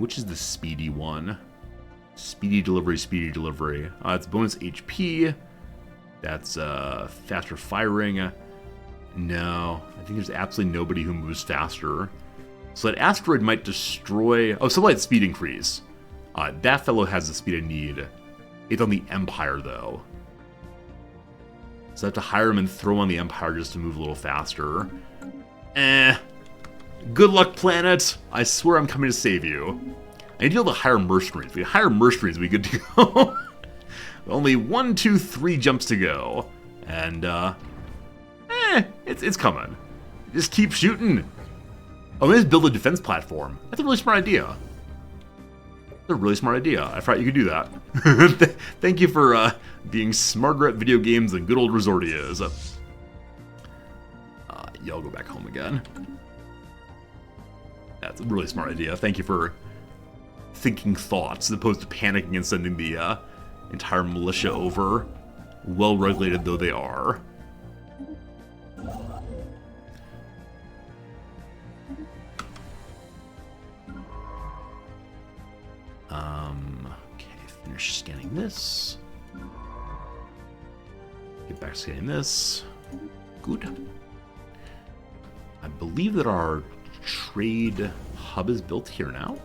Which is the speedy one? Speedy delivery, speedy delivery. It's bonus HP. That's faster firing. No, I think there's absolutely nobody who moves faster. So that asteroid might destroy... Oh, so light speed increase. That fellow has the speed I need. It's on the Empire, though. So I have to hire him and throw on the Empire just to move a little faster. Good luck, planet. I swear I'm coming to save you. I need to be able to hire mercenaries. If we hire mercenaries, we good to go. Only 1, 2, 3 jumps to go. And, it's coming. Just keep shooting. Oh, let's build a defense platform. That's a really smart idea. That's a really smart idea. I forgot you could do that. Thank you for being smarter at video games than good old Resorti is. Y'all go back home again. That's a really smart idea. Thank you for thinking thoughts as opposed to panicking and sending the entire militia over, well-regulated though they are. Okay, finish scanning this. Get back scanning this. Good. I believe that our trade hub is built here now.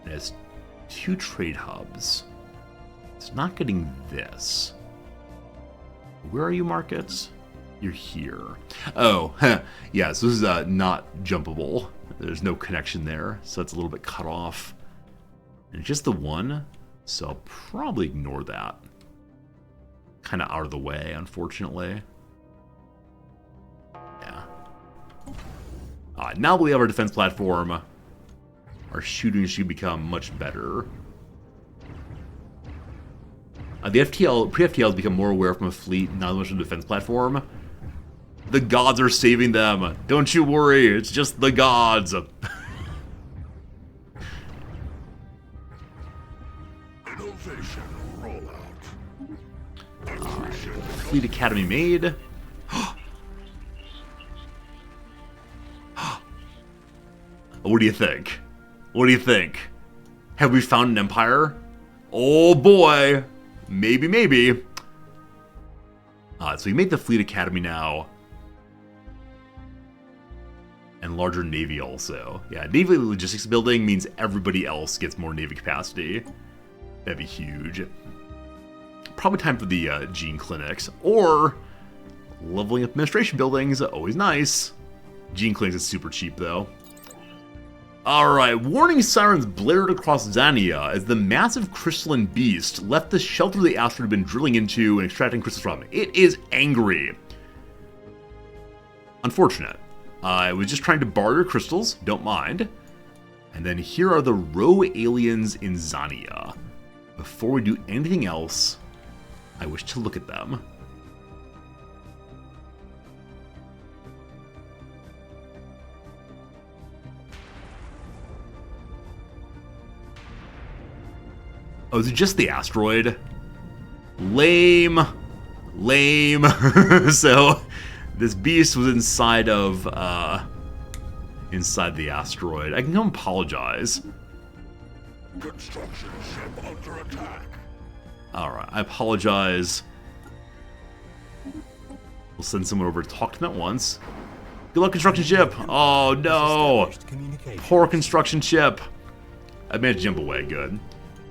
It has 2 trade hubs. It's not getting this. Where are you, markets? You're here. Oh, yeah, so this is not jumpable. There's no connection there, so it's a little bit cut off. And it's just the one, so I'll probably ignore that. Kind of out of the way, unfortunately. Yeah. Now that we have our defense platform, our shooting should become much better. The pre-FTL has become more aware from a fleet, not as much of a defense platform. The gods are saving them. Don't you worry, it's just the gods. Innovation rollout. Fleet Academy made. What do you think? What do you think? Have we found an empire? Oh boy. Maybe, maybe. So we made the Fleet Academy now. And larger Navy also. Yeah, Navy logistics building means everybody else gets more Navy capacity. That'd be huge. Probably time for the gene clinics. Or leveling up administration buildings. Always nice. Gene clinics is super cheap though. Alright, warning sirens blared across Zania as the massive crystalline beast left the shelter the asteroid had been drilling into and extracting crystals from. It is angry. Unfortunate. I was just trying to borrow your crystals, don't mind. And then here are the row aliens in Zania. Before we do anything else, I wish to look at them. Oh, is it just the asteroid? Lame. Lame. So, this beast was inside of, inside the asteroid. I can come apologize. Construction ship under attack. Alright, I apologize. We'll send someone over to talk to them at once. Good luck, construction ship! Oh no! Poor construction ship! I managed to jump away, good.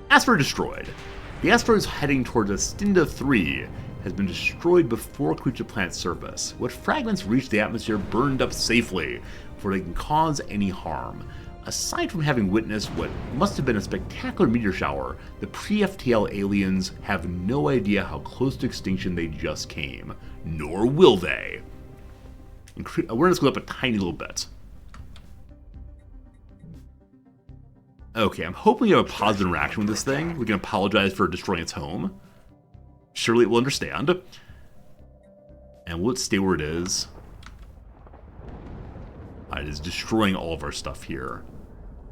Asteroid destroyed. The asteroid is heading towards Astinda 3 has been destroyed before it reached the planet's surface. What fragments reached the atmosphere burned up safely before they can cause any harm. Aside from having witnessed what must have been a spectacular meteor shower, the pre-FTL aliens have no idea how close to extinction they just came. Nor will they. Awareness goes up a tiny little bit. Okay, I'm hoping you have a positive interaction with this thing. We can apologize for destroying its home. Surely it will understand. And will it stay where it is? It is destroying all of our stuff here.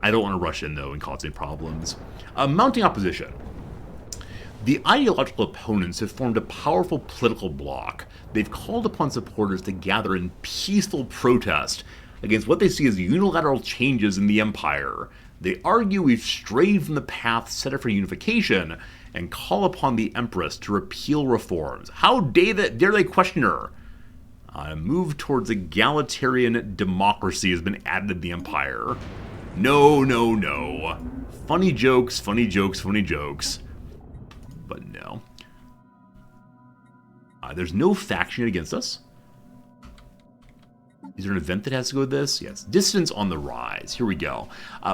I don't want to rush in, though, and cause any problems. Mounting opposition. The ideological opponents have formed a powerful political bloc. They've called upon supporters to gather in peaceful protest against what they see as unilateral changes in the Empire. They argue we've strayed from the path set up for unification and call upon the Empress to repeal reforms. How dare they question her? A move towards egalitarian democracy has been added to the Empire. No, no, no. Funny jokes, funny jokes, funny jokes. But no. There's no faction against us. Is there an event that has to go with this? Yes. Dissidents on the rise. Here we go.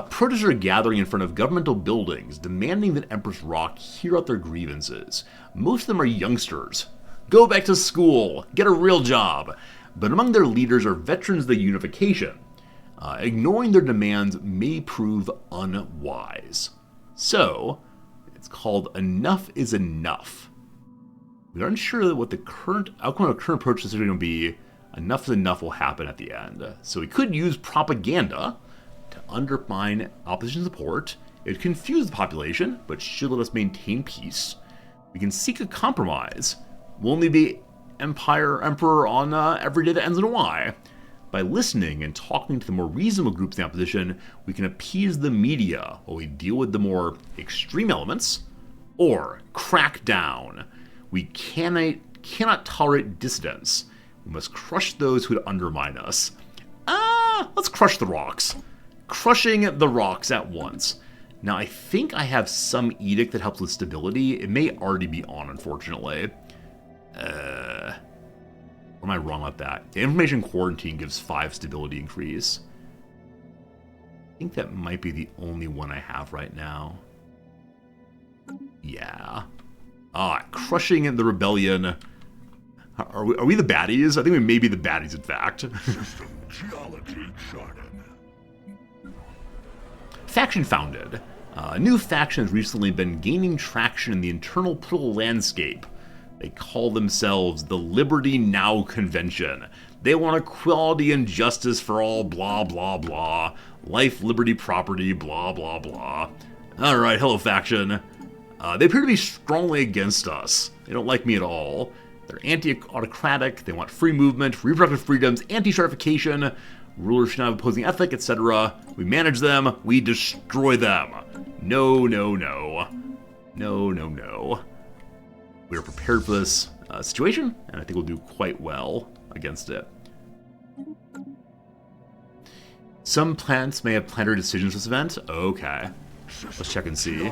Protests are gathering in front of governmental buildings, demanding that Empress Rock hear out their grievances. Most of them are youngsters. Go back to school. Get a real job. But among their leaders are veterans of the unification. Ignoring their demands may prove unwise. So, it's called Enough is Enough. We aren't sure what the current outcome of the current protests are going to be. Enough is enough will happen at the end. So we could use propaganda to undermine opposition support. It would confuse the population, but should let us maintain peace. We can seek a compromise. We'll only be emperor on every day that ends in a Y. By listening and talking to the more reasonable groups in the opposition, we can appease the media while we deal with the more extreme elements, or crack down. We cannot tolerate dissidents. We must crush those who would undermine us. Let's crush the rocks. Crushing the rocks at once. Now, I think I have some edict that helps with stability. It may already be on, unfortunately. Or am I wrong about that? The information quarantine gives 5 stability increase. I think that might be the only one I have right now. Yeah. Crushing the rebellion. Are we the baddies? I think we may be the baddies, in fact. System geology charted. Faction founded. A new faction has recently been gaining traction in the internal political landscape. They call themselves the Liberty Now Convention. They want equality and justice for all, blah, blah, blah. Life, liberty, property, blah, blah, blah. Alright, hello, faction. They appear to be strongly against us. They don't like me at all. They're anti-autocratic, they want free movement, reproductive freedoms, anti-stratification, rulers should not have opposing ethic, etc. We manage them, we destroy them. No, no, no. No, no, no. We are prepared for this situation, and I think we'll do quite well against it. Some planets may have planetary decisions for this event. Okay. Let's check and see.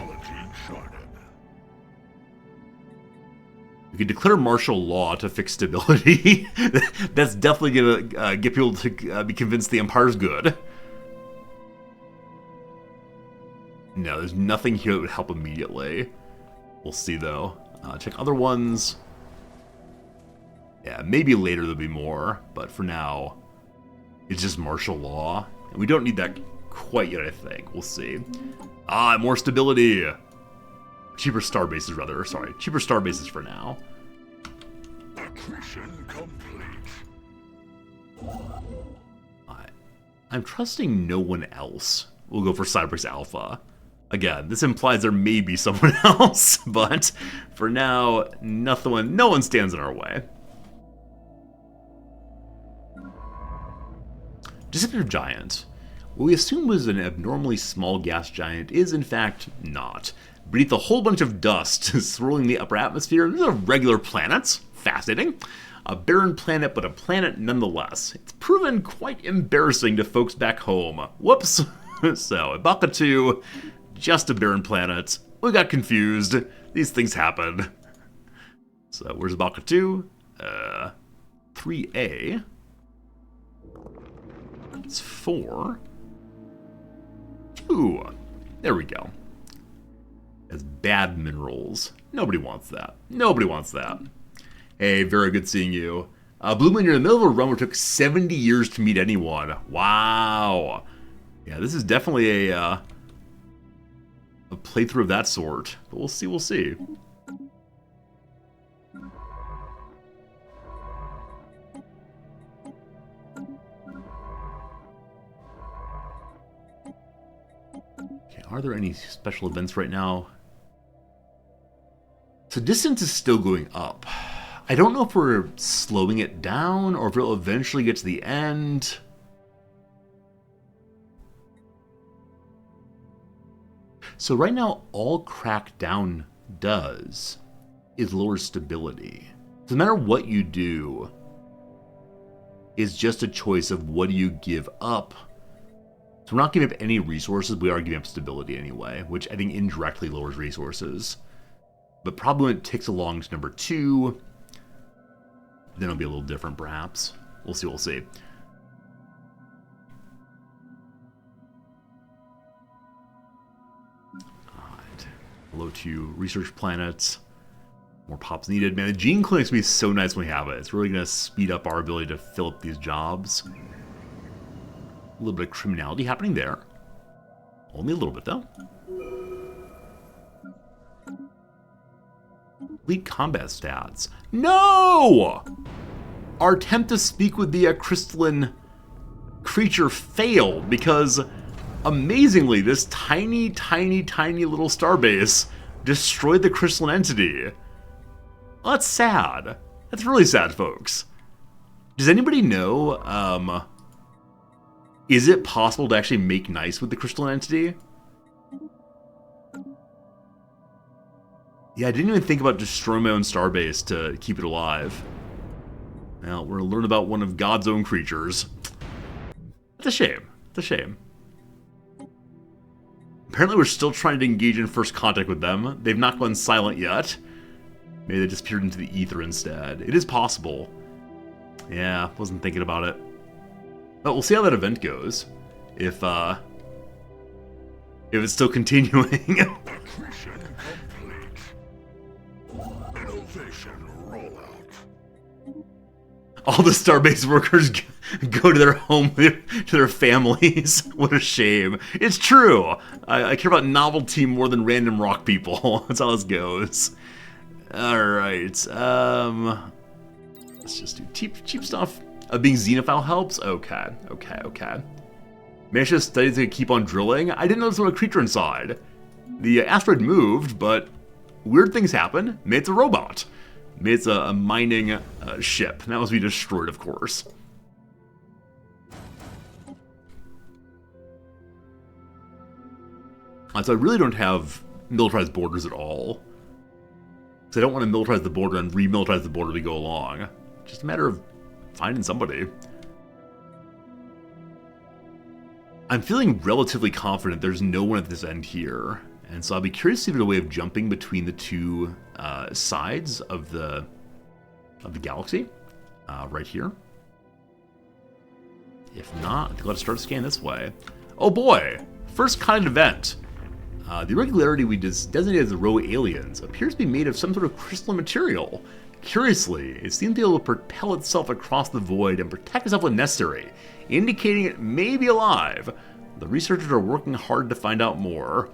We could declare martial law to fix stability. That's definitely going to get people to be convinced the Empire's good. No, there's nothing here that would help immediately. We'll see, though. Check other ones. Yeah, maybe later there'll be more, but for now, it's just martial law. And we don't need that quite yet, I think. We'll see. More stability. Cheaper star bases, rather. Sorry, cheaper star bases for now. Accretion complete. I'm trusting no one else will go for Cyberx Alpha. Again, this implies there may be someone else, but for now, no one stands in our way. Disintegrative Giant. What we assumed was an abnormally small gas giant is, in fact, not. Beneath a whole bunch of dust swirling the upper atmosphere, there's a regular planet. Fascinating. A barren planet, but a planet nonetheless. It's proven quite embarrassing to folks back home. Whoops. So, at Baka 2, just a barren planet. We got confused. These things happen. So, where's Baka 2? 3A. It's 4. 2. There we go. As bad minerals. Nobody wants that. Nobody wants that. Hey, very good seeing you. Blue Moon, you're in the middle of a run where it took 70 years to meet anyone. Wow. Yeah, this is definitely a playthrough of that sort. But we'll see, we'll see. Okay, are there any special events right now? So distance is still going up. I don't know if we're slowing it down or if it'll eventually get to the end. So right now, all Crackdown does is lower stability. So no matter what you do, it's just a choice of what do you give up. So we're not giving up any resources, we are giving up stability anyway, which I think indirectly lowers resources. But probably when it ticks along to number 2, then it'll be a little different perhaps. We'll see. Alright. Hello to research planets. More pops needed. Man, the gene clinic's gonna be so nice when we have it. It's really gonna speed up our ability to fill up these jobs. A little bit of criminality happening there. Only a little bit, though. Elite combat stats. No! Our attempt to speak with the crystalline creature failed because, amazingly, this tiny, tiny, tiny little starbase destroyed the crystalline entity. Well, that's sad. That's really sad, folks. Does anybody know, is it possible to actually make nice with the crystalline entity? Yeah, I didn't even think about destroying my own starbase to keep it alive. Well, we're gonna learn about one of God's own creatures. It's a shame. It's a shame. Apparently we're still trying to engage in first contact with them. They've not gone silent yet. Maybe they disappeared into the ether instead. It is possible. Yeah, wasn't thinking about it. But we'll see how that event goes. If it's still continuing. Accretion complete. Innovation rollout. All the Starbase workers go to their home, to their families. What a shame. It's true. I care about novelty more than random rock people. That's how this goes. Alright. Let's just do cheap stuff. Being xenophile helps? Okay. Managed to study to keep on drilling. I didn't know there was a creature inside. The asteroid moved, but weird things happen. Maybe it's a robot. Maybe it's a mining ship. And that must be destroyed, of course. So I really don't have militarized borders at all. Because I don't want to militarize the border and remilitarize the border as we go along. Just a matter of finding somebody. I'm feeling relatively confident there's no one at this end here. And so I'll be curious to see if there's a way of jumping between the two sides of the galaxy. Right here. If not, I think I'll start a scan this way. Oh boy! First kind of event. The irregularity we designated as the row aliens appears to be made of some sort of crystalline material. Curiously, it seems to be able to propel itself across the void and protect itself when necessary, indicating it may be alive. The researchers are working hard to find out more.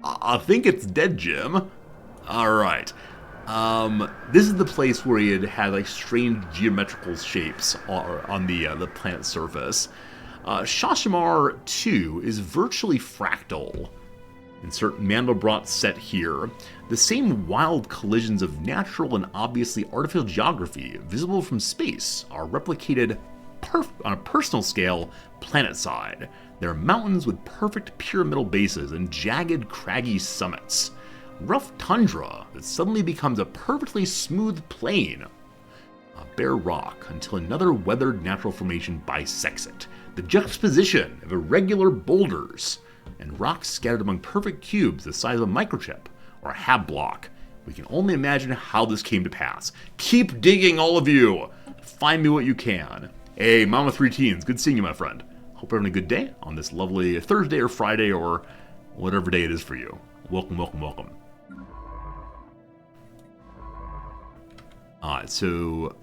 I think it's dead, Jim. Alright. This is the place where it had like strange geometrical shapes on the planet's surface. Shashamar 2 is virtually fractal. Insert Mandelbrot set here. The same wild collisions of natural and obviously artificial geography visible from space are replicated on a personal scale planet-side. There are mountains with perfect pyramidal bases and jagged, craggy summits. Rough tundra that suddenly becomes a perfectly smooth plain. A bare rock until another weathered natural formation bisects it. The juxtaposition of irregular boulders and rocks scattered among perfect cubes the size of a microchip or a hab block. We can only imagine how this came to pass. Keep digging, all of you! Find me what you can. Hey, Mama 3 Teens, good seeing you, my friend. Hope you're having a good day on this lovely Thursday or Friday or whatever day it is for you. Welcome. Alright, so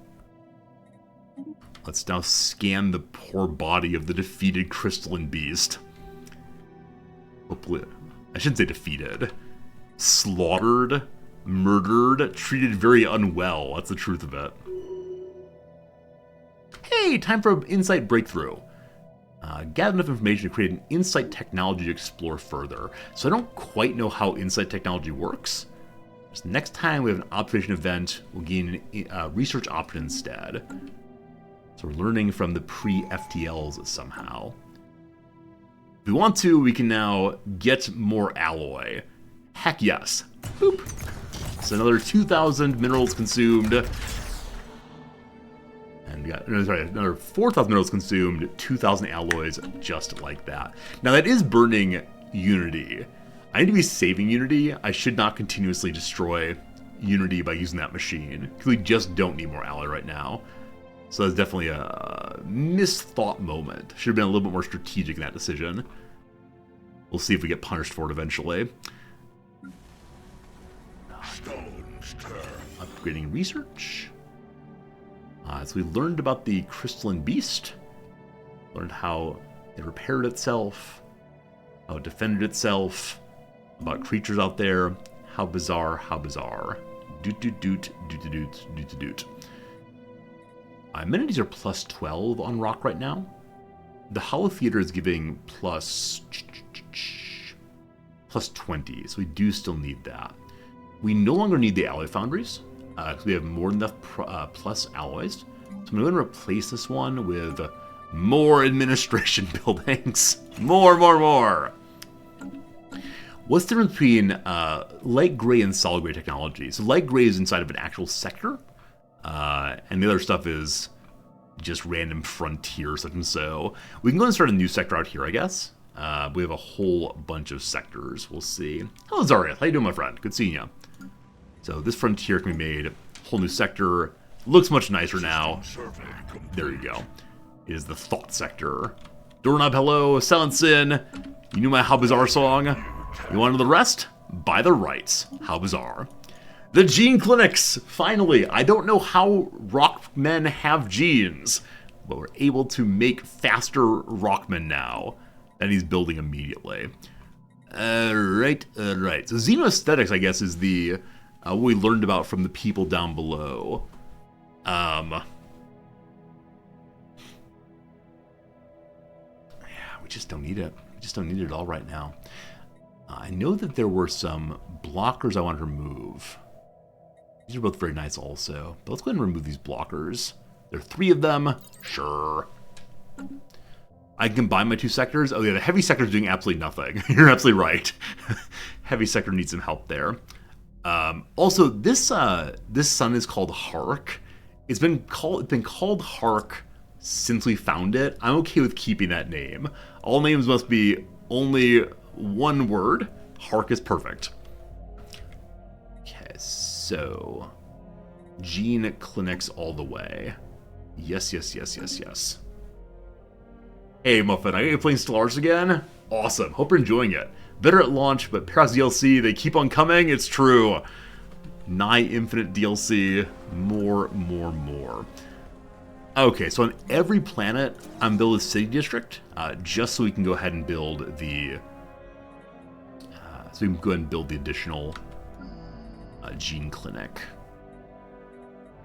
let's now scan the poor body of the defeated crystalline beast. Hopefully, I shouldn't say defeated. Slaughtered, murdered, treated very unwell. That's the truth of it. Hey, time for an insight breakthrough. Gather enough information to create an insight technology to explore further. So I don't quite know how insight technology works. So next time we have an observation event, we'll gain a research option instead. So we're learning from the pre-FTLs somehow. If we want to, we can now get more alloy. Heck yes. Boop. So another 2,000 minerals consumed. And we got, no, sorry, another 4,000 minerals consumed, 2,000 alloys, just like that. Now that is burning Unity. I need to be saving Unity. I should not continuously destroy Unity by using that machine, because we just don't need more alloy right now. So that's definitely a misthought moment. Should have been a little bit more strategic in that decision. We'll see if we get punished for it eventually. Stones turn. Upgrading research. So we learned about the crystalline beast. Learned how it repaired itself. How it defended itself. About creatures out there. How bizarre, how bizarre. Doot doot doot, doot doot doot, doot doot doot. Amenities are plus 12 on Rock right now. The Hollow Theater is giving plus 20, so we do still need that. We no longer need the alloy foundries, because we have more than enough plus alloys. So I'm going to replace this one with more administration buildings. More. What's the difference between light gray and solid gray technology? So light gray is inside of an actual sector, and the other stuff is just random frontier such and so. We can go and start a new sector out here, I guess. We have a whole bunch of sectors. We'll see. Hello, Zarya. How you doing, my friend? Good seeing you. So this frontier can be made. Whole new sector. Looks much nicer now. There you go. It is the Thought Sector. Doorknob, hello. Silent Sin. You knew my How Bizarre song? You want to know the rest? Buy the rights. How bizarre. The gene clinics! Finally! I don't know how rockmen have genes, but we're able to make faster rockmen now. And he's building immediately. Alright. So xenoaesthetics, I guess, is the what we learned about from the people down below. Yeah, we just don't need it. We just don't need it at all right now. I know that there were some blockers I wanted to remove. These are both very nice also. But let's go ahead and remove these blockers. There are 3 of them. Sure. I can combine my 2 sectors. Oh yeah, the heavy sector is doing absolutely nothing. You're absolutely right. Heavy sector needs some help there. Also, this sun is called Hark. It's been called Hark since we found it. I'm okay with keeping that name. All names must be only one word. Hark is perfect. Okay, so gene clinics all the way. Yes. Hey, Muffin, I got you playing Stellaris again? Awesome. Hope you're enjoying it. Better at launch, but Paradox DLC, they keep on coming. It's true. Nigh infinite DLC. More. Okay, so on every planet, I'm building a city district, just so we can go ahead and build the... additional gene clinic.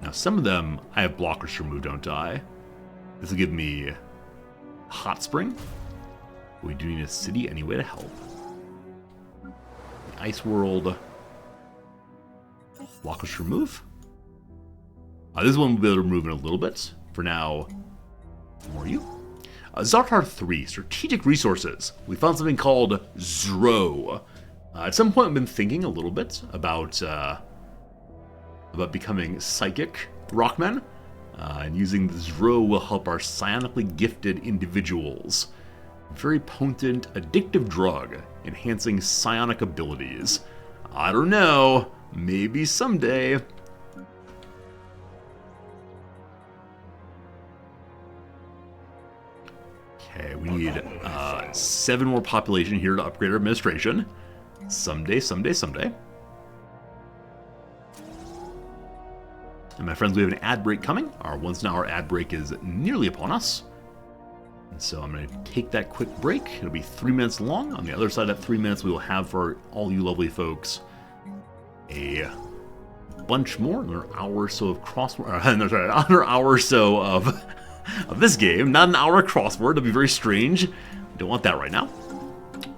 Now, some of them, I have blockers to remove, don't I? This will give me hot spring. We do need a city anyway to help. The ice world. Blockers to remove. This one we'll be able to remove in a little bit. For now, more you. Zartar 3, strategic resources. We found something called Zro. At some point, I've been thinking a little bit about becoming psychic rockmen, and using the Zro will help our psionically gifted individuals. Very potent, addictive drug, enhancing psionic abilities. I don't know, maybe someday. Okay, we need 7 more population here to upgrade our administration. Someday. And my friends, we have an ad break coming. Our once an hour ad break is nearly upon us. And so I'm going to take that quick break. It'll be 3 minutes long. On the other side of that 3 minutes, we will have for all you lovely folks a bunch more, another hour or so of crossword. Another hour or so of this game. Not an hour of crossword. It'll be very strange. Don't want that right now.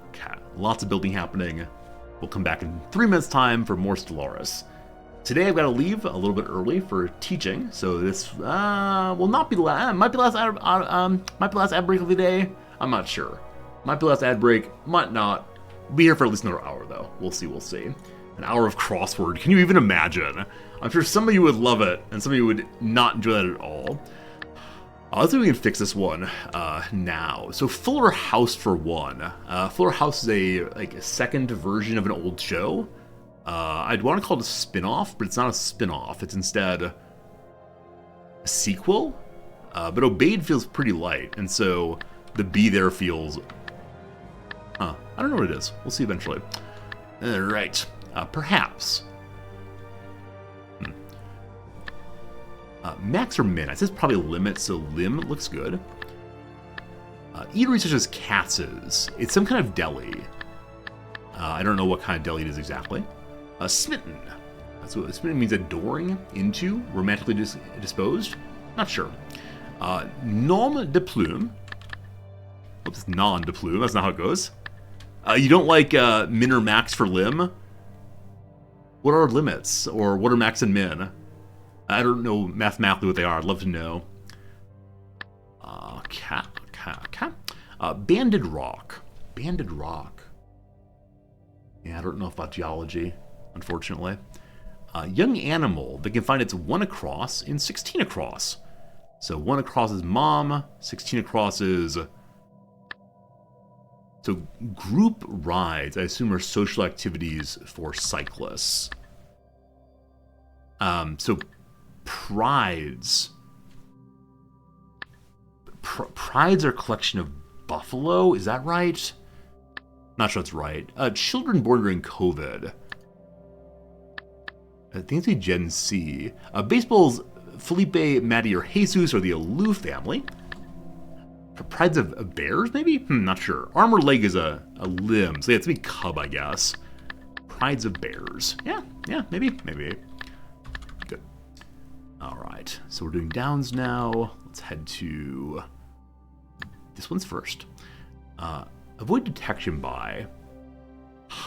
Okay, lots of building happening. We'll come back in 3 minutes' time for more Stellaris. Today I've got to leave a little bit early for teaching, so this will not be the last. Might be the last ad break of the day. I'm not sure. Might be the last ad break, might not. We'll be here for at least another hour, though. We'll see, we'll see. An hour of crossword. Can you even imagine? I'm sure some of you would love it, and some of you would not enjoy that at all. Let's see if we can fix this one now. So Fuller House for one. Fuller House is a second version of an old show. I'd want to call it a spin-off, but it's not a spin-off. It's instead a sequel. But Obeyed feels pretty light, and so the B there feels... I don't know what it is. We'll see eventually. Alright. Perhaps. Max or min? It says probably limit, so lim looks good. Eatery such as Katz's. It's some kind of deli. I don't know what kind of deli it is exactly. Smitten. That's what smitten means, adoring, into, romantically disposed. Not sure. Nom de plume. What's non de plume? That's not how it goes. You don't like min or max for lim? What are limits? Or what are max and min? I don't know mathematically what they are. I'd love to know. Banded rock. Banded rock. Yeah, I don't know about geology, unfortunately. Young animal that can find its 1 across in 16 across. So 1 across is mom, 16 across is... So group rides, I assume, are social activities for cyclists. So prides. Prides are a collection of buffalo, is that right? Not sure that's right. Children born during COVID. I think it's Gen C. Baseball's Felipe, Matty, or Jesus are the Alou family. Prides of bears, maybe? Not sure. Arm or leg is a limb, so yeah, it's a big cub, I guess. Prides of bears. Yeah, maybe. Good. Alright, so we're doing downs now. Let's head to... This one's first. Avoid detection by...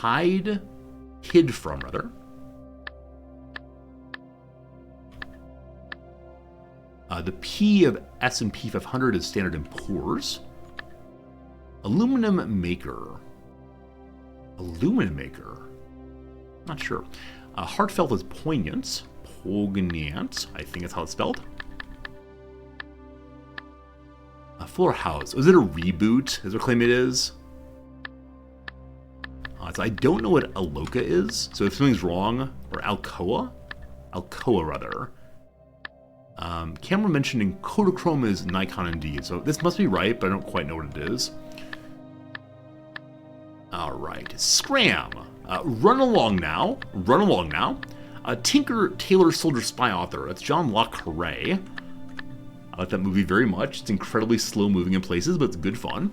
Hid from, rather. The P of S&P 500 is Standard & Poor's. Aluminum maker. Aluminum maker. Not sure. Heartfelt is poignant. Poignant. I think that's how it's spelled. Fuller House. Is it a reboot? Is what claim it is? So I don't know what Aloka is. So if something's wrong, or Alcoa? Alcoa, rather. Cameron mentioning Kodachrome is Nikon indeed, so this must be right, but I don't quite know what it is. Alright, Scram. Run Along Now. Tinker, Tailor, Soldier, Spy author. That's John Le Carré. I like that movie very much. It's incredibly slow moving in places, but it's good fun.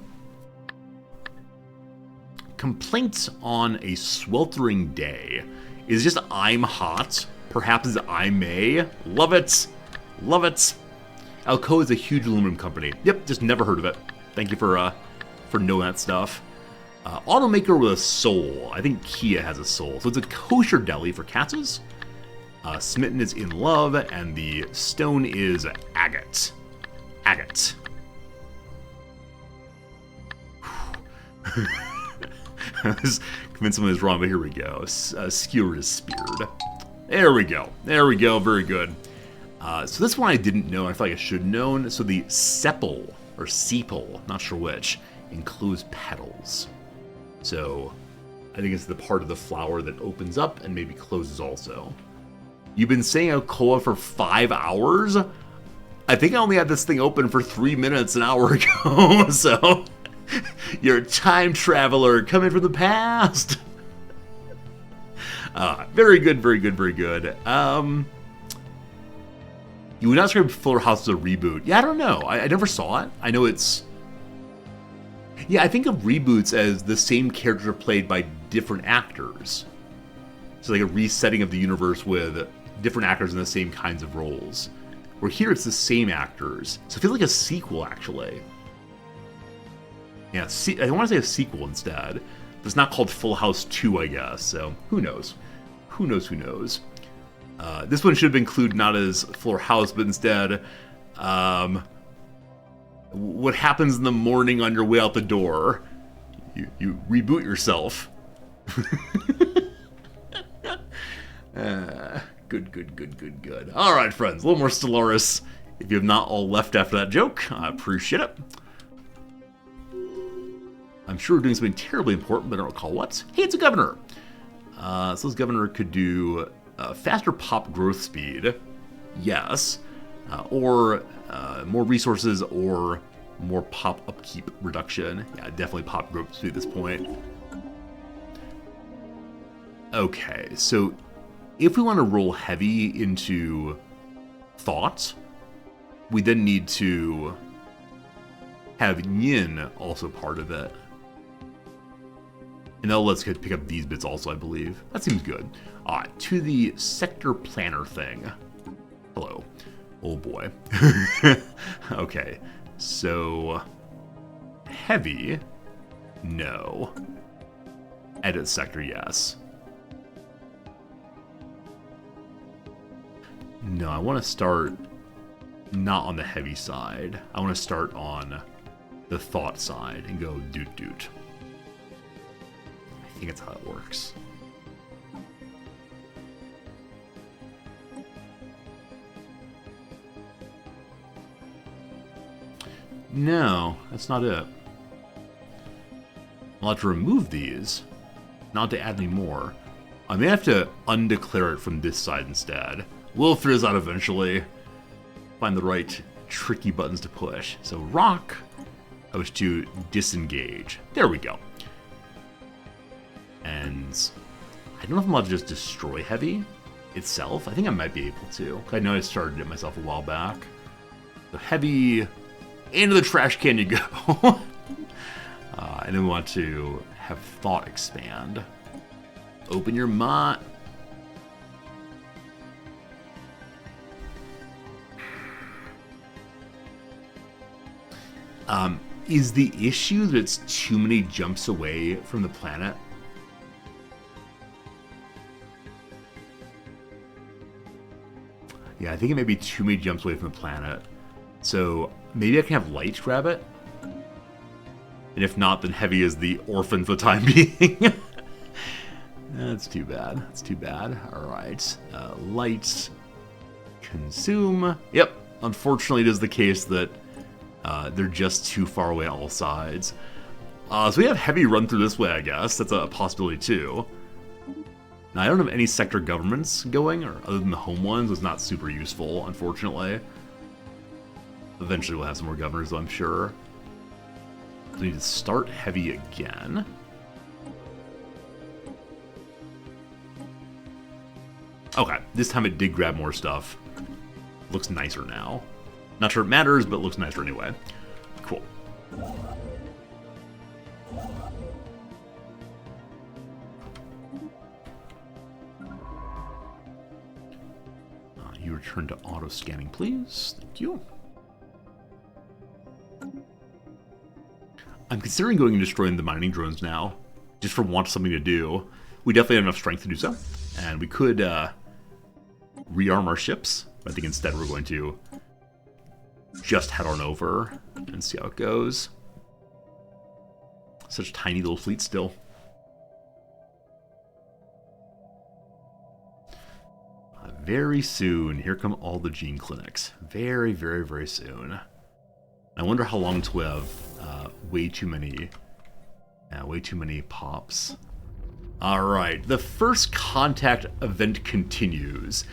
Complaints on a Sweltering Day. Is it just I'm hot? Perhaps I may? Love it. Love it. Alcoa is a huge aluminum company. Yep, just never heard of it. Thank you for knowing that stuff. Automaker with a soul. I think Kia has a soul. So it's a kosher deli for Katz's. Smitten is in love, and the stone is agate. Agate. I was convinced someone was wrong, but here we go. Skewered is speared. There we go. Very good. So this one I didn't know. I feel like I should have known. So the sepal, or sepal, not sure which, enclosed petals. So I think it's the part of the flower that opens up and maybe closes also. You've been saying Alcoa for 5 hours? I think I only had this thing open for 3 minutes an hour ago, so you're a time traveler coming from the past. Very good. You would not describe Fuller House as a reboot. Yeah, I don't know. I never saw it. I know it's... Yeah, I think of reboots as the same character played by different actors. So like a resetting of the universe with different actors in the same kinds of roles. Where here it's the same actors. So it feels like a sequel, actually. Yeah, I want to say a sequel instead. But it's not called Full House 2, I guess. So who knows? Who knows? This one should have been included not as Fuller House, but instead, what happens in the morning on your way out the door. You reboot yourself. Good. All right, friends, a little more Stellaris. If you have not all left after that joke, I appreciate it. I'm sure we're doing something terribly important, but I don't recall what. Hey, it's a governor. So this governor could do faster pop growth speed, yes, or more resources, or more pop upkeep reduction. Yeah, definitely pop growth speed at this point. Okay, so if we want to roll heavy into thought, we then need to have yin also part of it. And now let's pick up these bits also, I believe. That seems good. Alright, to the sector planner thing. Hello. Oh boy. Okay, so heavy, no. Edit sector, yes. No, I want to start not on the heavy side. I want to start on the thought side and go doot. I think that's how it works. No, that's not it. I'll have to remove these, not to add any more. I may have to undeclare it from this side instead. We'll figure this out eventually. Find the right tricky buttons to push. So rock, I was to disengage. There we go. And I don't know if I'm allowed to just destroy heavy itself. I think I might be able to. I know I started it myself a while back. So heavy, into the trash can you go. And then we want to have thought expand. Open your mind. Is the issue that it's too many jumps away from the planet? Yeah, I think it may be too many jumps away from the planet. So maybe I can have light grab it? And if not, then heavy is the orphan for the time being. That's too bad. That's too bad. Alright. Light. Consume. Yep. Unfortunately, it is the case that they're just too far away on all sides. So we have heavy run through this way, I guess. That's a possibility too. Now, I don't have any sector governments going, or other than the home ones. It's not super useful, unfortunately. Eventually we'll have some more governors, though, I'm sure. So we need to start heavy again. Okay, this time it did grab more stuff. Looks nicer now. Not sure it matters, but it looks nicer anyway. Cool. You return to auto scanning, please. Thank you. I'm considering going and destroying the mining drones now, just for want of something to do. We definitely have enough strength to do so, and we could rearm our ships. I think instead we're going to just head on over and see how it goes. Such tiny little fleet still. Very soon, here come all the gene clinics. Very, very, very soon. I wonder how long until we have way too many pops. Alright, the first contact event continues.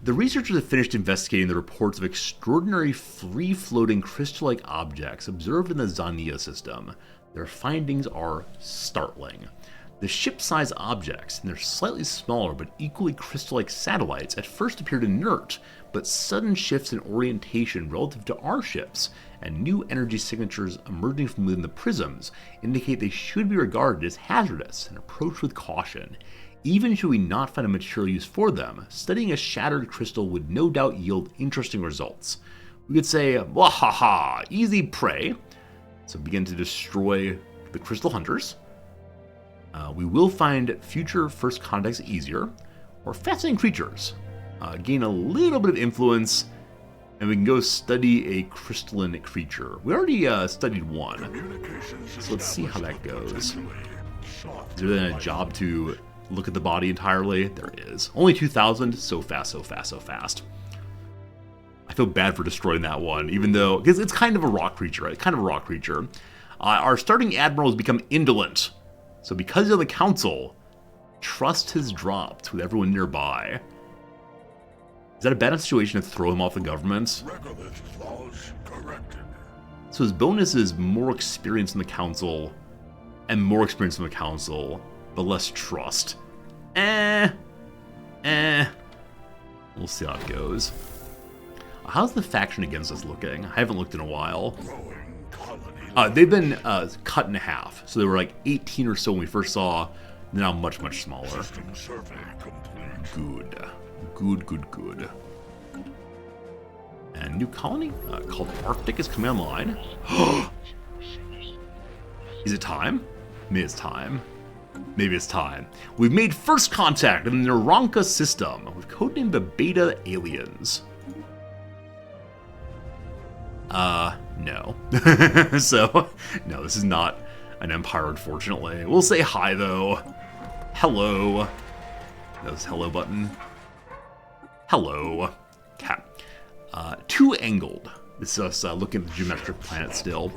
The researchers have finished investigating the reports of extraordinary free-floating crystal-like objects observed in the Zania system. Their findings are startling. The ship-sized objects, and they're slightly smaller but equally crystal-like satellites, at first appeared inert, but sudden shifts in orientation relative to our ships, and new energy signatures emerging from within the prisms, indicate they should be regarded as hazardous and approached with caution. Even should we not find a material use for them, studying a shattered crystal would no doubt yield interesting results. We could say, wahaha, easy prey. So begin to destroy the crystal hunters. We will find future first contacts easier, or fascinating creatures. Gain a little bit of influence, And we can go study a crystalline creature. We already studied one. So let's see how that goes. Is there then a job to look at the body entirely? There is. Only 2,000. So fast, so fast, so fast. I feel bad for destroying that one, even though, because it's kind of a rock creature, right? Kind of a rock creature. Our starting admiral has become indolent. So because of the council, trust has dropped with everyone nearby. Is that a bad situation to throw him off the government? So his bonus is more experience in the council, and more experience in the council, but less trust. We'll see how it goes. How's the faction against us looking? I haven't looked in a while. They've been cut in half. So they were like 18 or so when we first saw. They're now much, much smaller. Good. Good, good, good. And new colony called Arctic is coming online. Is it time? Maybe it's time. Maybe it's time. We've made first contact in the Naranka system. We've codenamed the Beta Aliens. No. So, no, this is not an empire, unfortunately. We'll say hi, though. Hello. That was hello button. Hello. Cat. Two-angled. This is us looking at the geometric planet still.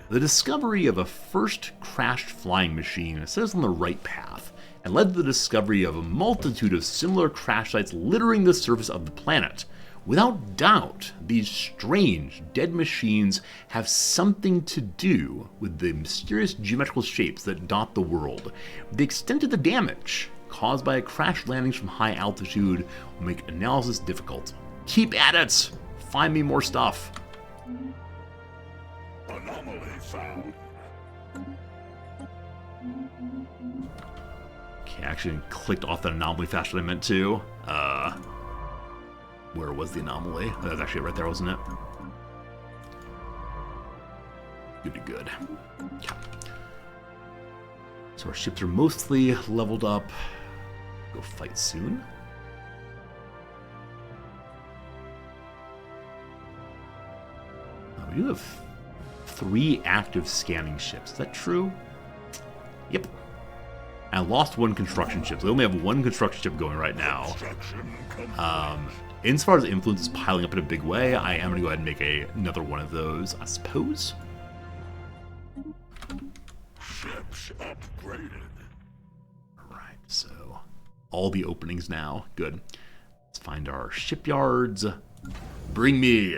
The discovery of a first crashed flying machine set us on the right path, and led to the discovery of a multitude of similar crash sites littering the surface of the planet. Without doubt, these strange, dead machines have something to do with the mysterious geometrical shapes that dot the world. The extent of the damage caused by crash landings from high altitude will make analysis difficult. Keep at it! Find me more stuff. Anomaly found. Okay, I actually clicked off that anomaly faster than I meant to. Where was the anomaly? That was actually right there, wasn't it? Good to good. Okay. So our ships are mostly leveled up. Go fight soon. We do have 3 active scanning ships. Is that true? Yep. I lost 1 construction ship. So we only have 1 construction ship going right now. As far as influence is piling up in a big way, I am going to go ahead and make another one of those, I suppose. Ships upgraded. Alright, so all the openings now. Good. Let's find our shipyards. Bring me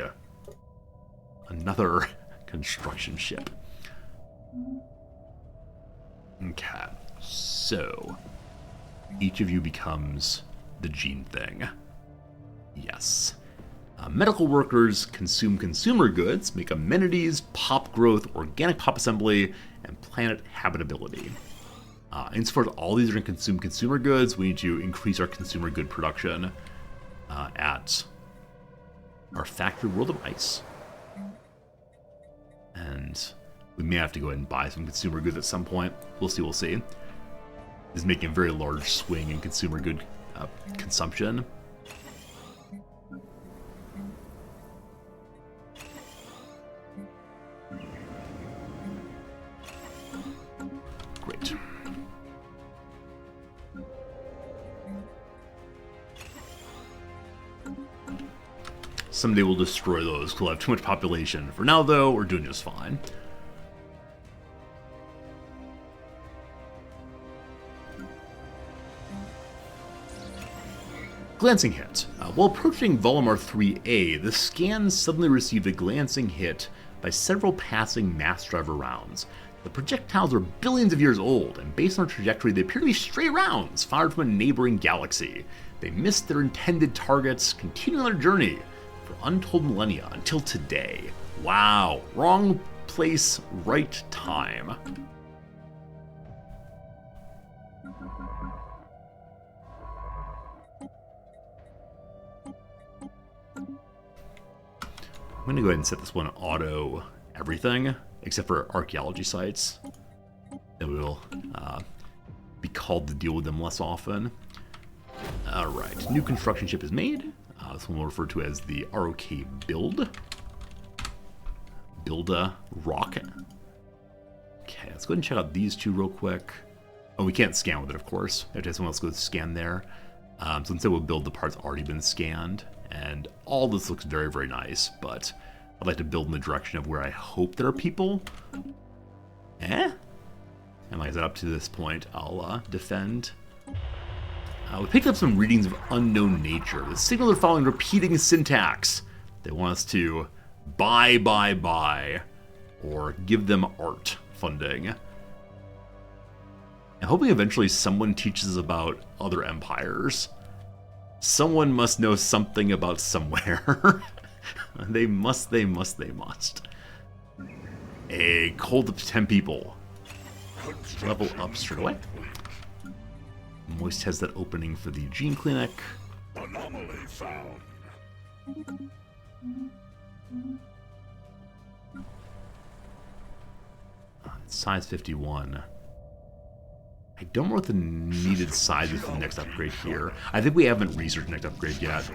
another construction ship. Okay, so each of you becomes the gene thing. Yes. Medical workers consume consumer goods, make amenities, pop growth, organic pop assembly, and planet habitability. Insofar as all these are going to consume consumer goods, we need to increase our consumer good production at our factory World of Ice. And we may have to go ahead and buy some consumer goods at some point. We'll see, we'll see. This is making a very large swing in consumer good consumption. Great. Someday we'll destroy those because we'll have too much population. For now, though, we're doing just fine. Glancing hit. While approaching Volumar 3A, the scan suddenly received a glancing hit by several passing mass driver rounds. The projectiles are billions of years old, and based on their trajectory, they appear to be stray rounds fired from a neighboring galaxy. They missed their intended targets, continuing their journey for untold millennia until today. Wow, wrong place, right time. I'm going to go ahead and set this one auto everything, except for archaeology sites. Then we will be called to deal with them less often. Alright, new construction ship is made. This one we'll refer to as the ROK build. Builda rocket. Okay, let's go ahead and check out these two real quick. Oh, we can't scan with it, of course. I have to have someone else go scan there. So instead we'll build the parts already been scanned. And all this looks very, very nice, but I'd like to build in the direction of where I hope there are people. And like I said, up to this point, I'll defend. We picked up some readings of unknown nature. The signal they're following repeating syntax. They want us to buy, or give them art funding. I'm hoping eventually someone teaches us about other empires. Someone must know something about somewhere. They must. A cult of 10 people. Level up straight away. Moist has that opening for the gene clinic. Anomaly found. Size 51. I don't know what the needed size is for the next upgrade here. I think we haven't researched the next upgrade yet.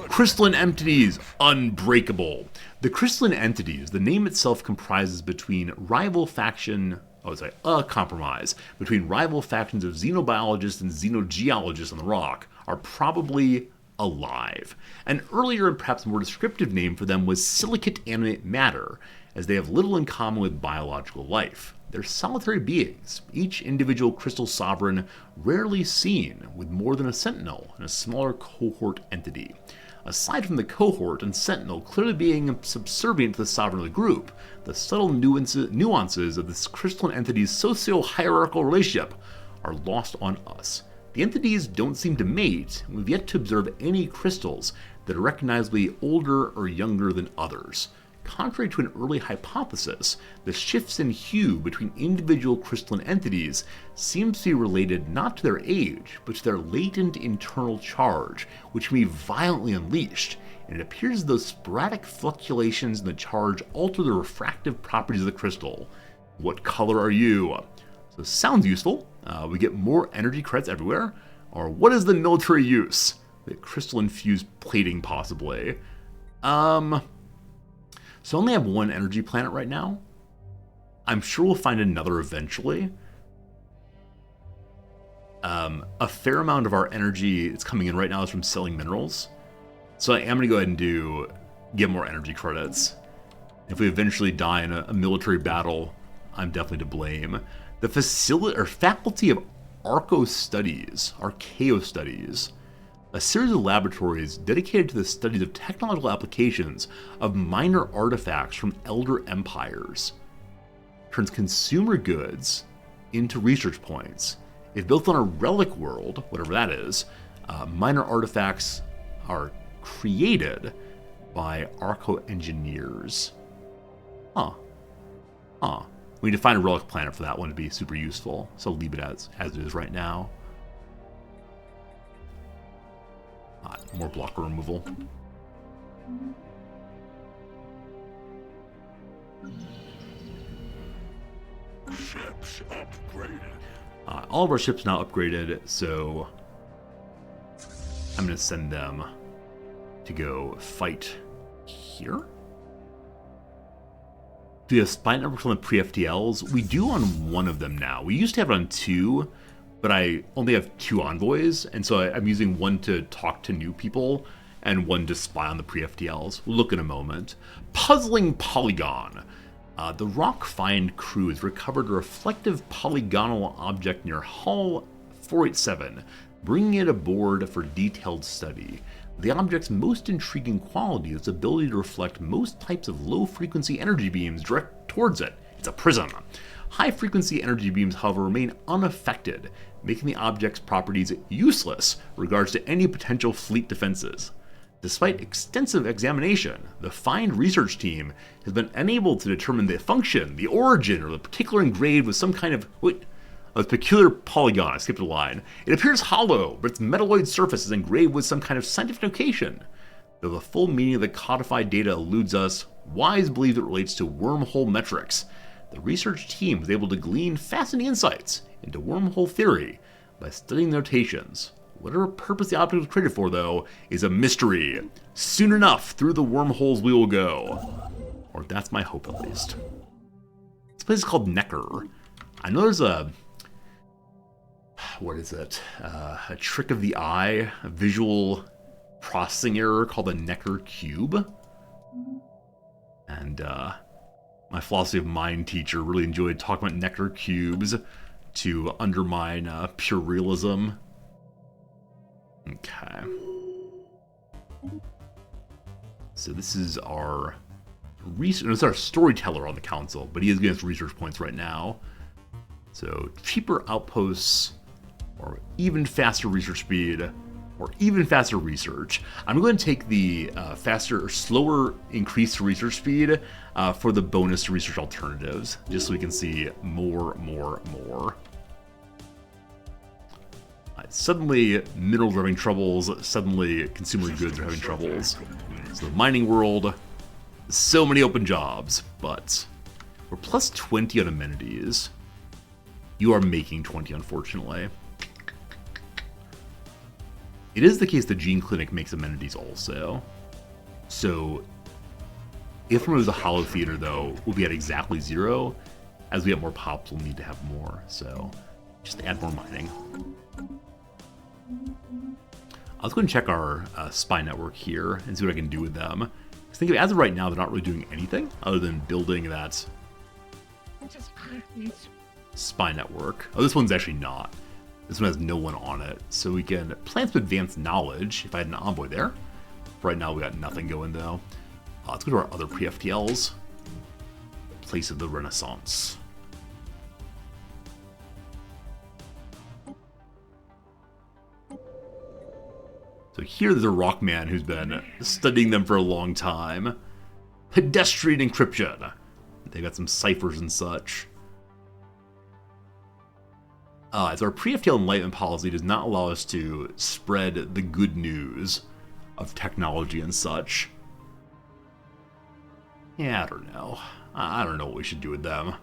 Crystalline entities, unbreakable. The crystalline entities, the name itself comprises between rival faction, a compromise between rival factions of xenobiologists and xenogeologists on the rock are probably alive. An earlier and perhaps more descriptive name for them was silicate animate matter, as they have little in common with biological life. They're solitary beings, each individual crystal sovereign rarely seen with more than a sentinel and a smaller cohort entity. Aside from the cohort and sentinel clearly being subservient to the sovereign of the group, the subtle nuances of this crystalline entity's socio-hierarchical relationship are lost on us. The entities don't seem to mate, and we've yet to observe any crystals that are recognizably older or younger than others. Contrary to an early hypothesis, the shifts in hue between individual crystalline entities seems to be related not to their age, but to their latent internal charge, which can be violently unleashed, and it appears as though sporadic fluctuations in the charge alter the refractive properties of the crystal. What color are you? So sounds useful. We get more energy credits everywhere. Or what is the military use? The crystal-infused plating, possibly. So I only have one energy planet right now. I'm sure we'll find another eventually. A fair amount of our energy that's coming in right now is from selling minerals. So I am going to go ahead and get more energy credits. If we eventually die in a military battle, I'm definitely to blame. The faculty of Arco Studies, a series of laboratories dedicated to the studies of technological applications of minor artifacts from elder empires, turns consumer goods into research points. If built on a relic world, whatever that is, minor artifacts are created by Arco engineers. We need to find a relic planet for that one to be super useful, so I'll leave it as it is right now. More blocker removal. Ships upgraded. All of our ships now upgraded, so I'm going to send them to go fight here. Do we have spy networks on the pre-FTLs? We do on one of them now. We used to have it on two, but I only have 2 envoys, and so I'm using one to talk to new people and one to spy on the pre-FTLs. We'll look in a moment. Puzzling Polygon. The Rock Find crew has recovered a reflective polygonal object near Hull 487, bringing it aboard for detailed study. The object's most intriguing quality is its ability to reflect most types of low-frequency energy beams direct towards it. It's a prism. High-frequency energy beams, however, remain unaffected, making the object's properties useless in regards to any potential fleet defenses. Despite extensive examination, the FIND research team has been unable to determine the function, the origin, or the particular engraved with some kind of peculiar polygon. I skipped a line. It appears hollow, but its metalloid surface is engraved with some kind of scientific notation. Though the full meaning of the codified data eludes us, Wise believes it relates to wormhole metrics. The research team was able to glean fascinating insights into wormhole theory by studying the notations. Whatever purpose the object was created for, though, is a mystery. Soon enough, through the wormholes we will go. Or that's my hope, at least. This place is called Necker. I know there's a... What is it? A trick of the eye, a visual processing error called the Necker cube. And my philosophy of mind teacher really enjoyed talking about Necker cubes to undermine pure realism. Okay. So this is our it's our storyteller on the council, but he is getting us research points right now. So cheaper outposts, or even faster research speed, or even faster research. I'm going to take the faster or slower increased research speed for the bonus research alternatives, just so we can see more. Suddenly, minerals are having troubles. Suddenly, consumer goods are having troubles. So the mining world, so many open jobs, but we're plus 20 on amenities. You are making 20, unfortunately. It is the case the Gene Clinic makes amenities also. So, if it was a hollow theater, though, we'll be at exactly 0. As we get more pops, we'll need to have more. So, just add more mining. I'll go and check our spy network here and see what I can do with them. Because think of it, as of right now, they're not really doing anything other than building that spy network. Oh, this one's actually not. This one has no one on it. So we can plan some advanced knowledge if I had an envoy there. Right now we got nothing going though. Let's go to our other pre-FTLs. Place of the Renaissance. So here there's a rockman who's been studying them for a long time. Pedestrian encryption. They got some ciphers and such. So our pre-FTL enlightenment policy does not allow us to spread the good news of technology and such. Yeah, I don't know. I don't know what we should do with them.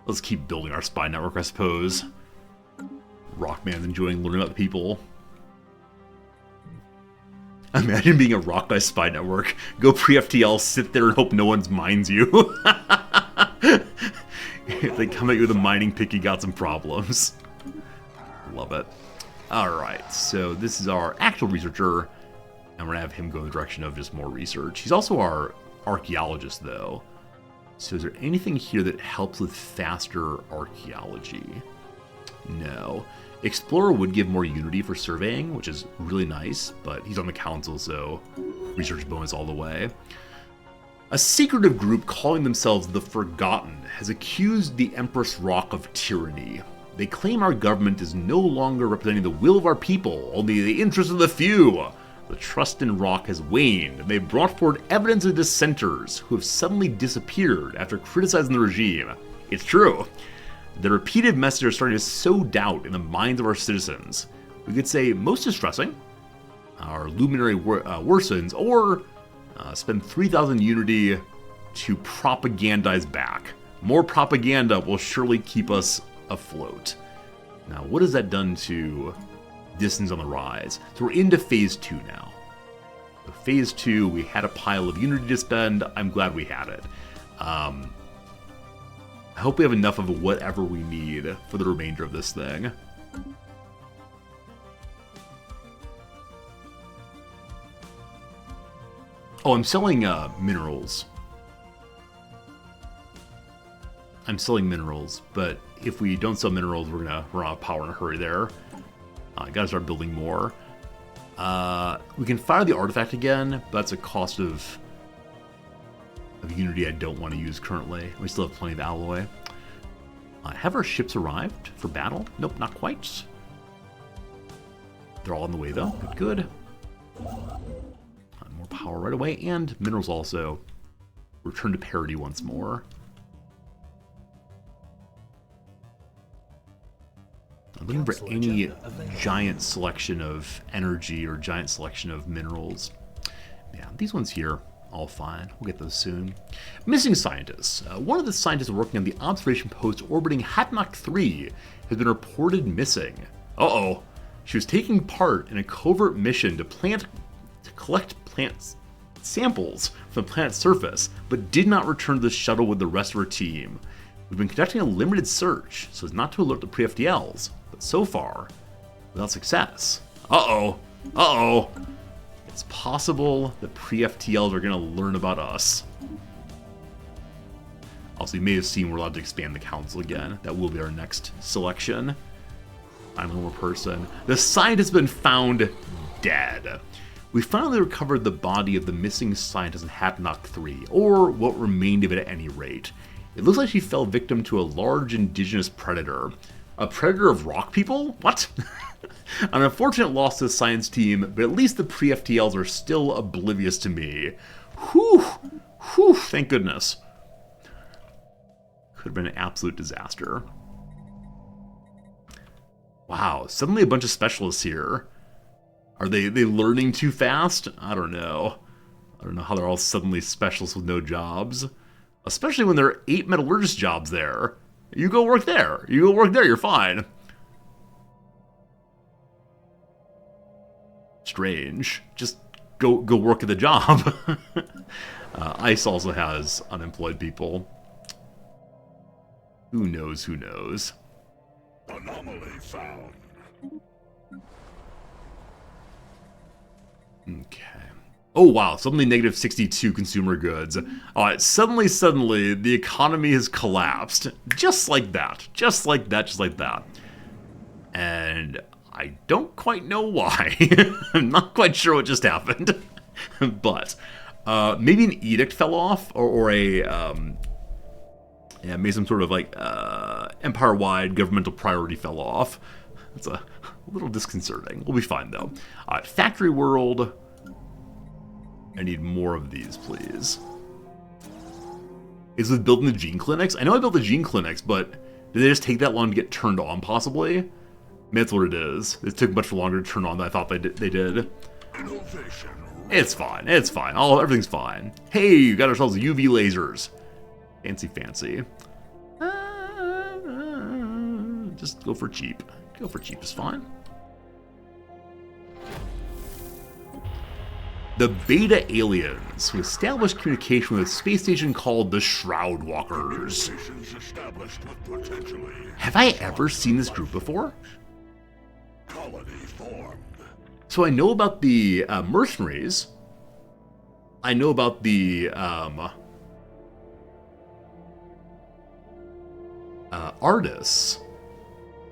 Let's keep building our spy network, I suppose. Rockman's enjoying learning about the people. Imagine being a rock by spy network. Go pre-FTL, sit there and hope no one mines you. If they come at you with a mining pick, you got some problems. Love it. Alright, so this is our actual researcher, and we're going to have him go in the direction of just more research. He's also our archaeologist, though. So is there anything here that helps with faster archaeology? No. Explorer would give more unity for surveying, which is really nice, but he's on the council, so research bonus all the way. A secretive group calling themselves the Forgotten has accused the Empress Rock of tyranny. They claim our government is no longer representing the will of our people, only the interests of the few. The trust in Rock has waned, and they've brought forward evidence of dissenters who have suddenly disappeared after criticizing the regime. It's true. The repeated messages are starting to sow doubt in the minds of our citizens. We could say most distressing, our luminary worsens, or spend 3,000 unity to propagandize back. More propaganda will surely keep us afloat. Now, what has that done to distance on the rise? So we're into phase 2 now. So phase 2, we had a pile of unity to spend. I'm glad we had it. I hope we have enough of whatever we need for the remainder of this thing. Oh, I'm selling minerals. I'm selling minerals, but if we don't sell minerals, we're gonna run out of power in a hurry there. Gotta start building more. We can fire the artifact again, but that's a cost of unity I don't want to use currently. We still have plenty of alloy. Have our ships arrived for battle? Nope, not quite. They're all on the way though. Good. More power right away, and minerals also. Return to parity once more. I'm looking for any giant selection of energy or giant selection of minerals. Yeah, these ones here, all fine. We'll get those soon. Missing scientists. One of the scientists working on the observation post orbiting Hatnock 3 has been reported missing. Uh-oh. She was taking part in a covert mission to collect plant samples from the planet's surface, but did not return to the shuttle with the rest of her team. We've been conducting a limited search so as not to alert the pre-FTLs, but so far, without success. Uh-oh. Uh-oh. It's possible the pre-FTLs are going to learn about us. Also, you may have seen we're allowed to expand the council again. That will be our next selection. I'm one more person. The scientist has been found dead. We finally recovered the body of the missing scientist in Hatnock 3, or what remained of it at any rate. It looks like she fell victim to a large indigenous predator. A predator of rock people? What? An unfortunate loss to the science team, but at least the pre-FTLs are still oblivious to me. Whew! Whew! Thank goodness. Could have been an absolute disaster. Wow, suddenly a bunch of specialists here. Are they learning too fast? I don't know. I don't know how they're all suddenly specialists with no jobs. Especially when there are 8 metallurgist jobs there. You go work there. You go work there, you're fine. Strange. Just go work at the job. ICE also has unemployed people. Who knows, who knows? Anomaly found. Okay. Oh wow, suddenly negative 62 consumer goods. Suddenly, the economy has collapsed. Just like that. Just like that, just like that. And I don't quite know why. I'm not quite sure what just happened. But maybe an edict fell off, or maybe some sort of like empire-wide governmental priority fell off. That's a little disconcerting. We'll be fine though. Factory World. I need more of these, please. Is it building the gene clinics? I know I built the gene clinics, but did they just take that long to get turned on, possibly? Maybe that's what it is. It took much longer to turn on than I thought they did. Innovation. It's fine. It's fine. Everything's fine. Hey, we got ourselves UV lasers. Fancy. Just go for cheap. Go for cheap is fine. The Beta aliens who established communication with a space station called the Shroud Walkers. Established with potentially Have I ever seen this group before? colony formed. So I know about the mercenaries. I know about the artists.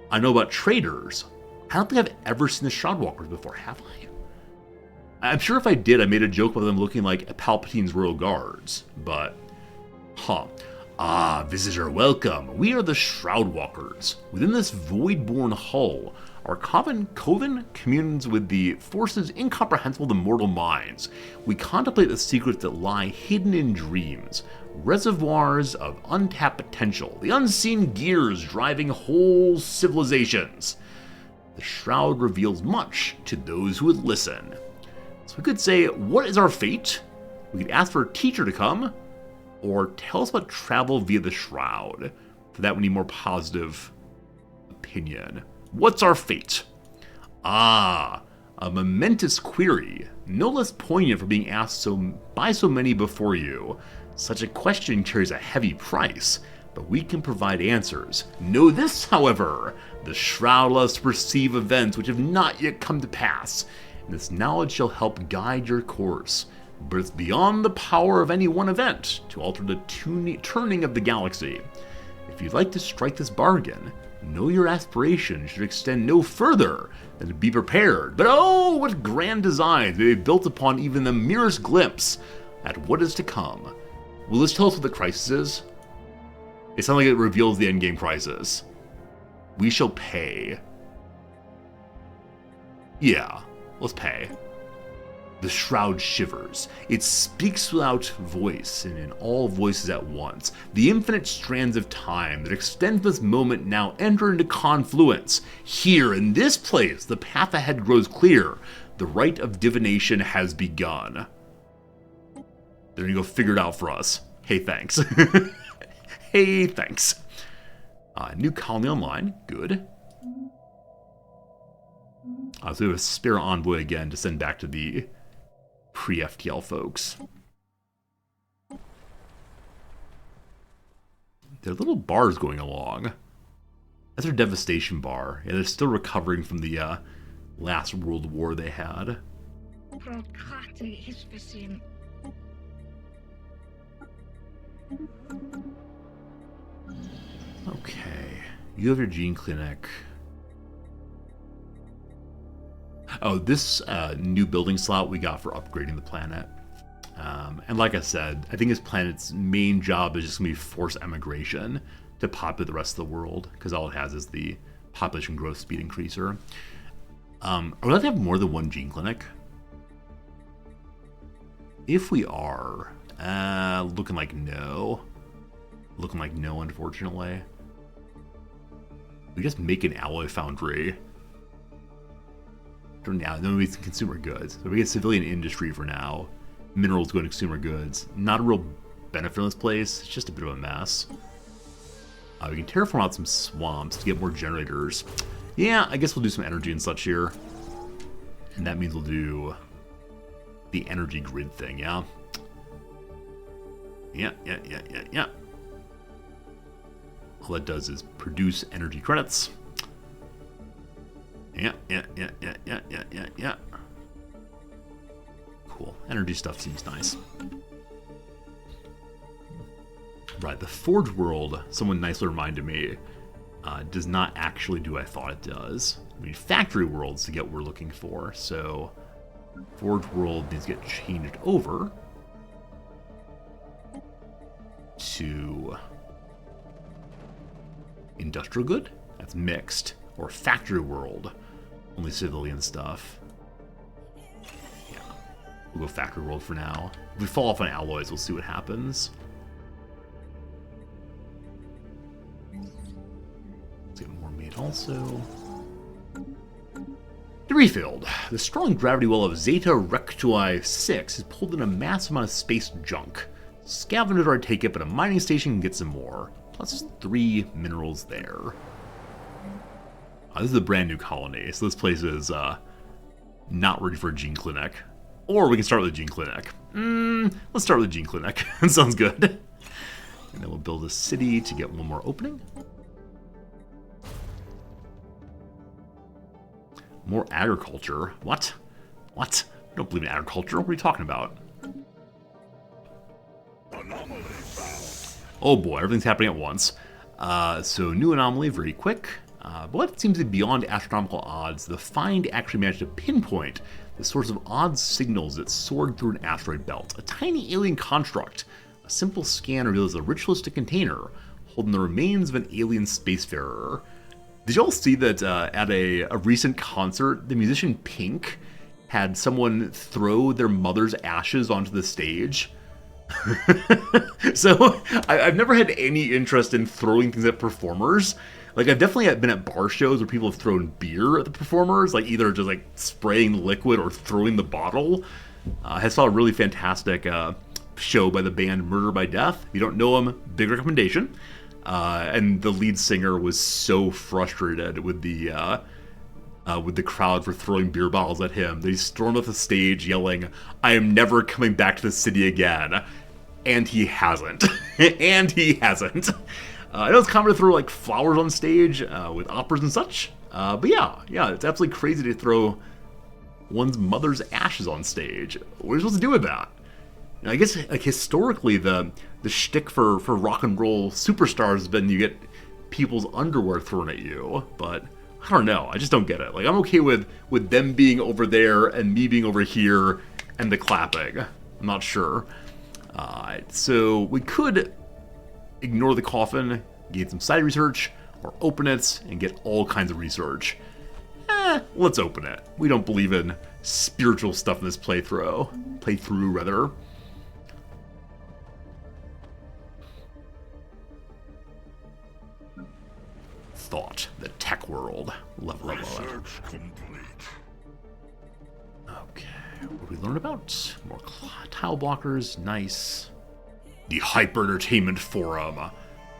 I know about traders. I don't think I've ever seen the Shroud Walkers before, have I? I'm sure if I did, I made a joke about them looking like Palpatine's royal guards, but... visitor, welcome. We are the Shroud Walkers. Within this void-born hull, our coven communes with the forces incomprehensible to mortal minds. We contemplate the secrets that lie hidden in dreams, reservoirs of untapped potential, the unseen gears driving whole civilizations. The Shroud reveals much to those who would listen. So we could say, what is our fate? We could ask for a teacher to come, or tell us about travel via the Shroud. For that, we need more positive opinion. What's our fate? A momentous query, no less poignant for being asked by so many before you. Such a question carries a heavy price, but we can provide answers. Know this, however, the Shroud loves to perceive events which have not yet come to pass, and this knowledge shall help guide your course. But it's beyond the power of any one event to alter the turning of the galaxy. If you'd like to strike this bargain, know your aspirations should extend no further than to be prepared. But oh, what grand designs may be built upon even the merest glimpse at what is to come. Will this tell us what the crisis is? It sounds like it reveals the endgame crisis. We shall pay. Yeah, let's pay. The Shroud shivers. It speaks without voice and in all voices at once. The infinite strands of time that extend this moment now enter into confluence. Here, in this place, the path ahead grows clear. The rite of divination has begun. They're gonna go figure it out for us. Hey, thanks. Hey, thanks. New colony online. Good. So we have a spare envoy again to send back to the pre-FTL folks. Their little bar's going along. That's their devastation bar. Yeah, they're still recovering from the last World War they had. Okay. You have your gene clinic. Oh, this new building slot we got for upgrading the planet. And like I said, I think this planet's main job is just going to be force emigration to populate the rest of the world, because all it has is the population growth speed increaser. Are we allowed to have more than one gene clinic? If we are, looking like no. Looking like no, unfortunately. We just make an alloy foundry. For now, then we can consumer goods. So we get civilian industry for now. Minerals go to consumer goods. Not a real benefit in this place. It's just a bit of a mess. We can terraform out some swamps to get more generators. Yeah, I guess we'll do some energy and such here. And that means we'll do the energy grid thing, yeah? Yeah. All that does is produce energy credits. Yeah. Cool. Energy stuff seems nice. Right, the Forge World, someone nicely reminded me, does not actually do what I thought it does. We need factory worlds to get what we're looking for, so Forge World needs to get changed over to industrial good. That's mixed. Or factory world, only civilian stuff. Yeah, we'll go factory world for now. If we fall off on alloys, we'll see what happens. Let's get more made also. To refield, the strong gravity well of Zeta Rectui 6 has pulled in a massive amount of space junk. Scavengers are to take it, but a mining station can get some more. Plus 3 minerals there. This is a brand new colony, so this place is not ready for a gene clinic. Or we can start with a gene clinic. Let's start with a gene clinic. That sounds good. And then we'll build a city to get one more opening. More agriculture. What? What? I don't believe in agriculture. What are you talking about? Anomaly found. Oh boy, everything's happening at once. So new anomaly, very quick. But what seems to be beyond astronomical odds, the find actually managed to pinpoint the source of odd signals that soared through an asteroid belt. A tiny alien construct. A simple scan reveals a ritualistic container holding the remains of an alien spacefarer. Did y'all see that at a recent concert, the musician Pink had someone throw their mother's ashes onto the stage? So I've never had any interest in throwing things at performers. Like, I've definitely been at bar shows where people have thrown beer at the performers, like either just like spraying the liquid or throwing the bottle. I saw a really fantastic show by the band Murder by Death. If you don't know them, big recommendation. And the lead singer was so frustrated with the crowd for throwing beer bottles at him. They stormed off the stage yelling, "I am never coming back to the city again." And he hasn't. And he hasn't. I know it's common to throw like flowers on stage with operas and such. But yeah, it's absolutely crazy to throw one's mother's ashes on stage. What are you supposed to do with that? I guess like historically the shtick for rock and roll superstars has been you get people's underwear thrown at you, but I don't know. I just don't get it. Like, I'm okay with them being over there and me being over here and the clapping. I'm not sure. So we could ignore the coffin, gain some side research, or open it and get all kinds of research. Let's open it. We don't believe in spiritual stuff in this playthrough rather. Thought, the tech world. Level up. Research complete. Okay, what did we learn about? More tile blockers, nice. The Hyper Entertainment Forum.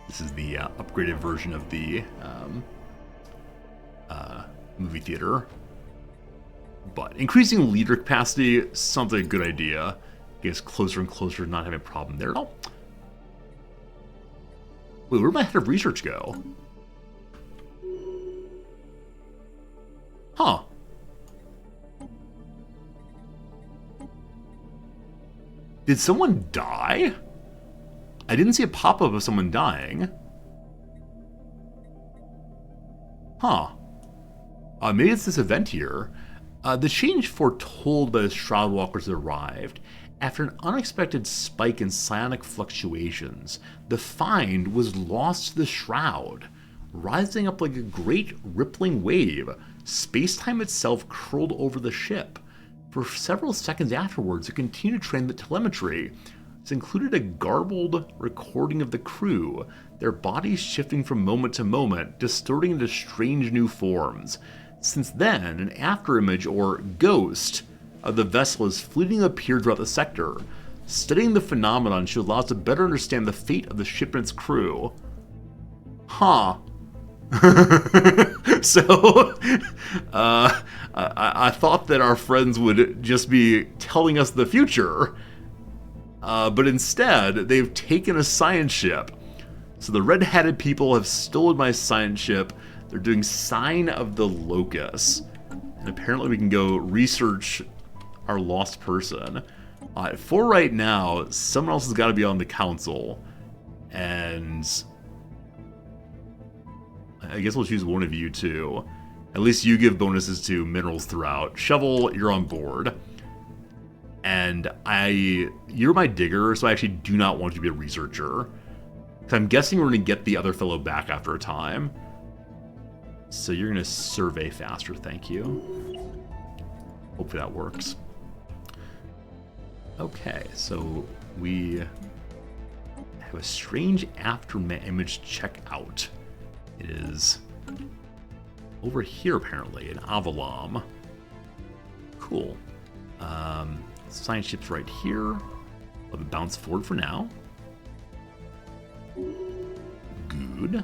This is the upgraded version of the movie theater. But increasing leader capacity sounds like a good idea. Get us closer and closer to not having a problem there at all. Wait, where'd my head of research go? Huh. Did someone die? I didn't see a pop-up of someone dying. Huh. Maybe it's this event here. The change foretold by the Shroud Walkers arrived. After an unexpected spike in psionic fluctuations, the Find was lost to the Shroud. Rising up like a great rippling wave, space-time itself curled over the ship. For several seconds afterwards, it continued to transmit telemetry. This included a garbled recording of the crew, their bodies shifting from moment to moment, distorting into strange new forms. Since then, an afterimage, or ghost, of the vessel has fleetingly appeared throughout the sector. Studying the phenomenon should allow us to better understand the fate of the ship and its crew. Huh. So, I thought that our friends would just be telling us the future, but instead, they've taken a science ship. So the red-hatted people have stolen my science ship. They're doing Sign of the Locust. And apparently we can go research our lost person. For right now, someone else has got to be on the council. And I guess we'll choose one of you two. At least you give bonuses to minerals throughout. Shovel, you're on board. And you're my digger, so I actually do not want you to be a researcher. So I'm guessing we're going to get the other fellow back after a time. So you're going to survey faster, thank you. Hopefully that works. Okay, so we have a strange after-image checkout. It is over here, apparently, in Avalon. Cool. Science ship's right here. Let it bounce forward for now. Good.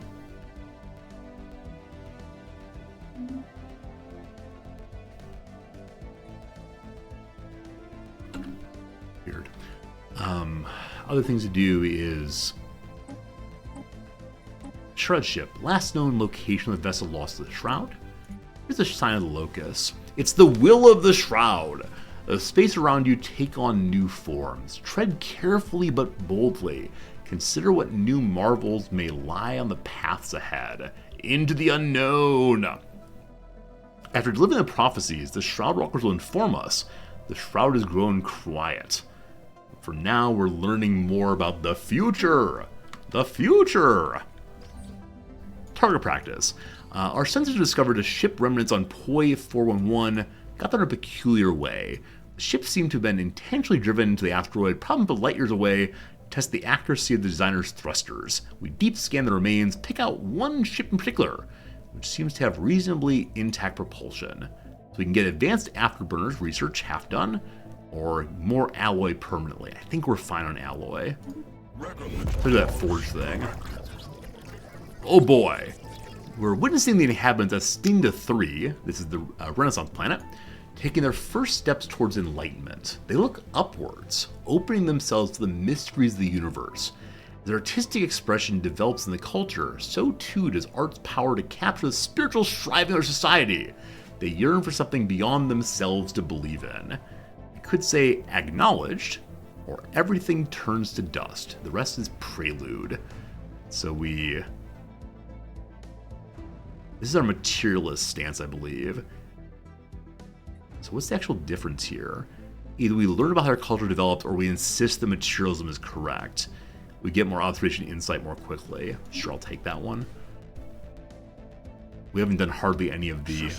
Weird. Other things to do is Shroud ship. Last known location of the vessel lost to the Shroud. Here's the Sign of the Locust. It's the will of the Shroud. The space around you take on new forms. Tread carefully but boldly. Consider what new marvels may lie on the paths ahead. Into the unknown. After delivering the prophecies, the Shroud Walkers will inform us. The Shroud has grown quiet. For now, we're learning more about the future. The future! Target practice. Our sensors discovered a ship remnants on Poi 411. Got there in a peculiar way. The ship seemed to have been intentionally driven into the asteroid, probably light years away, to test the accuracy of the designer's thrusters. We deep scan the remains, pick out one ship in particular, which seems to have reasonably intact propulsion. So we can get advanced afterburners research half done, or more alloy permanently. I think we're fine on alloy. Look at that forge thing. Oh boy. We're witnessing the inhabitants of Stinda 3, this is the Renaissance planet, taking their first steps towards enlightenment. They look upwards, opening themselves to the mysteries of the universe. As artistic expression develops in the culture, so too does art's power to capture the spiritual striving of our society. They yearn for something beyond themselves to believe in. I could say acknowledged, or everything turns to dust. The rest is prelude. So this is our materialist stance, I believe. So what's the actual difference here? Either we learn about how our culture developed, or we insist that materialism is correct. We get more observation insight more quickly. Sure, I'll take that one. We haven't done hardly any of the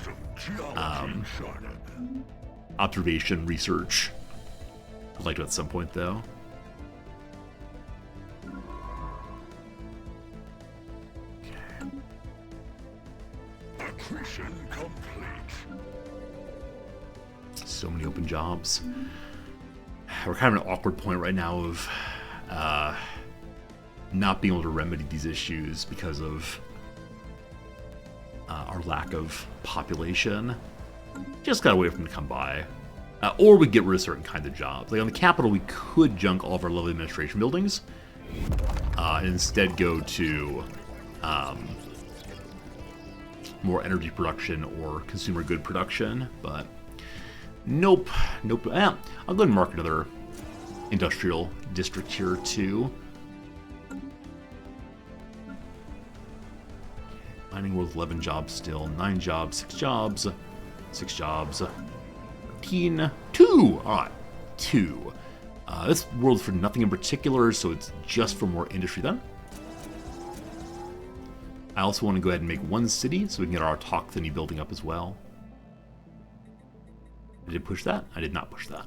observation research. I'd like to at some point, though. Accretion complete. So many open jobs. We're kind of at an awkward point right now of not being able to remedy these issues because of our lack of population. Just gotta wait for them to come by. Or we get rid of certain kinds of jobs. Like on the capital, we could junk all of our level administration buildings. And instead go to more energy production or consumer good production. But nope. I'll go ahead and mark another industrial district here too. Mining world 11 jobs still, 9 jobs, 6 jobs, 6 jobs, 13, 2. All right, 2. This world's for nothing in particular, so it's just for more industry then. I also want to go ahead and make 1 city so we can get our autochthony building up as well. I did push that. I did not push that.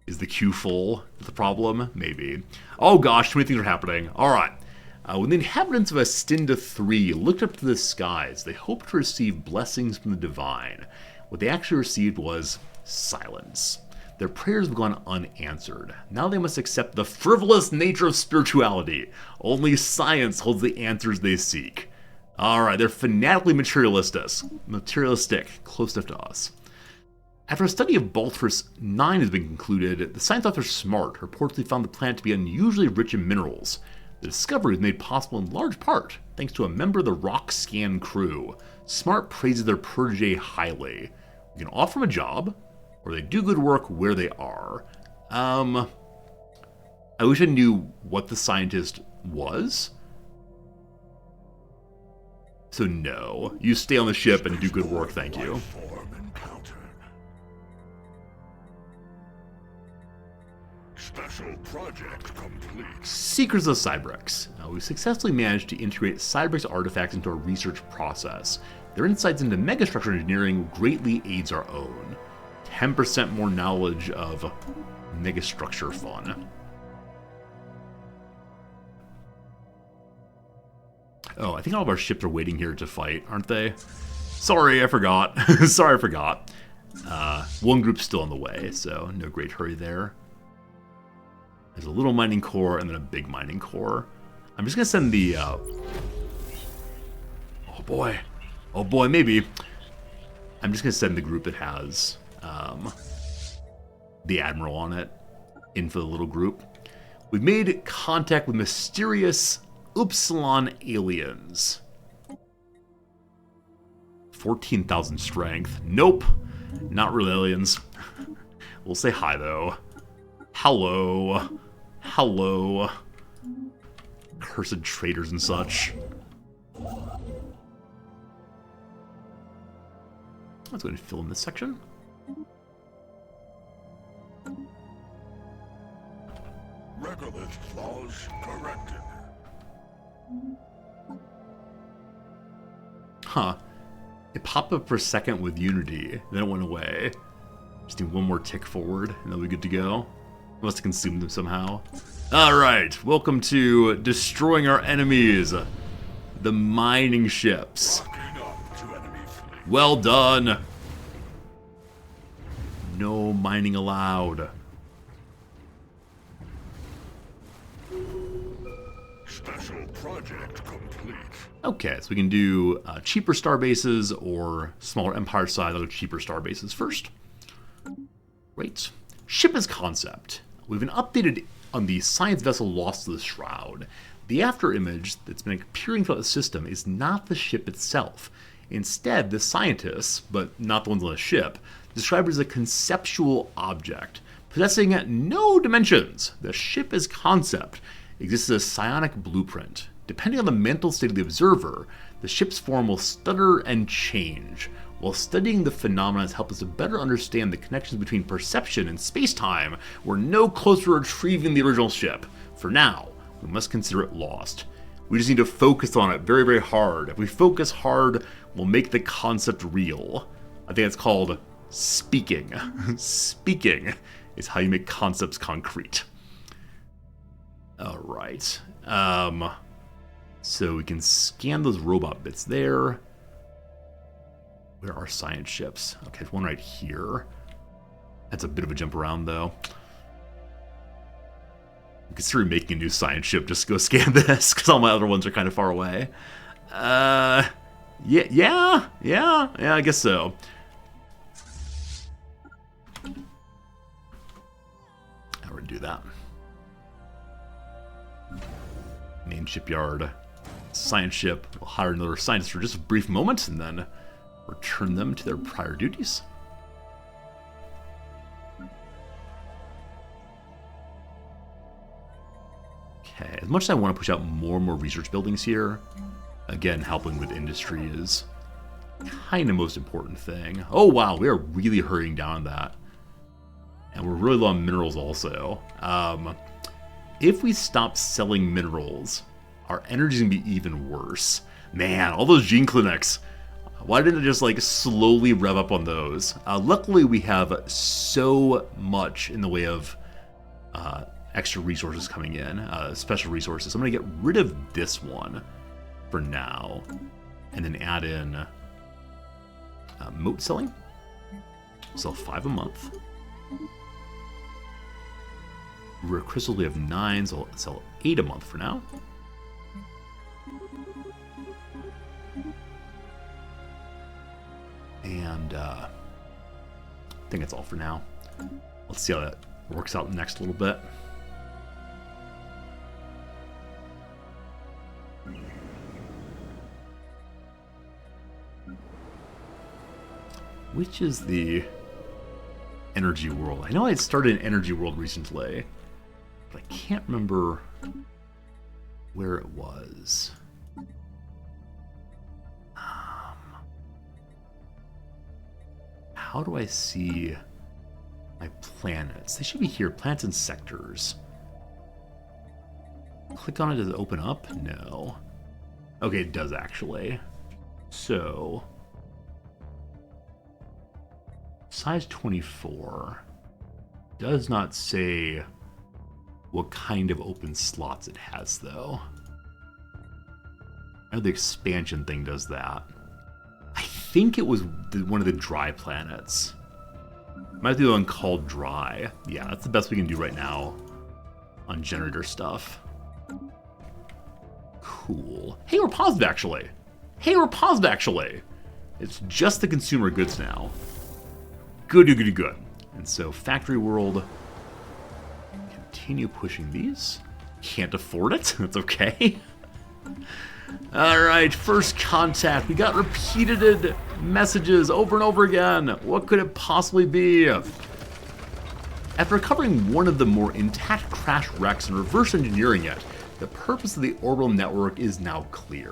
Is the queue full? The problem? Maybe. Oh gosh, too many things are happening. All right. When the inhabitants of Astinda 3 looked up to the skies, they hoped to receive blessings from the divine. What they actually received was silence. Their prayers have gone unanswered. Now they must accept the frivolous nature of spirituality. Only science holds the answers they seek. Alright, they're fanatically materialistic, close enough to us. After a study of Balthus 9 has been concluded, the science author Smart reportedly found the planet to be unusually rich in minerals. The discovery was made possible in large part thanks to a member of the Rock Scan crew. Smart praises their protege highly. We can offer them a job, or they do good work where they are. I wish I knew what the scientist was. So no, you stay on the ship and do good work, thank you. Special project complete. Secrets of Cybrex. We successfully managed to integrate Cybrex artifacts into our research process. Their insights into megastructure engineering greatly aids our own. 10% more knowledge of megastructure fun. Oh, I think all of our ships are waiting here to fight, aren't they? Sorry, I forgot. Sorry, I forgot. One group's still on the way, so no great hurry there. There's a little mining core and then a big mining core. I'm just gonna send the, oh boy, maybe. I'm just gonna send the group that has, the Admiral on it in for the little group. We've made contact with mysterious Upsilon aliens. 14,000 strength. Nope, not real aliens. We'll say hi though. Hello. Hello. Cursed traitors and such. Let's go ahead and fill in this section. Regolith flaws corrected. Huh. It popped up for a second with Unity, then it went away. Just need one more tick forward, and then we're good to go. Must have consumed them somehow. Alright, welcome to destroying our enemies. The mining ships. Well done. No mining allowed. Special project complete. Okay, so we can do cheaper star bases or smaller empire size other cheaper star bases first. Great. Ship as concept. We've been updated on the science vessel lost to the Shroud. The after image that's been appearing throughout the system is not the ship itself. Instead, the scientists, but not the ones on the ship, describe it as a conceptual object, possessing no dimensions. The ship as concept exists as a psionic blueprint. Depending on the mental state of the observer, the ship's form will stutter and change. While studying the phenomena has helped us to better understand the connections between perception and space-time, we're no closer to retrieving the original ship. For now, we must consider it lost. We just need to focus on it very, very hard. If we focus hard, we'll make the concept real. I think it's called speaking. Speaking is how you make concepts concrete. Alright. So we can scan those robot bits there. Where are science ships? Okay, there's one right here. That's a bit of a jump around, though. Consider making a new science ship just to go scan this, because all my other ones are kind of far away. Yeah, I guess so. I would do that. Main shipyard. Science ship. We'll hire another scientist for just a brief moment and then return them to their prior duties. Okay, as much as I want to push out more and more research buildings here, again, helping with industry is kind of most important thing. Oh wow, we are really hurrying down that. And we're really low on minerals also. If we stop selling minerals, our energy's gonna be even worse. Man, all those gene clinics. Why didn't I just like slowly rev up on those? Luckily, we have so much in the way of extra resources coming in, special resources. I'm gonna get rid of this one for now, and then add in moat selling. Sell 5 a month. Rare crystals, we have 9, so I'll sell 8 a month for now. And I think that's all for now. Let's see how that works out in the next little bit. Which is the energy world? I know I had started an energy world recently, but I can't remember where it was. How do I see my planets? They should be here. Planets and sectors. Click on it. Does it open up? No. Okay, it does actually. So, size 24 does not say what kind of open slots it has, though. I know the expansion thing does that. I think it was one of the dry planets. Might be the one called Dry. Yeah, that's the best we can do right now on generator stuff. Cool. Hey, we're positive, actually. It's just the consumer goods now. Good. And so, factory world. Continue pushing these. Can't afford it. That's okay. Alright, first contact. We got repeated messages over and over again. What could it possibly be? After recovering one of the more intact crash wrecks and reverse engineering it, the purpose of the orbital network is now clear.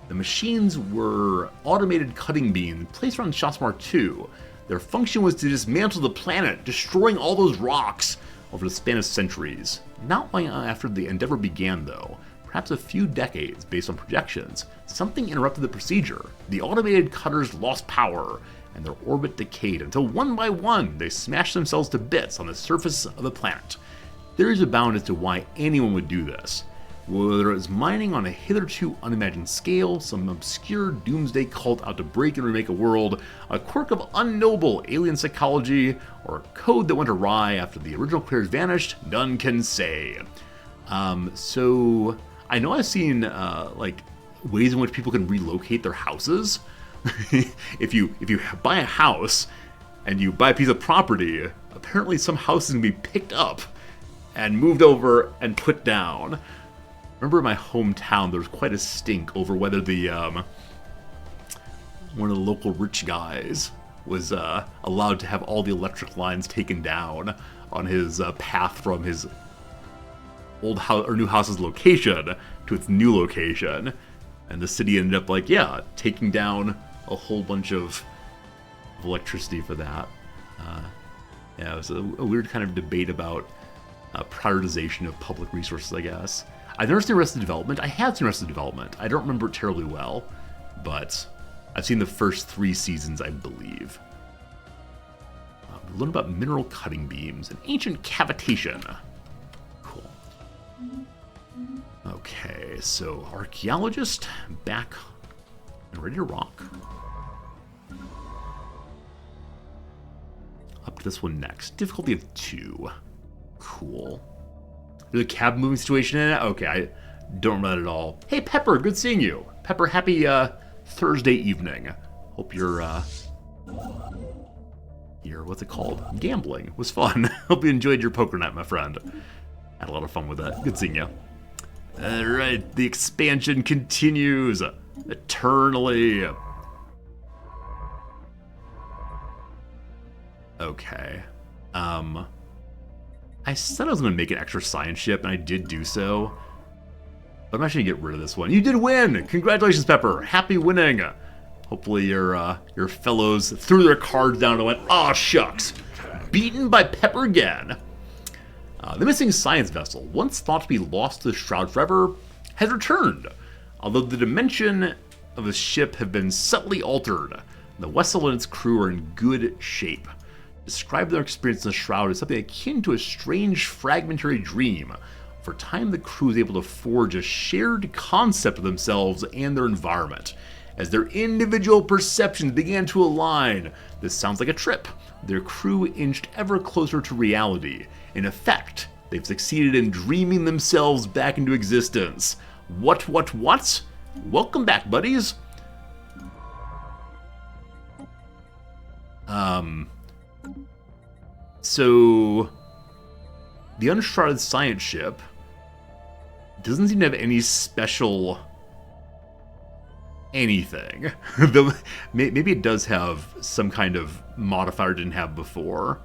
The machines were automated cutting beams placed around Shasmar 2. Their function was to dismantle the planet, destroying all those rocks over the span of centuries. Not long after the endeavor began, though, perhaps a few decades based on projections, something interrupted the procedure. The automated cutters lost power, and their orbit decayed until one by one they smashed themselves to bits on the surface of the planet. Theories abound as to why anyone would do this. Whether it was mining on a hitherto unimagined scale, some obscure doomsday cult out to break and remake a world, a quirk of unknowable alien psychology, or a code that went awry after the original players vanished, none can say. So I know I've seen like ways in which people can relocate their houses. if you buy a house and you buy a piece of property, apparently some houses can be picked up and moved over and put down. Remember in my hometown, there was quite a stink over whether the one of the local rich guys was allowed to have all the electric lines taken down on his path from his old house or new house's location to its new location, and the city ended up like, yeah, taking down a whole bunch of electricity for that. Yeah, it was a weird kind of debate about prioritization of public resources, I guess. I've never seen Arrested Development. I have seen Arrested Development. I don't remember it terribly well, but I've seen the first 3 seasons, I believe. We learn about mineral cutting beams and ancient cavitation. Cool. Okay, so archaeologist back and ready to rock. Up to this one next. Difficulty of 2. Cool. There's a cab moving situation in it? Okay, I don't remember that at all. Hey, Pepper, good seeing you. Pepper, happy Thursday evening. Hope your what's it called? Gambling was fun. Hope you enjoyed your poker night, my friend. Had a lot of fun with that. Good seeing you. Alright, the expansion continues eternally. Okay. I said I was going to make an extra science ship, and I did do so. But I'm actually going to get rid of this one. You did win! Congratulations, Pepper! Happy winning! Hopefully your fellows threw their cards down and went, "Aw, shucks! Beaten by Pepper again!" The missing science vessel, once thought to be lost to the Shroud forever, has returned. Although the dimension of the ship have been subtly altered, the vessel and its crew are in good shape. Describe their experience in the Shroud as something akin to a strange fragmentary dream. For a time, the crew is able to forge a shared concept of themselves and their environment. As their individual perceptions began to align, this sounds like a trip. Their crew inched ever closer to reality. In effect, they've succeeded in dreaming themselves back into existence. What? Welcome back, buddies. So, the Unshrouded Science Ship doesn't seem to have any special anything. Though maybe it does have some kind of modifier it didn't have before.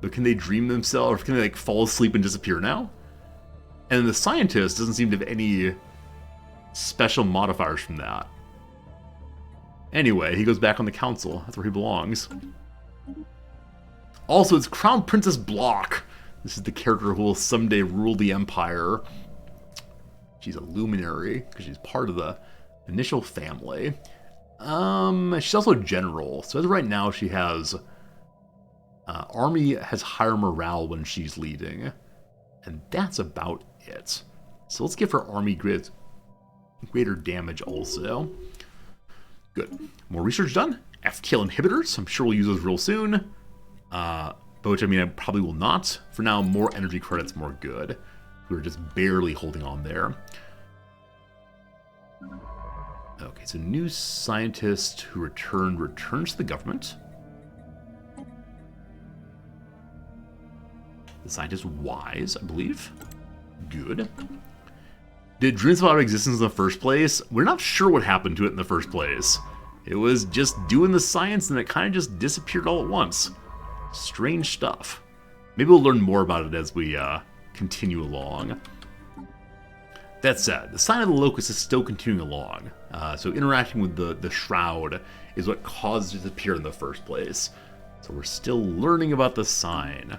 But can they dream themselves, or can they like fall asleep and disappear now? And the scientist doesn't seem to have any special modifiers from that. Anyway, he goes back on the council. That's where he belongs. Also, it's Crown Princess Block. This is the character who will someday rule the Empire. She's a luminary, because she's part of the initial family. She's also a general. So as of right now, she has... Army has higher morale when she's leading. And that's about it. So let's give her Army greater damage also. Good. More research done. FTL inhibitors. I'm sure we'll use those real soon. But which, I mean, I probably will not. For now, more energy credits, more good. We're just barely holding on there. Okay, so new scientist who returns to the government. The scientist Wise, I believe. Good. Did dreams about existence in the first place? We're not sure what happened to it in the first place. It was just doing the science and it kind of just disappeared all at once. Strange stuff. Maybe we'll learn more about it as we continue along. That said, the sign of the Locust is still continuing along. So interacting with the Shroud is what caused it to appear in the first place. So we're still learning about the sign.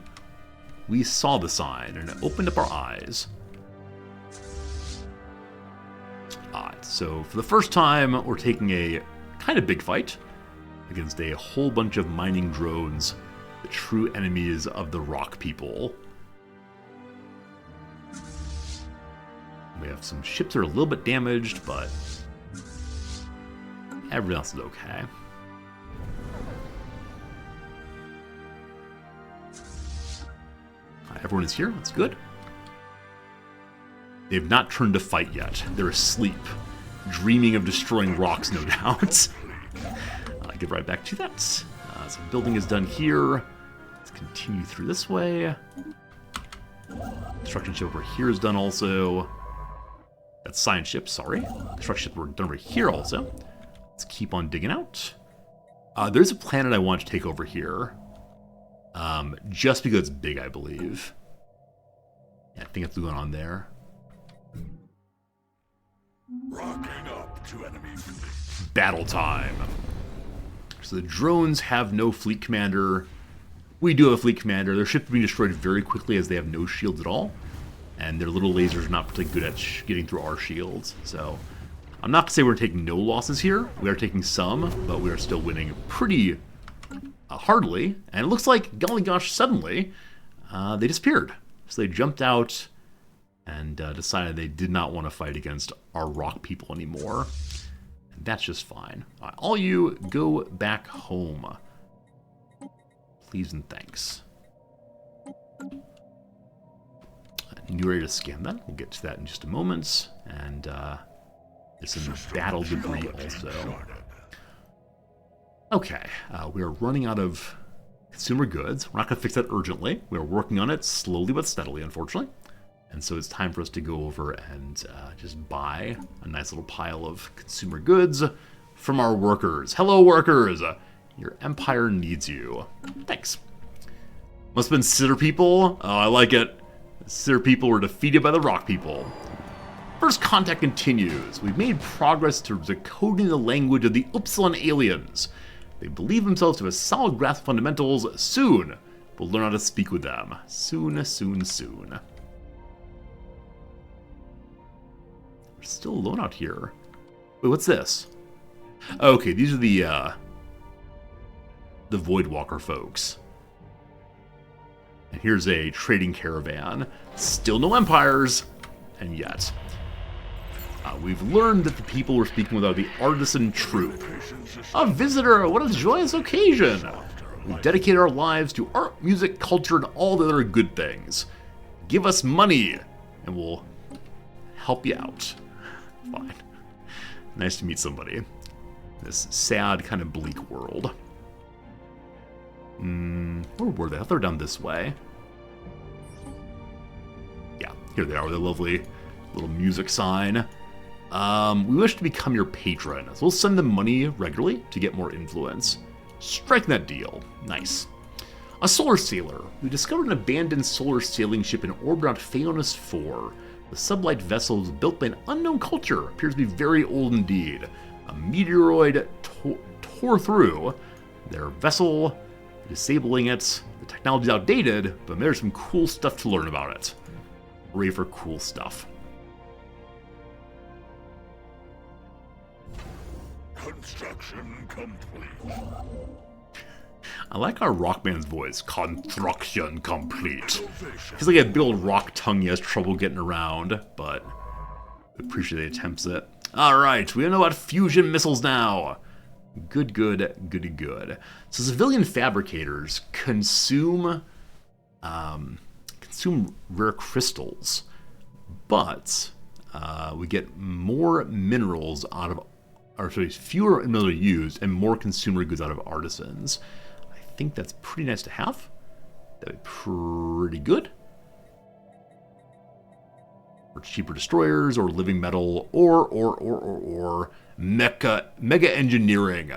We saw the sign and it opened up our eyes. Alright, so for the first time, we're taking a kind of big fight against a whole bunch of mining drones, the true enemies of the rock people. We have some ships that are a little bit damaged, but everything else is okay. Everyone is here, that's good. They've not turned to fight yet. They're asleep, dreaming of destroying rocks, no doubt. Get right back to that. So building is done here. Let's continue through this way. Construction ship over here is done also. That's science ship, sorry. Construction ship were done over here also. Let's keep on digging out. There's a planet I want to take over here. Just because it's big, I believe. Yeah, I think that's going on there. Rocking up to enemy fleet. Battle time. So the drones have no fleet commander. We do have a fleet commander. Their ships are being destroyed very quickly as they have no shields at all. And their little lasers are not particularly good at getting through our shields. So I'm not going to say we're taking no losses here. We are taking some, but we are still winning pretty hardly. And it looks like, golly gosh, suddenly they disappeared. So they jumped out and decided they did not want to fight against our rock people anymore. And that's just fine. All you go back home. Please and thanks. You ready to scan that? We'll get to that in just a moment. And There's some battle debris also. Okay, we are running out of consumer goods. We're not going to fix that urgently. We are working on it slowly but steadily, unfortunately. And so it's time for us to go over and just buy a nice little pile of consumer goods from our workers. Hello, workers! Your empire needs you. Thanks. Must have been Sitter people. Oh, I like it. The Sitter people were defeated by the Rock people. First contact continues. We've made progress towards decoding the language of the Upsilon aliens. They believe themselves to have a solid grasp of fundamentals. Soon, we'll learn how to speak with them. Soon, soon, soon. We're still alone out here. Wait, what's this? Okay, these are the Voidwalker folks. And here's a trading caravan. Still no empires, and yet. We've learned that the people we're speaking with are the Artisan Troop. A visitor! What a joyous occasion! We've dedicated our lives to art, music, culture, and all the other good things. Give us money, and we'll help you out. Fine. Nice to meet somebody. This sad, kind of bleak world. Where were they? I thought they were down this way. Yeah, here they are with a lovely little music sign. We wish to become your patron, so we'll send them money regularly to get more influence. Strike that deal. Nice. A solar sailor. We discovered an abandoned solar sailing ship in orbit around Phaeonus 4. The sublight vessel is built by an unknown culture. Appears to be very old indeed. A meteoroid tore through their vessel, disabling it. The technology is outdated, but there's some cool stuff to learn about it. Hooray for cool stuff. Construction complete. I like our Rockman's voice. Construction complete. He's like a big old rock tongue. He has trouble getting around, but I appreciate he attempts it. Alright, we know about fusion missiles now. Good, good, goody good. So civilian fabricators consume rare crystals, but we get more minerals out of, or sorry, fewer minerals used and more consumer goods out of artisans. I think that's pretty nice to have. That'd be pretty good. Or cheaper destroyers, or living metal, or mega engineering.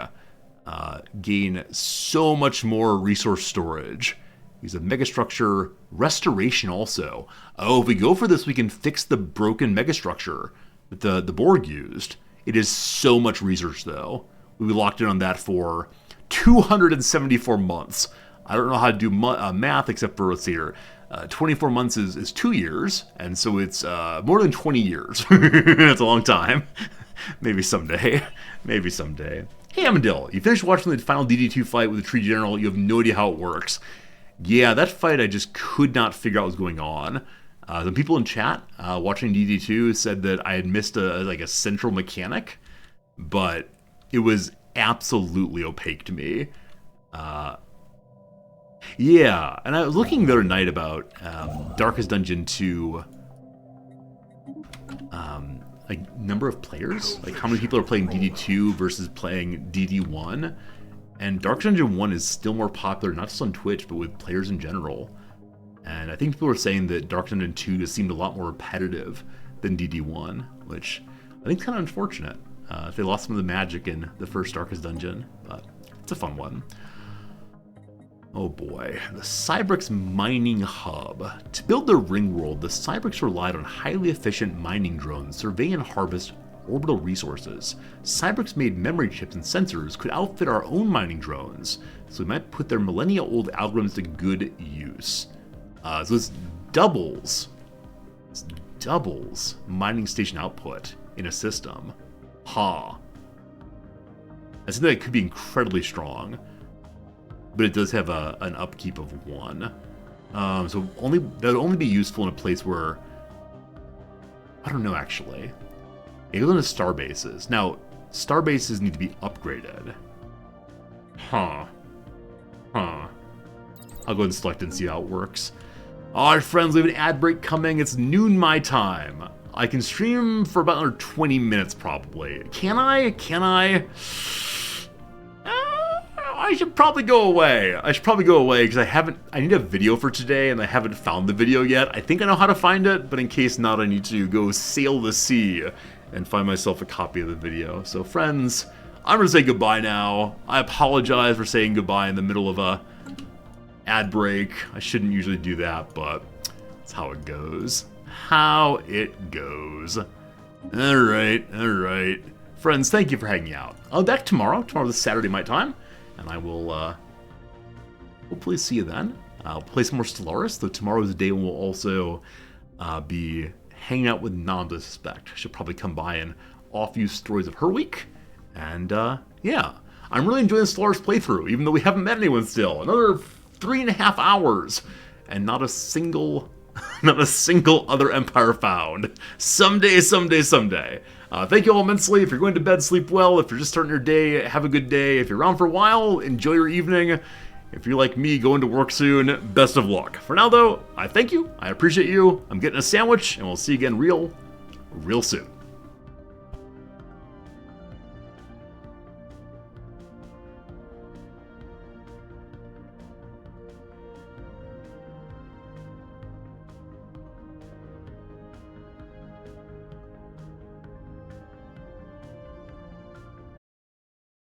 Gain so much more resource storage. Use a megastructure restoration also. Oh, if we go for this, we can fix the broken megastructure that the Borg used. It is so much research, though. We locked in on that for 274 months. I don't know how to do math except for, let's see here, 24 months is 2 years, and so it's more than 20 years. That's a long time. Maybe someday. Maybe someday. Hey, Amandil, you finished watching the final DD2 fight with the Tree General. You have no idea how it works. Yeah, that fight I just could not figure out what was going on. The people in chat watching DD2 said that I had missed a central mechanic, but it was absolutely opaque to me. Yeah, and I was looking the other night about Darkest Dungeon 2, like number of players, like how many people are playing DD2 versus playing DD1, and Darkest Dungeon 1 is still more popular, not just on Twitch, but with players in general. And I think people are saying that Darkest Dungeon 2 just seemed a lot more repetitive than DD1, which I think is kind of unfortunate. They lost some of the magic in the first Darkest Dungeon, but it's a fun one. Oh boy, the Cybrix Mining Hub. To build their ring world, the Cybrix relied on highly efficient mining drones survey and harvest orbital resources. Cybrix made memory chips and sensors could outfit our own mining drones, so we might put their millennia-old algorithms to good use. So this doubles mining station output in a system. Ha. That's something that could be incredibly strong. But it does have an upkeep of 1. So that would only be useful in a place where, I don't know actually. It goes into star bases. Now, star bases need to be upgraded. Huh. I'll go ahead and select and see how it works. Alright friends, we have an ad break coming. It's noon my time. I can stream for about another 20 minutes probably. Can I? Can I? I should probably go away. I should probably go away because I need a video for today and I haven't found the video yet. I think I know how to find it, but in case not, I need to go sail the sea and find myself a copy of the video. So friends, I'm gonna say goodbye now. I apologize for saying goodbye in the middle of a ad break. I shouldn't usually do that, but that's how it goes. How it goes. Alright. Friends, thank you for hanging out. I'll be back tomorrow. Tomorrow's Saturday my time. And I will hopefully see you then. I'll play some more Stellaris, though tomorrow's the day when we'll also be hanging out with Nanda, I suspect. She'll probably come by and offer you stories of her week. And yeah, I'm really enjoying the Stellaris playthrough, even though we haven't met anyone still. Another 3.5 hours, and not a single other Empire found. Someday. Thank you all immensely. If you're going to bed, sleep well. If you're just starting your day, have a good day. If you're around for a while, enjoy your evening. If you're like me, going to work soon, best of luck. For now, though, I thank you. I appreciate you. I'm getting a sandwich, and we'll see you again real soon.